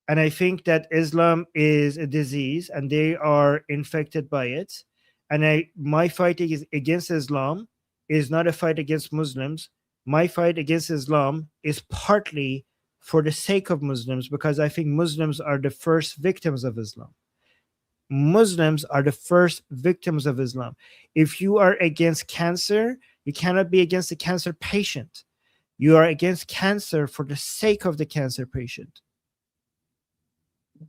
And I think that Islam is a disease and they are infected by it. And my fight against Islam is not a fight against Muslims. My fight against Islam is partly for the sake of Muslims, because I think Muslims are the first victims of Islam. Muslims are the first victims of Islam. If you are against cancer, you cannot be against the cancer patient. You are against cancer for the sake of the cancer patient.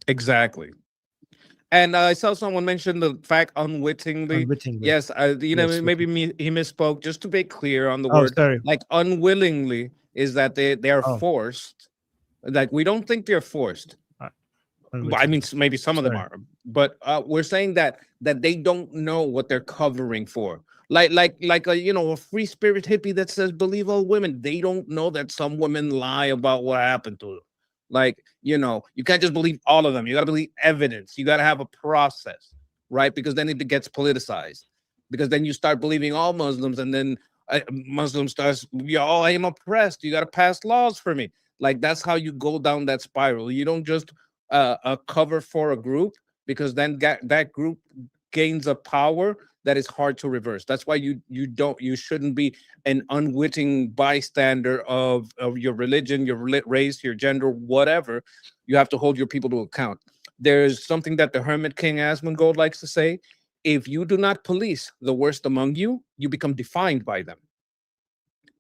Exactly. And I saw someone mention the fact unwittingly. Yes, Yes, maybe he misspoke. Just to be clear on the Oh, word, sorry. like unwillingly is that they are Oh. forced. Like we don't think they're forced. I mean, maybe some of them Sorry. are, but we're saying that they don't know what they're covering for. Like a free spirit hippie that says believe all women. They don't know that some women lie about what happened to them. Like, you can't just believe all of them. You got to believe evidence. You got to have a process, right? Because then it gets politicized. Because then you start believing all Muslims, and then Muslim starts, I am oppressed. You got to pass laws for me. Like, that's how you go down that spiral. You don't just cover for a group, because then that group gains a power that is hard to reverse. That's why you shouldn't be an unwitting bystander of your religion, your race, your gender, whatever. You have to hold your people to account. There's something that the Hermit King Asmongold likes to say: if you do not police the worst among you, you become defined by them.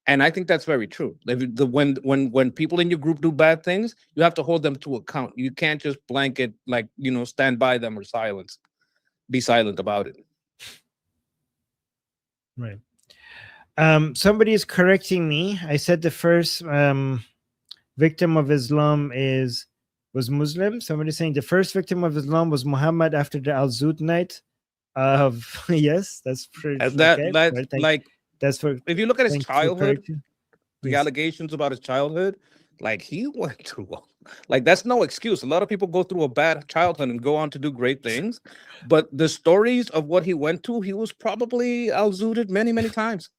And I think that's very true. When people in your group do bad things, you have to hold them to account. You can't just blanket, stand by them or be silent about it. Right. Somebody is correcting me. I said the first victim of Islam was Muslim. Somebody's saying the first victim of Islam was Muhammad after the Al-Zud night. Yes, that's pretty. That's for, if you look at his childhood, the Please. allegations about his childhood, Like he went through, like that's no excuse. A lot of people go through a bad childhood and go on to do great things, but the stories of what he went through, he was probably out-zooted many, many times.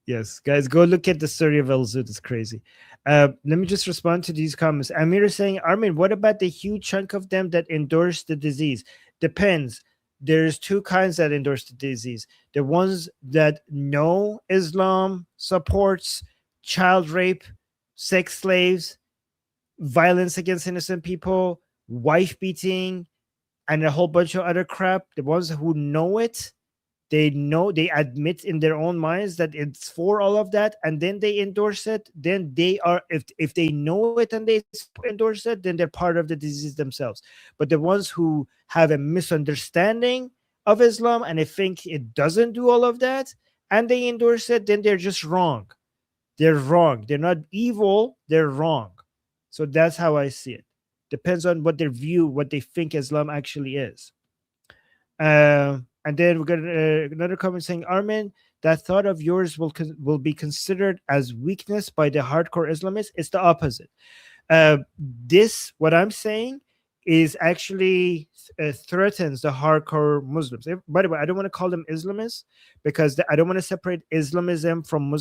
Yes, guys, go look at the story of El Zud. It's crazy. Let me just respond to these comments. Amir is saying, Armin, what about the huge chunk of them that endorse the disease? Depends. There's two kinds that endorse the disease. The ones that know Islam supports child rape, sex slaves, violence against innocent people, wife beating, and a whole bunch of other crap. The ones who know it, they admit in their own minds that it's for all of that, and then they endorse it. Then they are, if they know it and they endorse it, then they're part of the disease themselves. But the ones who have a misunderstanding of Islam and they think it doesn't do all of that and they endorse it, then they're just wrong. They're wrong. They're not evil, they're wrong. So that's how I see it. Depends on what their view, what they think Islam actually is. And then we got another comment saying, Armin, that thought of yours will be considered as weakness by the hardcore Islamists. It's the opposite. What I'm saying is actually threatens the hardcore Muslims. By the way, I don't want to call them Islamists because I don't want to separate Islamism from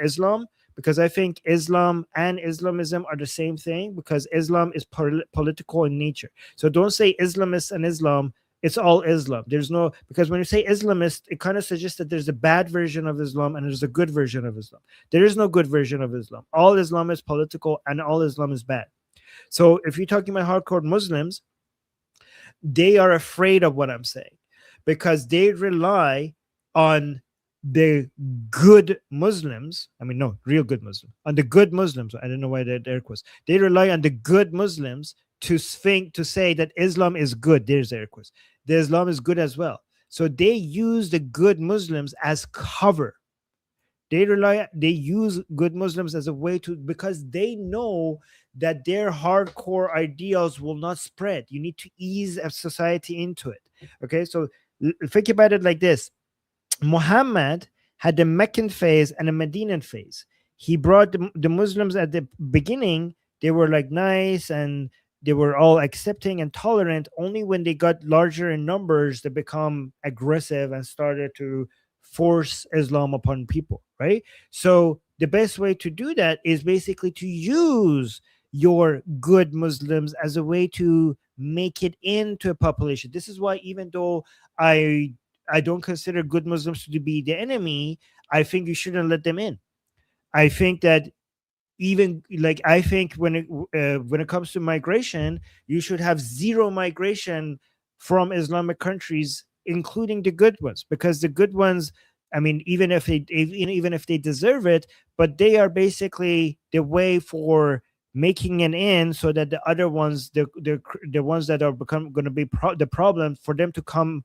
Islam, because I think Islam and Islamism are the same thing, because Islam is political in nature. So don't say Islamists and Islam. It's all Islam. There's no, because when you say Islamist, it kind of suggests that there's a bad version of Islam and there's a good version of Islam. There is no good version of Islam. All Islam is political and all Islam is bad. So if you're talking about hardcore Muslims, they are afraid of what I'm saying because they rely on the good Muslims. I mean, no, real good Muslims. On the good Muslims. I don't know why that air quotes. They rely on the good Muslims to say that Islam is good. There's air quotes. The Islam is good as well. So they use the good Muslims as cover. They use good Muslims as a way to, because they know that their hardcore ideals will not spread. You need to ease a society into it. Okay, so think about it like this. Muhammad had the Meccan phase and a Medinan phase. He brought the Muslims at the beginning. They were like nice and they were all accepting and tolerant. Only when they got larger in numbers, they become aggressive and started to force Islam upon people, right? So the best way to do that is basically to use your good Muslims as a way to make it into a population. This is why, even though I don't consider good Muslims to be the enemy, I think you shouldn't let them in. I think that even I think when it comes to migration, you should have zero migration from Islamic countries, including the good ones, because the good ones, I mean, even if they deserve it, but they are basically the way for making an end, so that the other ones, the ones that are going to be the problem, for them to come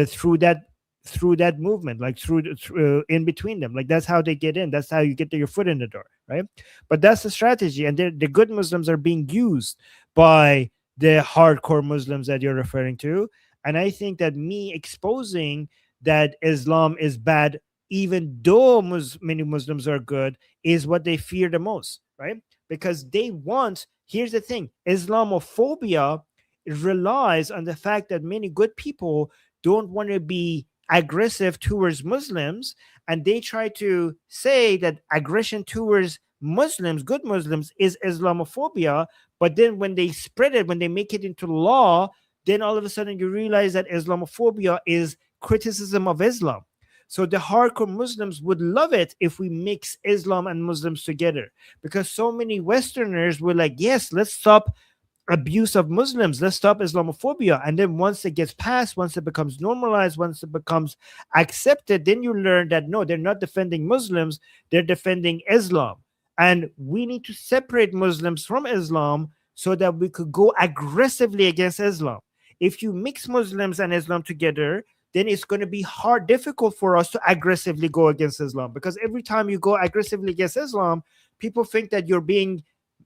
through that movement, like through in between them. Like that's how they get in. That's how you get your foot in the door, right? But that's the strategy, and the good Muslims are being used by the hardcore Muslims that you're referring to. And I think that me exposing that Islam is bad, even though many Muslims are good, is what they fear the most, right? Because they want, here's the thing, Islamophobia relies on the fact that many good people don't want to be aggressive towards Muslims, and they try to say that aggression towards Muslims, good Muslims, is Islamophobia. But then when they spread it, when they make it into law, then all of a sudden you realize that Islamophobia is criticism of Islam. So the hardcore Muslims would love it if we mix Islam and Muslims together, because so many Westerners were like, yes, let's stop abuse of Muslims, let's stop Islamophobia. And then once it gets passed, once it becomes normalized, once it becomes accepted, then you learn that no, they're not defending Muslims, they're defending Islam. And we need to separate Muslims from Islam so that we could go aggressively against Islam. If you mix Muslims and Islam together, then it's going to be difficult for us to aggressively go against Islam, because every time you go aggressively against Islam, people think that you're being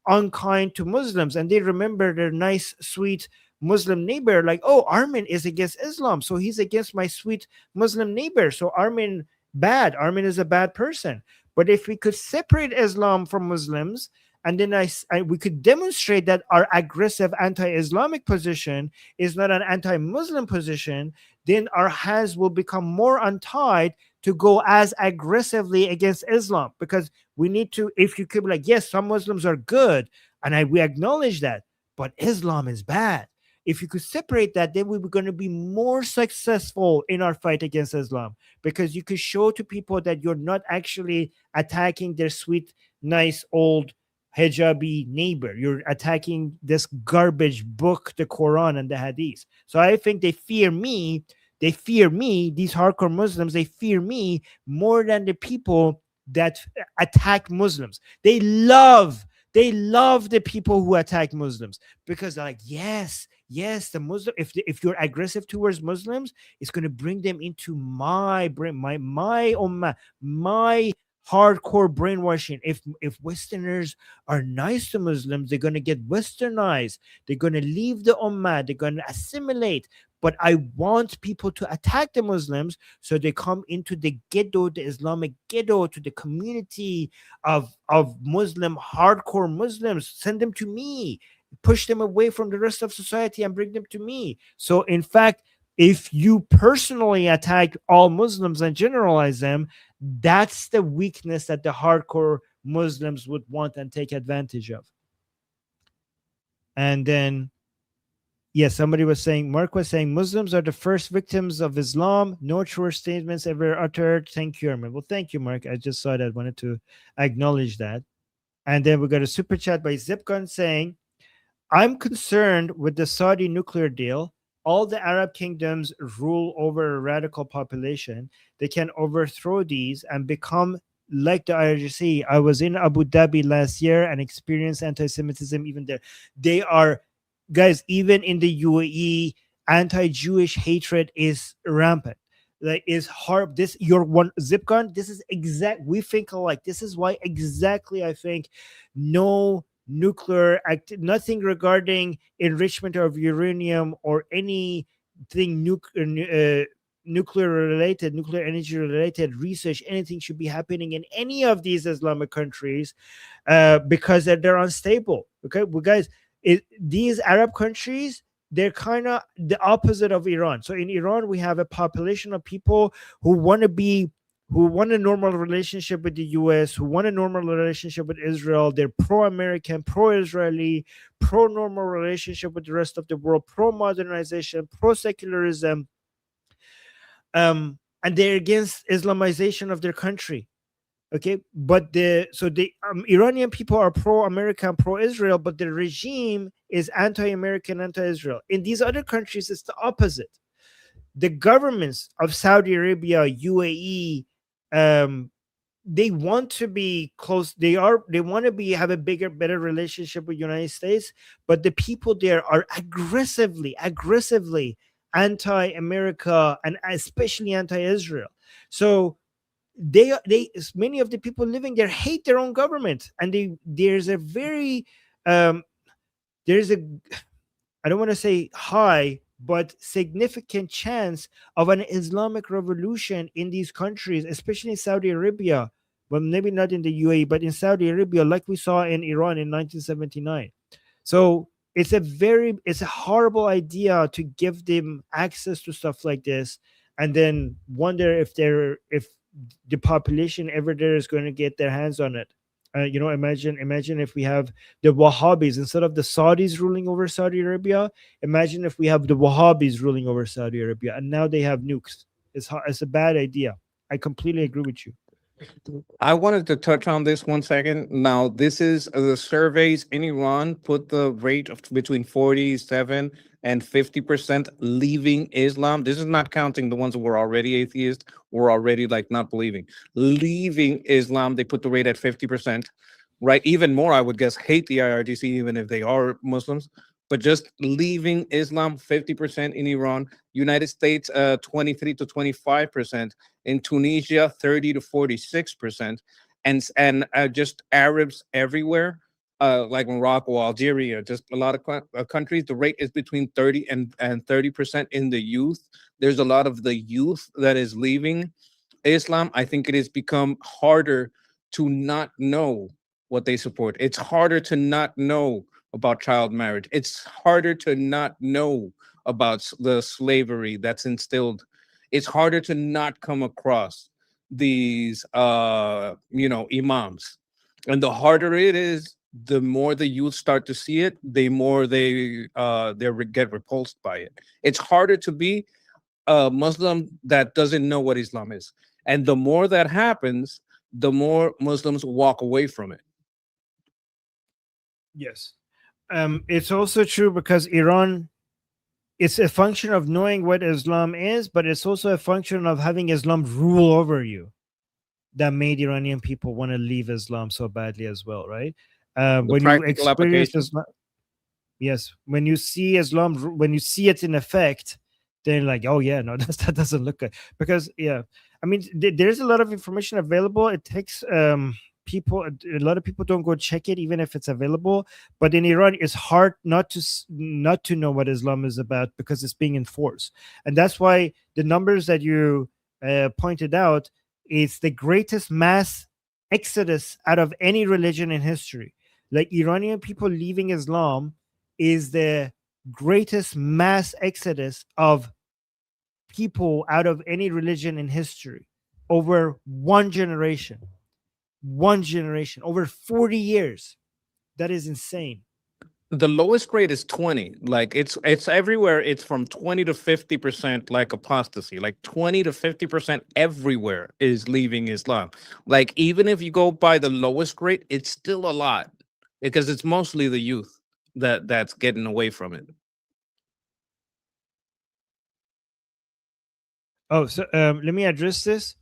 unkind to Muslims, and they remember their nice, sweet Muslim neighbor, like, oh, Armin is against Islam, so he's against my sweet Muslim neighbor, so Armin is a bad person. But if we could separate Islam from Muslims, and then we could demonstrate that our aggressive anti-Islamic position is not an anti-Muslim position, then our hands will become more untied to go as aggressively against Islam. Because we need to, if you could be like, yes, some Muslims are good, and we acknowledge that, but Islam is bad. If you could separate that, then we were going to be more successful in our fight against Islam, because you could show to people that you're not actually attacking their sweet, nice, old hijabi neighbor. You're attacking this garbage book, the Quran and the Hadith. So I think they fear me. They fear me, these hardcore Muslims, they fear me more than the people that attack Muslims. They love the people who attack Muslims, because they're like, yes, the Muslim, if you're aggressive towards Muslims, it's going to bring them into my brain, my ummah, my hardcore brainwashing. If Westerners are nice to Muslims, they're going to get westernized. They're going to leave the ummah. They're going to assimilate. But I want people to attack the Muslims, so they come into the ghetto, the Islamic ghetto, to the community of Muslim, hardcore Muslims. Send them to me, push them away from the rest of society and bring them to me. So in fact, if you personally attack all Muslims and generalize them, that's the weakness that the hardcore Muslims would want and take advantage of. And then, yes, somebody was saying, Mark was saying, Muslims are the first victims of Islam. No truer statements ever uttered. Thank you, Armin. Well, thank you, Mark. I just saw that. Wanted to acknowledge that. And then we got a super chat by Zipgun saying, I'm concerned with the Saudi nuclear deal. All the Arab kingdoms rule over a radical population. They can overthrow these and become like the IRGC. I was in Abu Dhabi last year and experienced anti-Semitism even there. They are, guys, even in the UAE, anti-Jewish hatred is rampant. Like, is hard. This, your one Zipgun, this is exact. We think alike. This is why exactly I think no nuclear nothing regarding enrichment of uranium or anything nuclear related, nuclear energy related research, anything should be happening in any of these Islamic countries, because they're unstable. Okay, well, guys, these Arab countries, they're kind of the opposite of Iran. So in Iran, we have a population of people who want a normal relationship with the US, who want a normal relationship with Israel. They're pro-American, pro-Israeli, pro-normal relationship with the rest of the world, pro-modernization, pro-secularism. And they're against Islamization of their country. Okay, but the Iranian people are pro-American, pro-Israel, but the regime is anti-American, anti-Israel. In these other countries, it's the opposite. The governments of Saudi Arabia, UAE, they want to be close. They want to have a bigger, better relationship with the United States, but the people there are aggressively anti-America and especially anti-Israel. So many of the people living there hate their own government, and there's a I don't want to say high, but significant chance of an Islamic revolution in these countries, especially in Saudi Arabia, but maybe not in the UAE, but in Saudi Arabia, like we saw in Iran in 1979. So it's a horrible idea to give them access to stuff like this, and then wonder if the population ever there is going to get their hands on it. Imagine if we have the Wahhabis instead of the Saudis ruling over Saudi Arabia. Imagine if we have the Wahhabis ruling over Saudi Arabia, and now they have nukes. It's a bad idea. I completely agree with you. I wanted to touch on this 1 second. Now, this is the surveys in Iran put the rate of between 47 and 50% leaving Islam. This is not counting the ones who were already atheist or already like not believing. Leaving Islam, they put the rate at 50%, right? Even more, I would guess, hate the IRGC, even if they are Muslims. But just leaving Islam, 50% in Iran. United States, 23 to 25%. In Tunisia, 30 to 46%. And just Arabs everywhere, like Morocco, Algeria, just a lot of countries, the rate is between 30 and 30% in the youth. There's a lot of the youth that is leaving Islam. I think it has become harder to not know what they support. It's harder to not know about child marriage. It's harder to not know about the slavery that's instilled. It's harder to not come across these imams. And the harder it is, the more the youth start to see it, the more they get repulsed by it. It's harder to be a Muslim that doesn't know what Islam is. And the more that happens, the more Muslims walk away from it. Yes. It's also true because Iran, it's a function of knowing what Islam is, but it's also a function of having Islam rule over you that made Iranian people want to leave Islam so badly as well, right? When you experience Islam, yes, when you see Islam, when you see it in effect, then like, oh yeah, no, that doesn't look good. Because yeah, I mean, there's a lot of information available. It takes people, a lot of people don't go check it even if it's available. But in Iran, it's hard not to know what Islam is about because it's being enforced, and that's why the numbers that you pointed out, it's the greatest mass exodus out of any religion in history. Like Iranian people leaving Islam is the greatest mass exodus of people out of any religion in history over one generation, over 40 years. That is insane. The lowest rate is 20. Like it's everywhere. It's from 20 to 50%, like apostasy. Like 20 to 50% everywhere is leaving Islam. Like even if you go by the lowest rate, it's still a lot because it's mostly the youth that's getting away from it. Oh, so let me address this.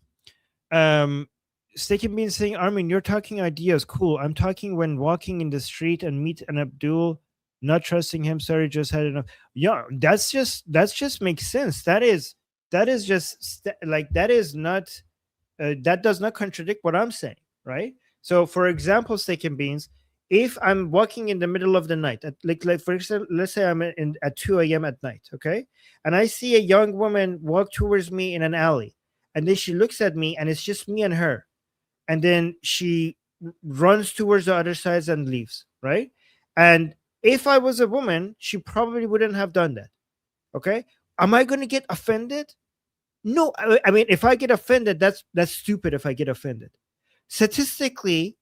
Steak and Bean saying, Armin, you're talking ideas. Cool. I'm talking when walking in the street and meet an Abdul, not trusting him. Sorry, just had enough. Yeah, that's just makes sense. That is just like, that is not, that does not contradict what I'm saying, right? So for example, Steak and Beans, if I'm walking in the middle of the night, like for example, let's say I'm at 2 a.m. at night, okay? And I see a young woman walk towards me in an alley, and then she looks at me and it's just me and her. And then she runs towards the other side and leaves, right? And if I was a woman, she probably wouldn't have done that, okay? Am I going to get offended? No, I mean, if I get offended, that's stupid if I get offended. Statistically,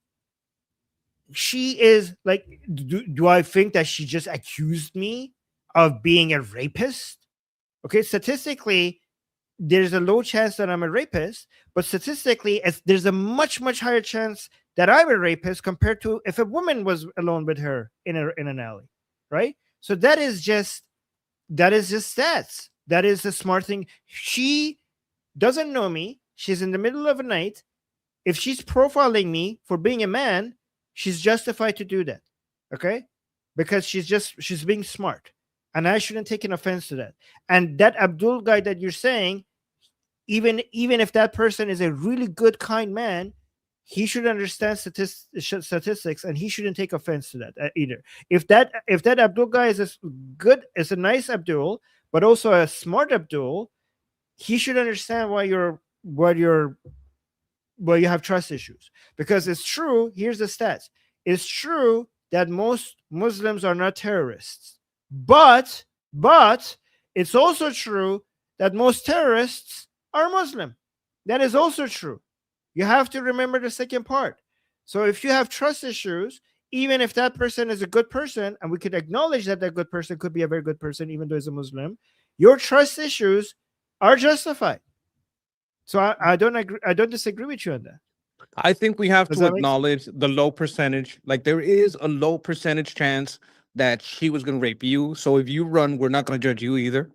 she is like, do I think that she just accused me of being a rapist? Okay, statistically, there's a low chance that I'm a rapist, but statistically, there's a much higher chance that I'm a rapist compared to if a woman was alone with her in an alley, right? So that is just stats. That is the smart thing. She doesn't know me. She's in the middle of the night. If she's profiling me for being a man, she's justified to do that, okay? Because she's being smart, and I shouldn't take an offense to that. And that Abdul guy that you're saying, even if that person is a really good, kind man, he should understand statistics, and he shouldn't take offense to that either. If that Abdul guy is a nice Abdul, but also a smart Abdul, he should understand why you have trust issues. Because it's true, here's the stats. It's true that most Muslims are not terrorists. But it's also true that most terrorists are Muslim. That is also true. You have to remember the second part. So if you have trust issues, even if that person is a good person, and we could acknowledge that that good person could be a very good person, even though he's a Muslim, your trust issues are justified. So I don't agree. I don't disagree with you on that. I think we have to acknowledge the low percentage. Like there is a low percentage chance that she was going to rape you. So if you run, we're not going to judge you either.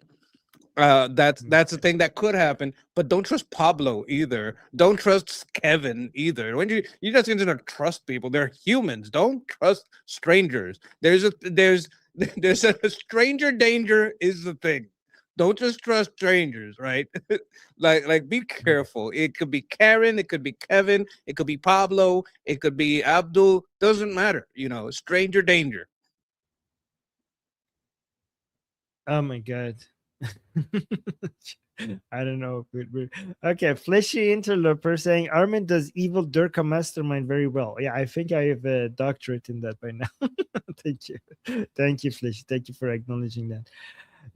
That's the thing that could happen. But don't trust Pablo either. Don't trust Kevin either. When you just need to trust people. They're humans. Don't trust strangers. There's a stranger danger is the thing. Don't just trust strangers, right? like be careful. It could be Karen, it could be Kevin, it could be Pablo, it could be Abdul. Doesn't matter, stranger danger. Oh my God. I don't know. Okay, fleshy interloper saying Armin does evil Durka mastermind very well. Yeah, I think I have a doctorate in that by now. Thank you. Thank you, Fleshy. Thank you for acknowledging that.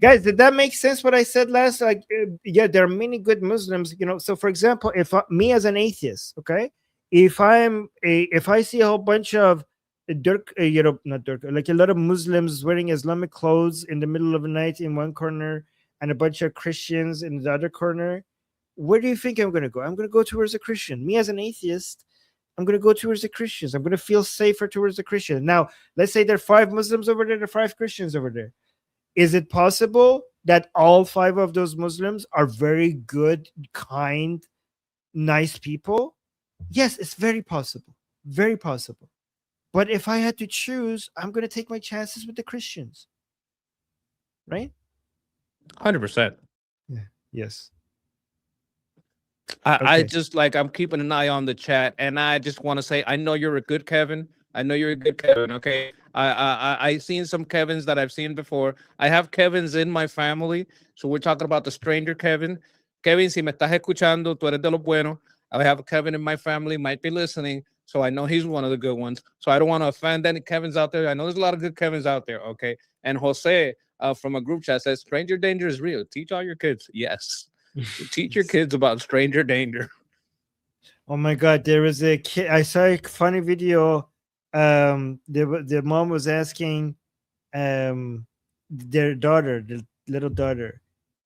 Guys, did that make sense what I said last? Like, yeah, there are many good Muslims, you know. So, for example, if me as an atheist, okay, if I see a whole bunch of not Dirk, like a lot of Muslims wearing Islamic clothes in the middle of the night in one corner, and a bunch of Christians in the other corner, where do you think I'm going to go? I'm going to go towards a Christian. Me as an atheist, I'm going to go towards the Christians. I'm going to feel safer towards the Christian. Now, let's say there are 5 Muslims over there, there are 5 Christians over there. Is it possible that all 5 of those Muslims are very good, kind, nice people? Yes, it's very possible. Very possible. But if I had to choose, I'm going to take my chances with the Christians. Right? 100%. Yeah. Yes. I just like, I'm keeping an eye on the chat, and I just want to say, I know you're a good Kevin. I know you're a good Kevin. Okay. I seen some Kevins that I've seen before. I have Kevins in my family. So we're talking about the stranger Kevin. Kevin, si me estás escuchando, tú eres de los buenos. I have a Kevin in my family, might be listening. So I know he's one of the good ones. So I don't want to offend any Kevins out there. I know there's a lot of good Kevins out there. Okay. And Jose from a group chat says, stranger danger is real. Teach all your kids. Yes. Teach your kids about stranger danger. Oh my God. There was a kid. I saw a funny video. The mom was asking their daughter, the little daughter,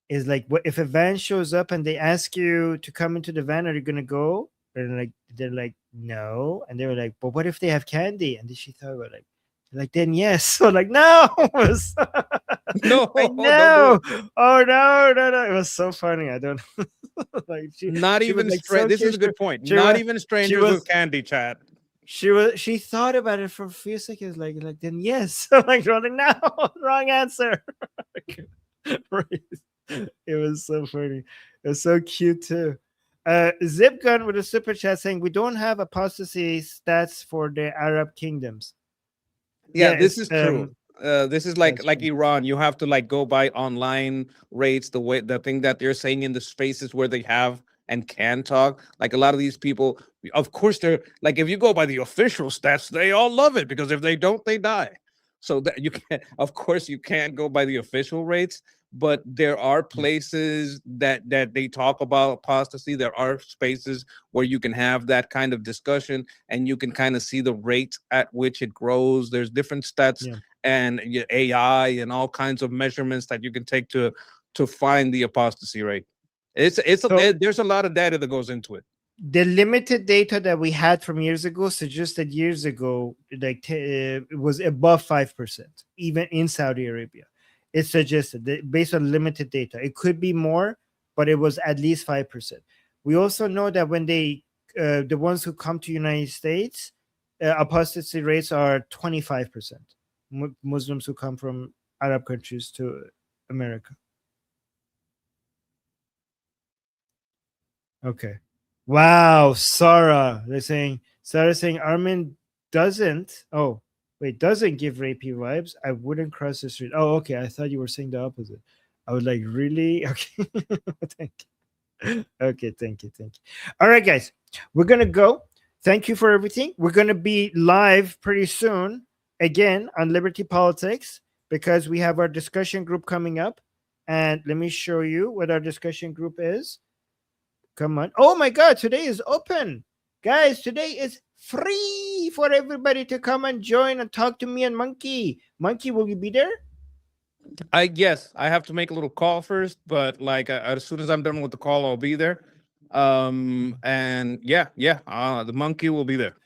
is like, what if a van shows up and they ask you to come into the van, are you gonna go? And they're like no, and they were like, but what if they have candy? And then she thought about like then yes. So like no. No, like, no. Oh no. It was so funny. I don't like not even like, straight. so this cute. is a good point. Not even strangers with candy, chat. She thought about it for a few seconds, like then yes. Like rolling no, wrong answer. Right. It was so funny. It was so cute too. Zip Gun with a super chat saying we don't have apostasy stats for the Arab kingdoms. Yeah, this is true. This is like true. Iran. You have to like go by online rates, the thing that they're saying in the spaces where they have and can talk. Like a lot of these people, of course, they're like, if you go by the official stats, they all love it, because if they don't, they die. So that you can't, of course, you can't go by the official rates, but there are places that they talk about apostasy. There are spaces where you can have that kind of discussion, and you can kind of see the rate at which it grows. There's different stats and AI and all kinds of measurements that you can take to find the apostasy rate. There's a lot of data that goes into it. The limited data that we had from years ago suggested years ago, like it was above 5%, even in Saudi Arabia. It suggested that based on limited data, it could be more, but it was at least 5%. We also know that when the ones who come to United States, apostasy rates are 25%. Muslims who come from Arab countries to America. Okay. Wow, Sarah. Sarah's saying Armin doesn't. Oh, wait, doesn't give rapey vibes. I wouldn't cross the street. Oh, okay. I thought you were saying the opposite. I was like, really? Okay. Thank you. Okay, thank you. All right, guys. We're gonna go. Thank you for everything. We're gonna be live pretty soon again on Liberty Politics, because we have our discussion group coming up. And let me show you what our discussion group is. Come on. Oh my God, today is open. Guys, today is free for everybody to come and join and talk to me and Monkey. Monkey, will you be there? Yes, I have to make a little call first, but like as soon as I'm done with the call, I'll be there. And the Monkey will be there.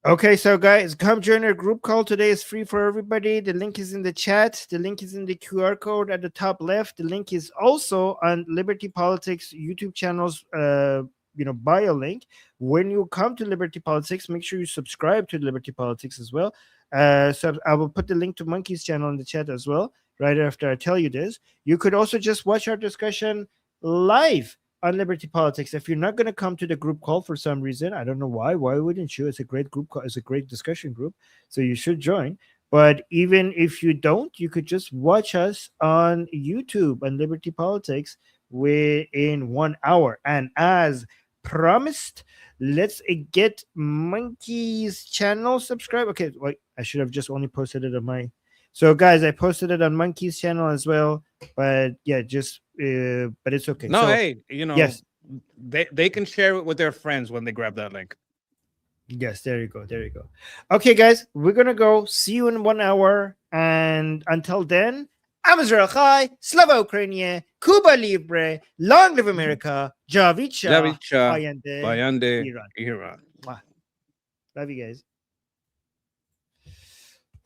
Okay, so guys, come join our group call. Today is free for everybody. The link is in the chat. The link is in the QR code at the top left. The link is also on Liberty Politics YouTube channel's bio link. When you come to Liberty Politics, make sure you subscribe to Liberty Politics as well. So I will put the link to Monkey's channel in the chat as well, right after I tell you this. You could also just watch our discussion live on Liberty Politics. If you're not going to come to the group call for some reason, I don't know why wouldn't you? It's a great group call. It's a great discussion group, so you should join. But even if you don't, you could just watch us on YouTube on Liberty Politics within 1 hour. And as promised, let's get Monkey's channel subscribe. Okay, wait, I should have just only posted it on my. So guys, I posted it on Monkey's channel as well, but yeah, just but it's okay. No, So, hey, you know, yes, they can share it with their friends when they grab that link. yes, there you go, there you go. Okay, guys, we're gonna go. See you in 1 hour, and until then, I'm Israel Chai, Slava Ukraine, Cuba Libre, long live America, Javid Shah, Javid Shah, Payande, Payande, Iran. Iran. Mwah. Love you guys.